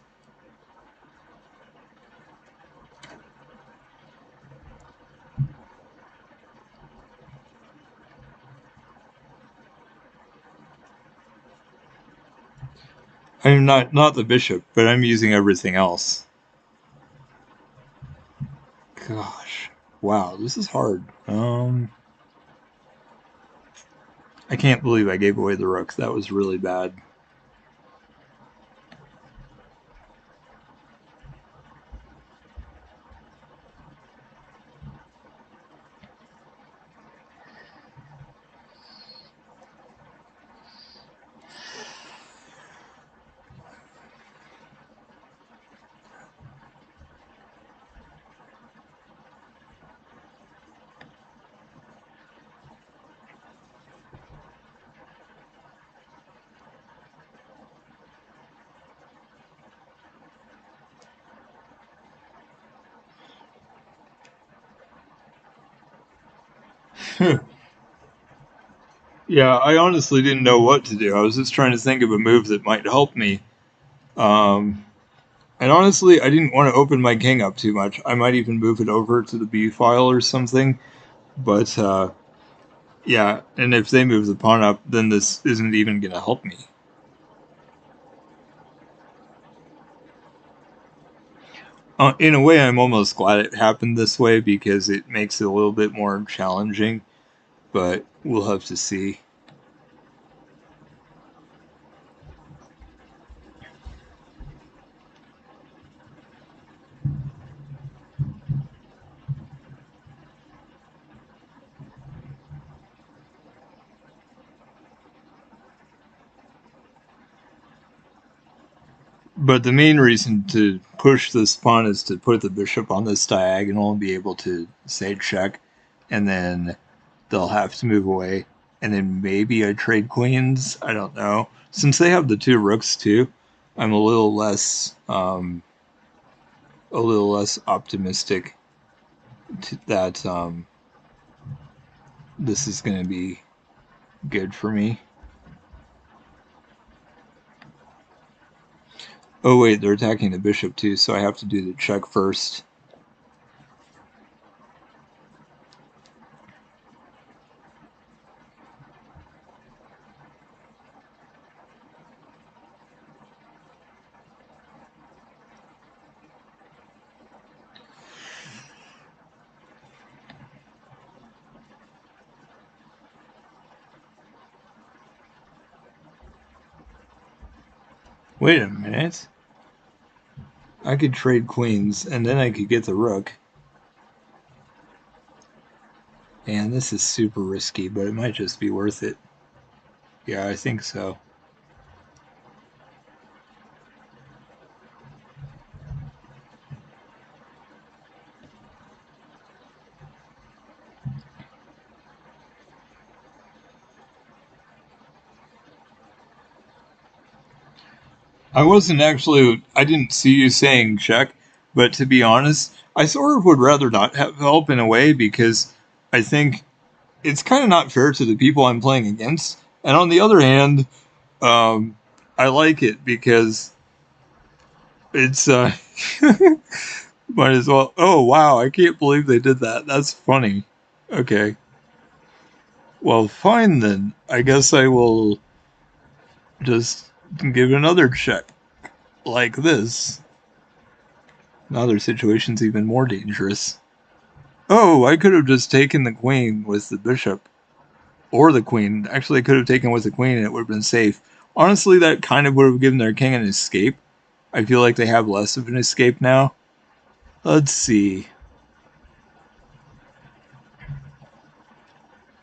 I'm not the bishop, but I'm using everything else. Gosh, wow, this is hard. I can't believe I gave away the rook. That was really bad. Yeah, I honestly didn't know what to do. I was just trying to think of a move that might help me. Um, and honestly, I didn't want to open my king up too much. I might even move it over to the B file or something. But yeah, and if they move the pawn up, then this isn't even going to help me. In a way, I'm almost glad it happened this way because it makes it a little bit more challenging. But we'll have to see. But the main reason to push this pawn is to put the bishop on this diagonal and be able to say check, and then they'll have to move away. And then maybe I trade queens. I don't know. Since they have the two rooks too, I'm a little less optimistic that this is going to be good for me. Oh wait, they're attacking the bishop too, so I have to do the check first. Wait a minute. I could trade queens, and then I could get the rook. And this is super risky, but it might just be worth it. Yeah, I think so. I didn't see you saying check, but to be honest, I sort of would rather not have help in a way because I think it's kind of not fair to the people I'm playing against. And on the other hand, I like it because it's, might as well. Oh, wow, I can't believe they did that. That's funny. Okay. Well, fine then. I guess I will just give another check like this. Now their situation's even more dangerous. Oh, I could have just taken the queen with the bishop. Or the queen. Actually, I could have taken with the queen and it would have been safe. Honestly, that kind of would have given their king an escape. I feel like they have less of an escape now. Let's see.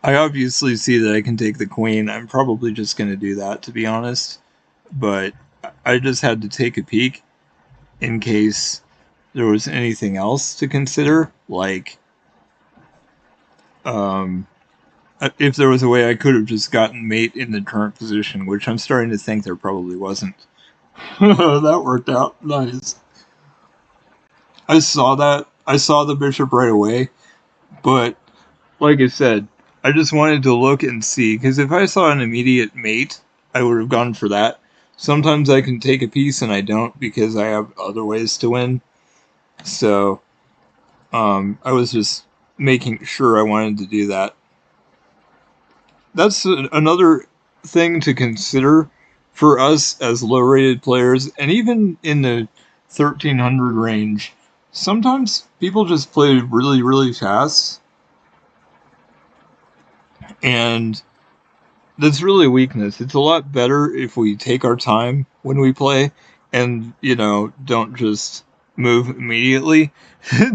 I obviously see that I can take the queen. I'm probably just going to do that, to be honest. But I just had to take a peek in case there was anything else to consider. Like, if there was a way I could have just gotten mate in the current position, which I'm starting to think there probably wasn't. That worked out. Nice. I saw that. I saw the bishop right away. But, like I said, I just wanted to look and see, because if I saw an immediate mate, I would have gone for that. Sometimes I can take a piece and I don't because I have other ways to win. So, I was just making sure I wanted to do that. That's another thing to consider for us as low rated players, and even in the 1300 range. Sometimes people just play really, really fast, and that's really a weakness. It's a lot better if we take our time when we play and, don't just move immediately.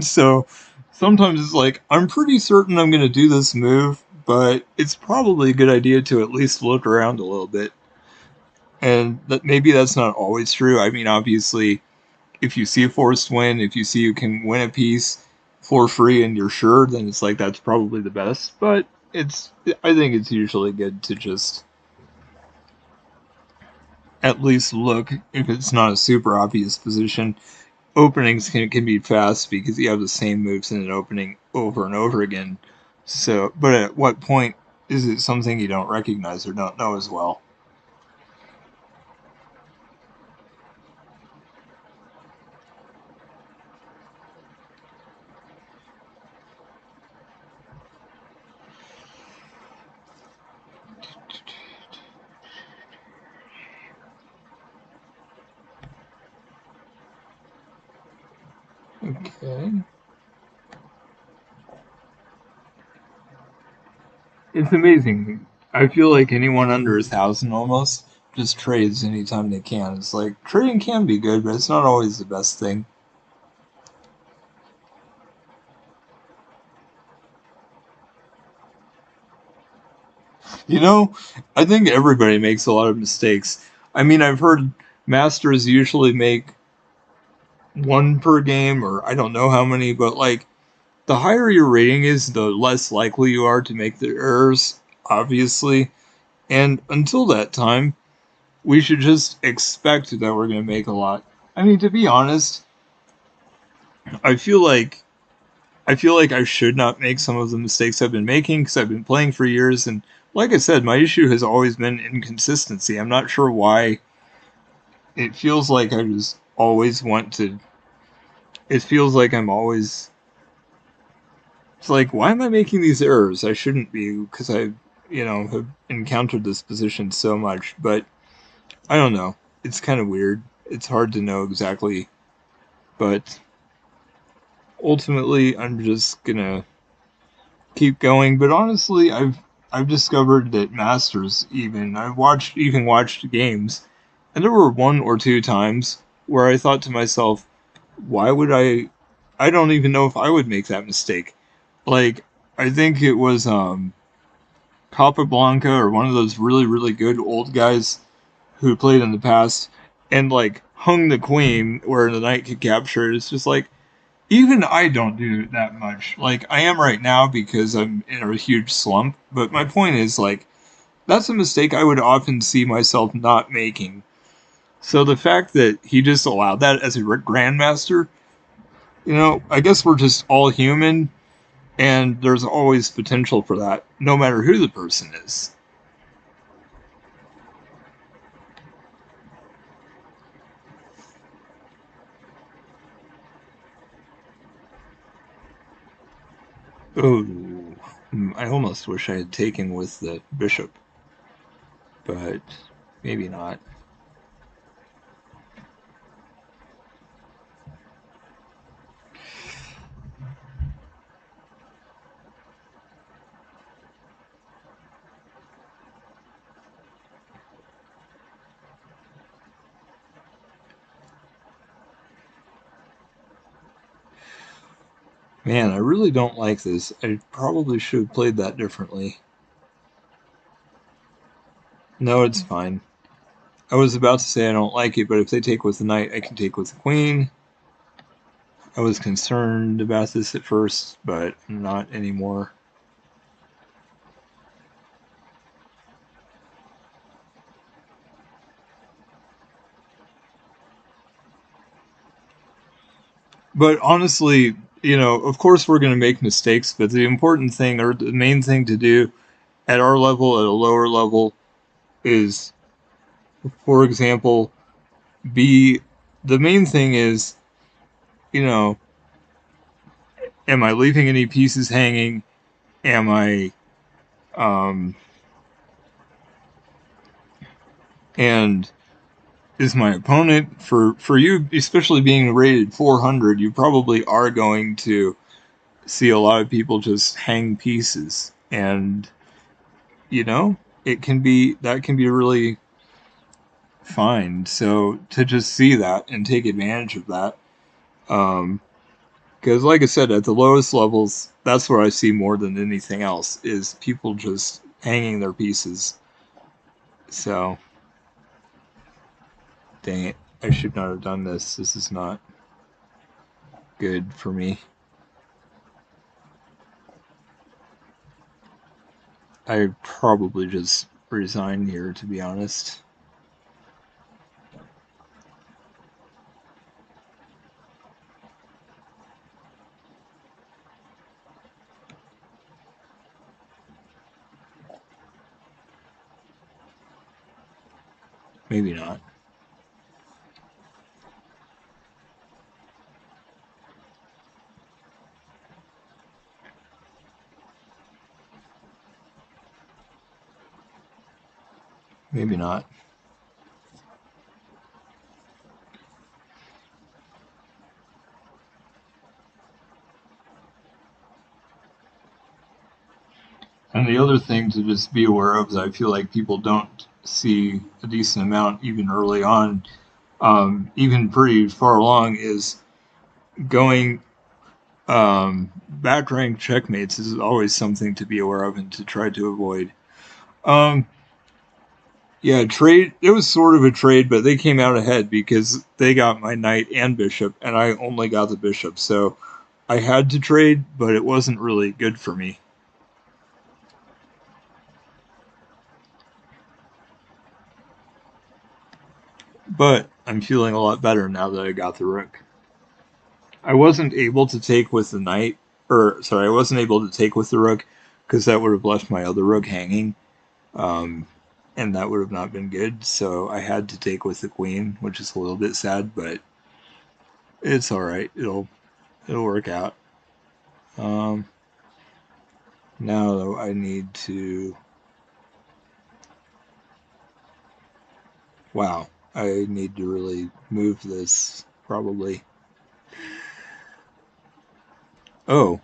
So sometimes it's like, I'm pretty certain I'm going to do this move, but it's probably a good idea to at least look around a little bit. And that maybe that's not always true. I mean, obviously, if you see a forced win, if you see you can win a piece for free and you're sure, then it's like that's probably the best. But I think it's usually good to just at least look if it's not a super obvious position. Openings can be fast because you have the same moves in an opening over and over again. So, but at what point is it something you don't recognize or don't know as well? Okay. It's amazing. I feel like anyone under 1,000 almost just trades anytime they can. It's like trading can be good, but it's not always the best thing. You know, I think everybody makes a lot of mistakes. I mean, I've heard masters usually make one per game, or I don't know how many, but like the higher your rating is, the less likely you are to make the errors, obviously. And until that time, we should just expect that we're going to make a lot. I mean, to be honest, I feel like I should not make some of the mistakes I've been making because I've been playing for years, and like I said, my issue has always been inconsistency. I'm not sure why. It feels like I just always want to. It feels like I'm always. It's like, why am I making these errors? I shouldn't be because have encountered this position so much. But I don't know. It's kind of weird. It's hard to know exactly. But ultimately, I'm just gonna keep going. But honestly, I've discovered that Masters watched games, and there were one or two times where I thought to myself, why would I don't even know if I would make that mistake. Like I think it was Capablanca or one of those really, really good old guys who played in the past and like hung the queen where the knight could capture it. It's just like even I don't do it that much. Like I am right now because I'm in a huge slump. But my point is like that's a mistake I would often see myself not making. So the fact that he just allowed that as a grandmaster, I guess we're just all human, and there's always potential for that, no matter who the person is. Oh, I almost wish I had taken with the bishop, but maybe not. Man, I really don't like this. I probably should have played that differently. No, it's fine. I was about to say I don't like it, but if they take with the knight, I can take with the queen. I was concerned about this at first, but not anymore. But honestly, you know, of course we're going to make mistakes, but the important thing or the main thing to do at our level, at a lower level, is, for example, be the main thing is, you know, am I leaving any pieces hanging? Am I, um, and is my opponent, for you, especially being rated 400, you probably are going to see a lot of people just hang pieces. And, you know, that can be really fine. So to just see that and take advantage of that, because like I said, at the lowest levels, that's where I see more than anything else is people just hanging their pieces. So, dang it, I should not have done this. This is not good for me. I probably just resign here, to be honest. Maybe not. Maybe not. And the other thing to just be aware of is I feel like people don't see a decent amount even early on, even pretty far along, is going back rank checkmates is always something to be aware of and to try to avoid. Um, yeah, trade. It was sort of a trade, but they came out ahead because they got my knight and bishop, and I only got the bishop. So I had to trade, but it wasn't really good for me. But I'm feeling a lot better now that I got the rook. I wasn't able to take with the knight, or sorry, I wasn't able to take with the rook because that would have left my other rook hanging, um, and that would have not been good. So I had to take with the queen, which is a little bit sad, but it's all right. It'll work out. Um, Now though, I need to. Wow, I need to really move this probably. Oh,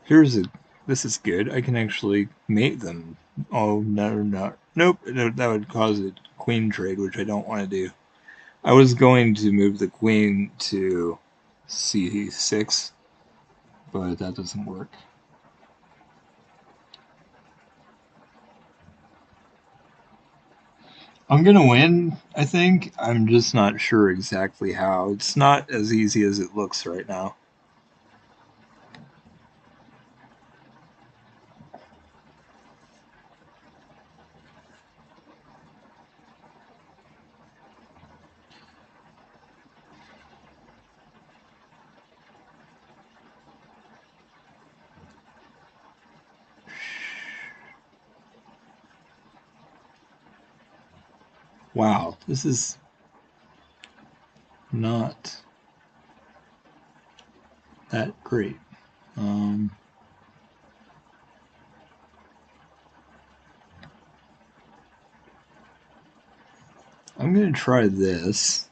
here's a. This is good. I can actually mate them. Oh no, no, nope. That would cause a queen trade, which I don't want to do. I was going to move the queen to c6, but that doesn't work. I'm gonna win, I think. I'm just not sure exactly how. It's not as easy as it looks right now. Wow, this is not that great. Um, I'm going to try this.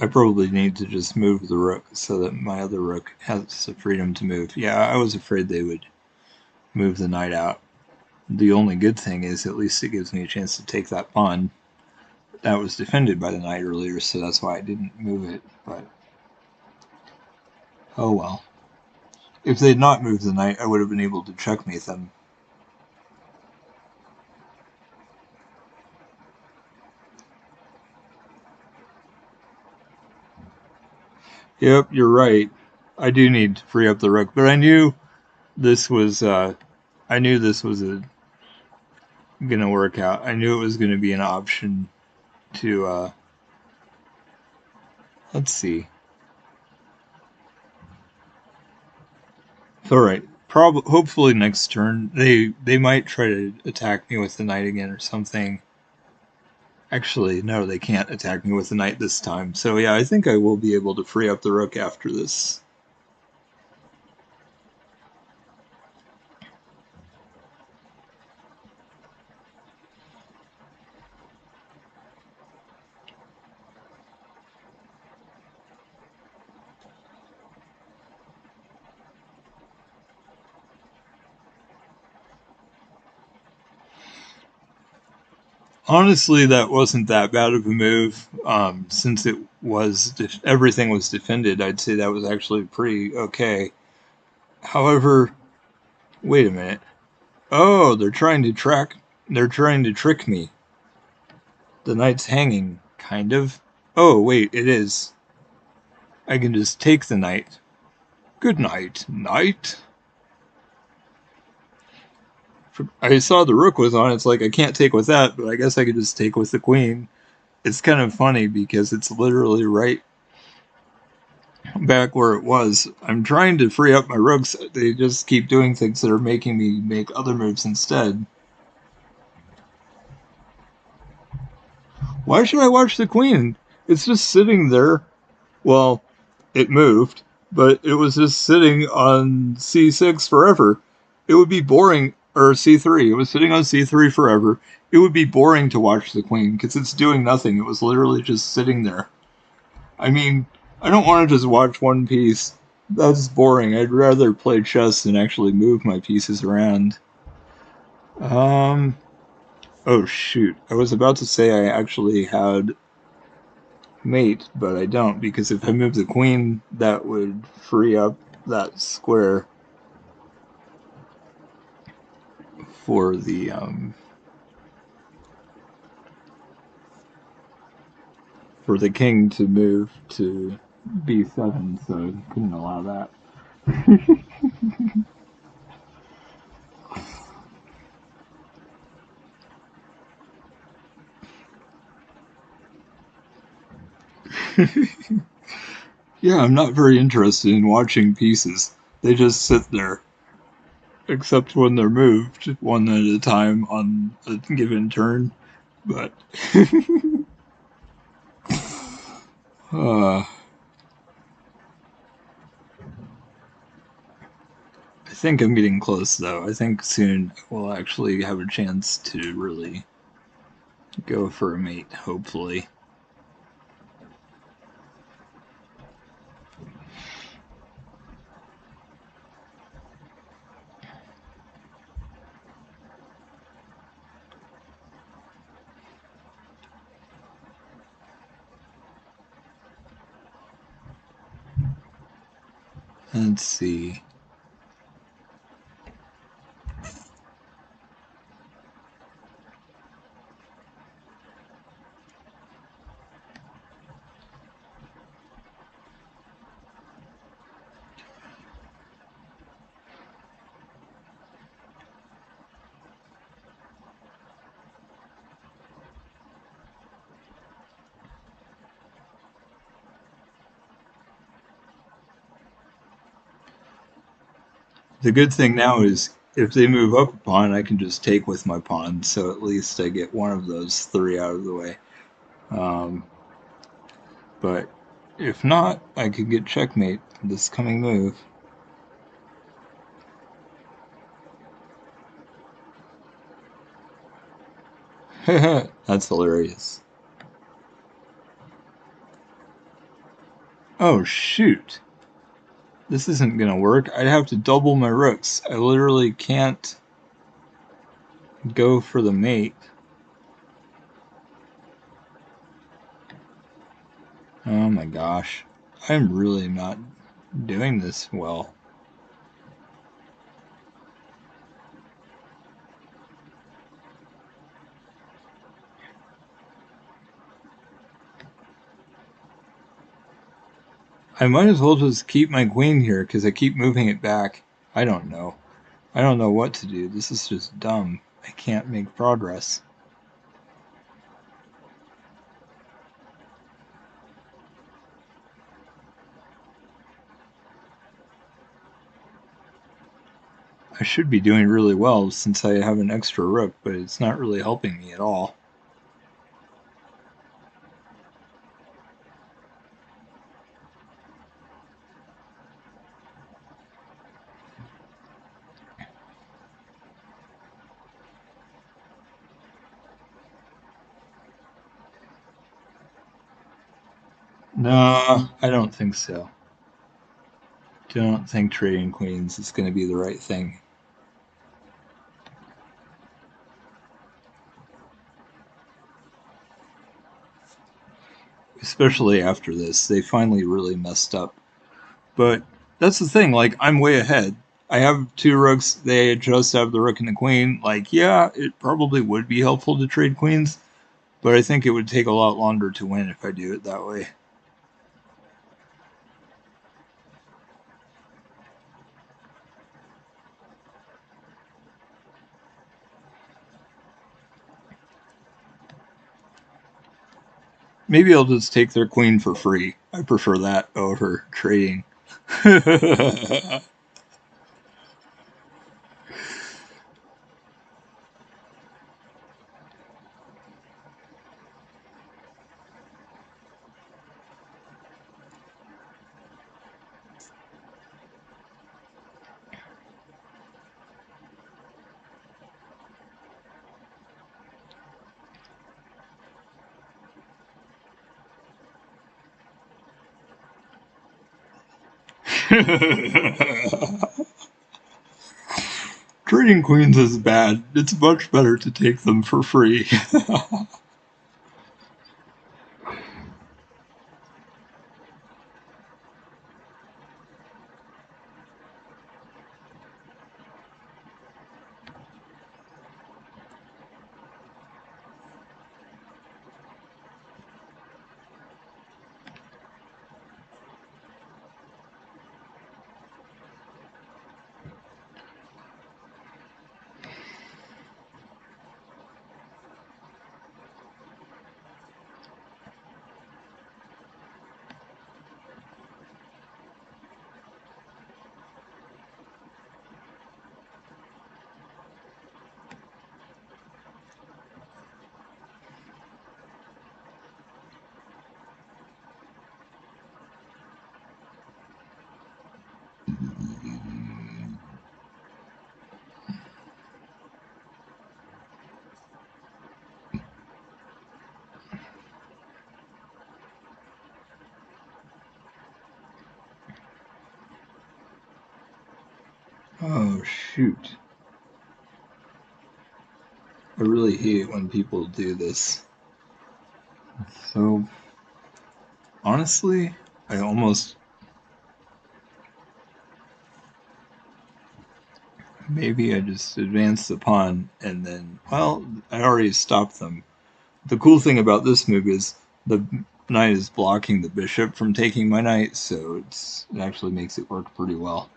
I probably need to just move the rook so that my other rook has the freedom to move. Yeah, I was afraid they would move the knight out. The only good thing is at least it gives me a chance to take that pawn. That was defended by the knight earlier, so that's why I didn't move it. But oh well. If they'd not moved the knight, I would have been able to checkmate them. Yep, you're right. I do need to free up the rook, but I knew this was. I knew this was a gonna work out. I knew it was gonna be an option to, let's see. Alright, hopefully next turn, they might try to attack me with the knight again or something. Actually, no, they can't attack me with the knight this time. So yeah, I think I will be able to free up the rook after this. Honestly, that wasn't that bad of a move. Since it was everything was defended, I'd say that was actually pretty okay. However, wait a minute. Oh, they're trying to trick me. The knight's hanging, kind of. Oh, wait, it is. I can just take the knight. Good night, knight. I saw the rook was on. It's like, I can't take with that, but I guess I could just take with the queen. It's kind of funny because it's literally right back where it was. I'm trying to free up my rooks. They just keep doing things that are making me make other moves instead. Why should I watch the queen? It's just sitting there. Well, it moved, but it was just sitting on c6 forever. It would be boring, or c3. It was sitting on c3 forever. It would be boring to watch the queen because it's doing nothing. It was literally just sitting there. I mean, I don't want to just watch one piece. That's boring. I'd rather play chess and actually move my pieces around. Oh shoot. I was about to say I actually had mate, but I don't, because if I move the queen, that would free up that square for the king to move to b7, so I couldn't allow that. Yeah, I'm not very interested in watching pieces. They just sit there. Except when they're moved, one at a time on a given turn. But I think I'm getting close, though. I think soon we'll actually have a chance to really go for a mate, hopefully. Let's see. The good thing now is if they move up a pawn, I can just take with my pawn, so at least I get one of those three out of the way. But if not, I could get checkmate this coming move. That's hilarious. Oh, shoot. This isn't gonna work. I'd have to double my rooks. I literally can't go for the mate. Oh my gosh. I'm really not doing this well. I might as well just keep my queen here because I keep moving it back. I don't know. I don't know what to do. This is just dumb. I can't make progress. I should be doing really well since I have an extra rook, but it's not really helping me at all. No, I don't think so. Don't think trading queens is going to be the right thing. Especially after this, they finally really messed up. But that's the thing, like, I'm way ahead. I have two rooks, they just have the rook and the queen. Like, yeah, it probably would be helpful to trade queens, but I think it would take a lot longer to win if I do it that way. Maybe I'll just take their queen for free. I prefer that over trading. Trading queens is bad. It's much better to take them for free. Oh, shoot. I really hate when people do this. So, honestly, I almost. Maybe I just advance the pawn and then. Well, I already stopped them. The cool thing about this move is the knight is blocking the bishop from taking my knight, so it actually makes it work pretty well.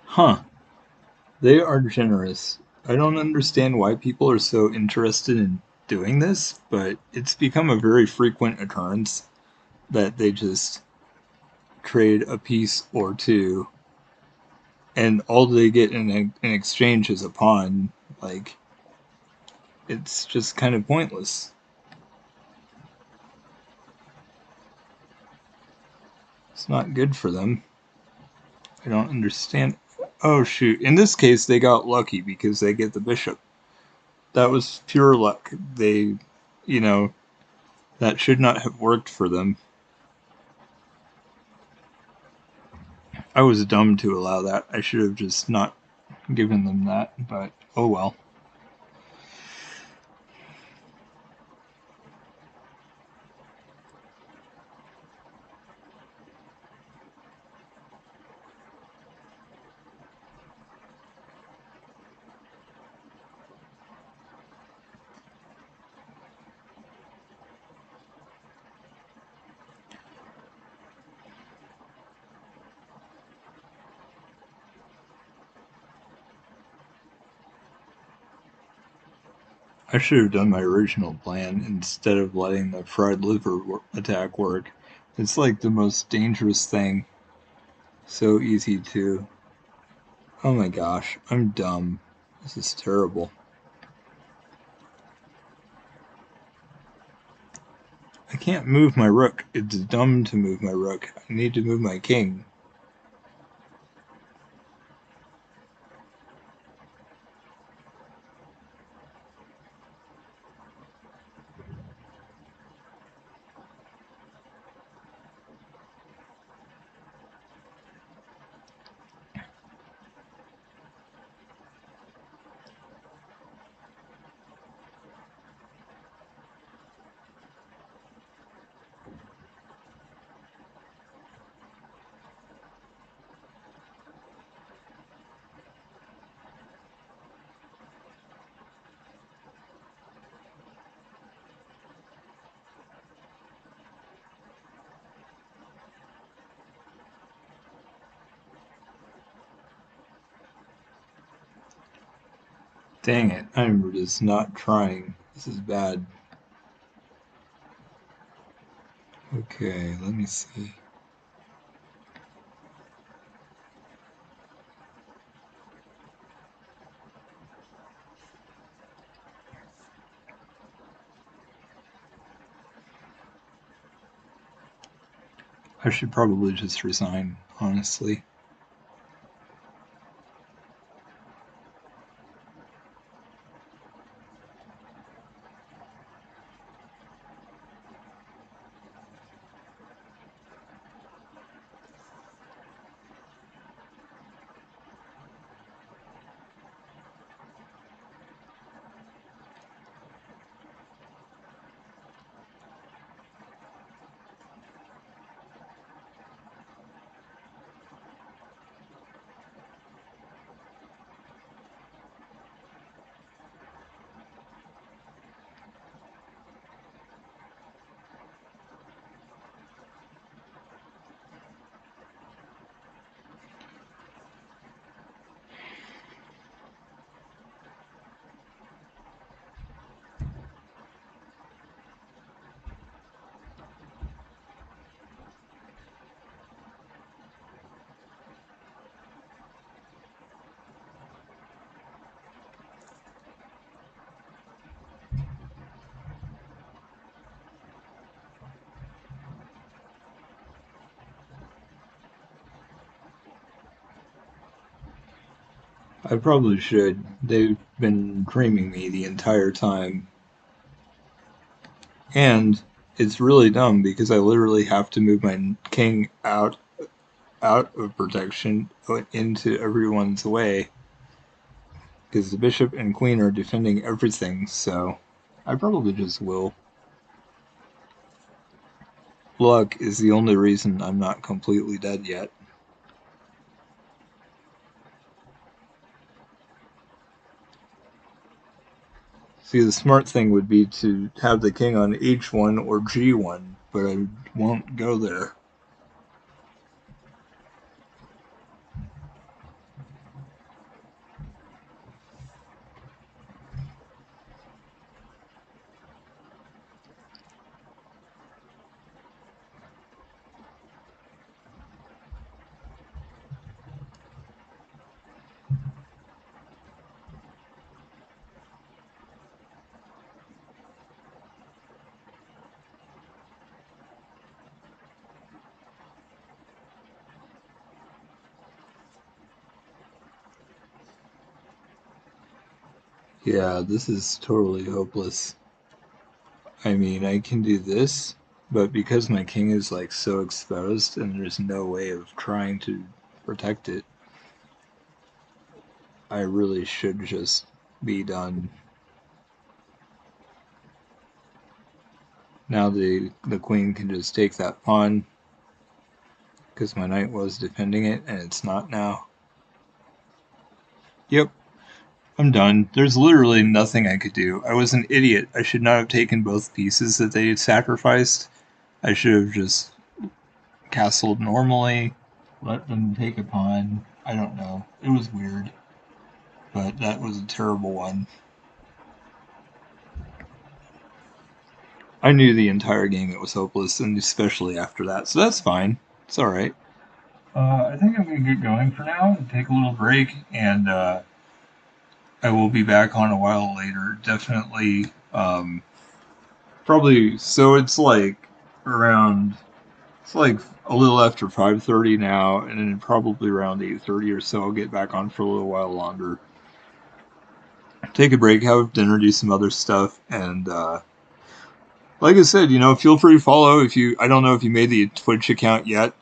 Huh. They are generous. I don't understand why people are so interested in doing this, but it's become a very frequent occurrence that they just trade a piece or two, and all they get in exchange is a pawn. Like, it's just kind of pointless. It's not good for them. I don't understand. Oh, shoot. In this case, they got lucky because they get the bishop. That was pure luck. They, you know, that should not have worked for them. I was dumb to allow that. I should have just not giving them that, but oh well. I should have done my original plan instead of letting the fried liver attack work. It's like the most dangerous thing. So easy to... Oh my gosh, I'm dumb. This is terrible. I can't move my rook. It's dumb to move my rook. I need to move my king. Dang it, I'm just not trying. This is bad. Okay, let me see. I should probably just resign, honestly. I probably should. They've been creaming me the entire time. And it's really dumb because I literally have to move my king out of protection into everyone's way because the bishop and queen are defending everything, so I probably just will. Luck is the only reason I'm not completely dead yet. See, the smart thing would be to have the king on h1 or g1, but I won't go there. Yeah, this is totally hopeless. I mean, I can do this, but because my king is like so exposed and there's no way of trying to protect it. I really should just be done. Now the queen can just take that pawn, because my knight was defending it, and it's not now. Yep, I'm done. There's literally nothing I could do. I was an idiot. I should not have taken both pieces that they had sacrificed. I should have just castled normally, let them take a pawn. I don't know. It was weird. But that was a terrible one. I knew the entire game it was hopeless, and especially after that, so that's fine. It's alright. I think I'm going to get going for now and take a little break, and I will be back on a while later. Definitely, probably, so it's like around, it's like a little after 5:30 now, and then probably around 8:30 or so I'll get back on for a little while longer. Take a break, have dinner, do some other stuff, and like I said, feel free to follow if you. I don't know if you made the Twitch account yet,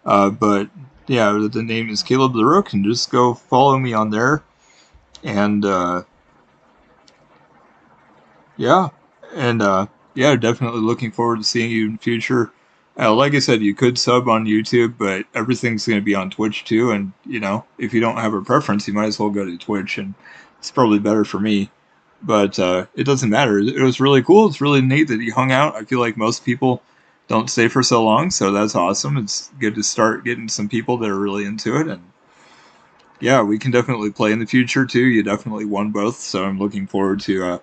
but yeah, the name is Caleb the Rook, and just go follow me on there. And yeah, and yeah, definitely looking forward to seeing you in the future. Like I said, you could sub on YouTube, but everything's going to be on Twitch too. And if you don't have a preference, you might as well go to Twitch, and it's probably better for me. But it doesn't matter. It was really cool. It's really neat that you hung out. I feel like most people don't stay for so long, so that's awesome. It's good to start getting some people that are really into it. And yeah, we can definitely play in the future too. You definitely won both, so I'm looking forward to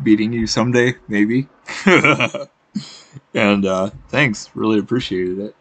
beating you someday, maybe. And thanks. Really appreciated it.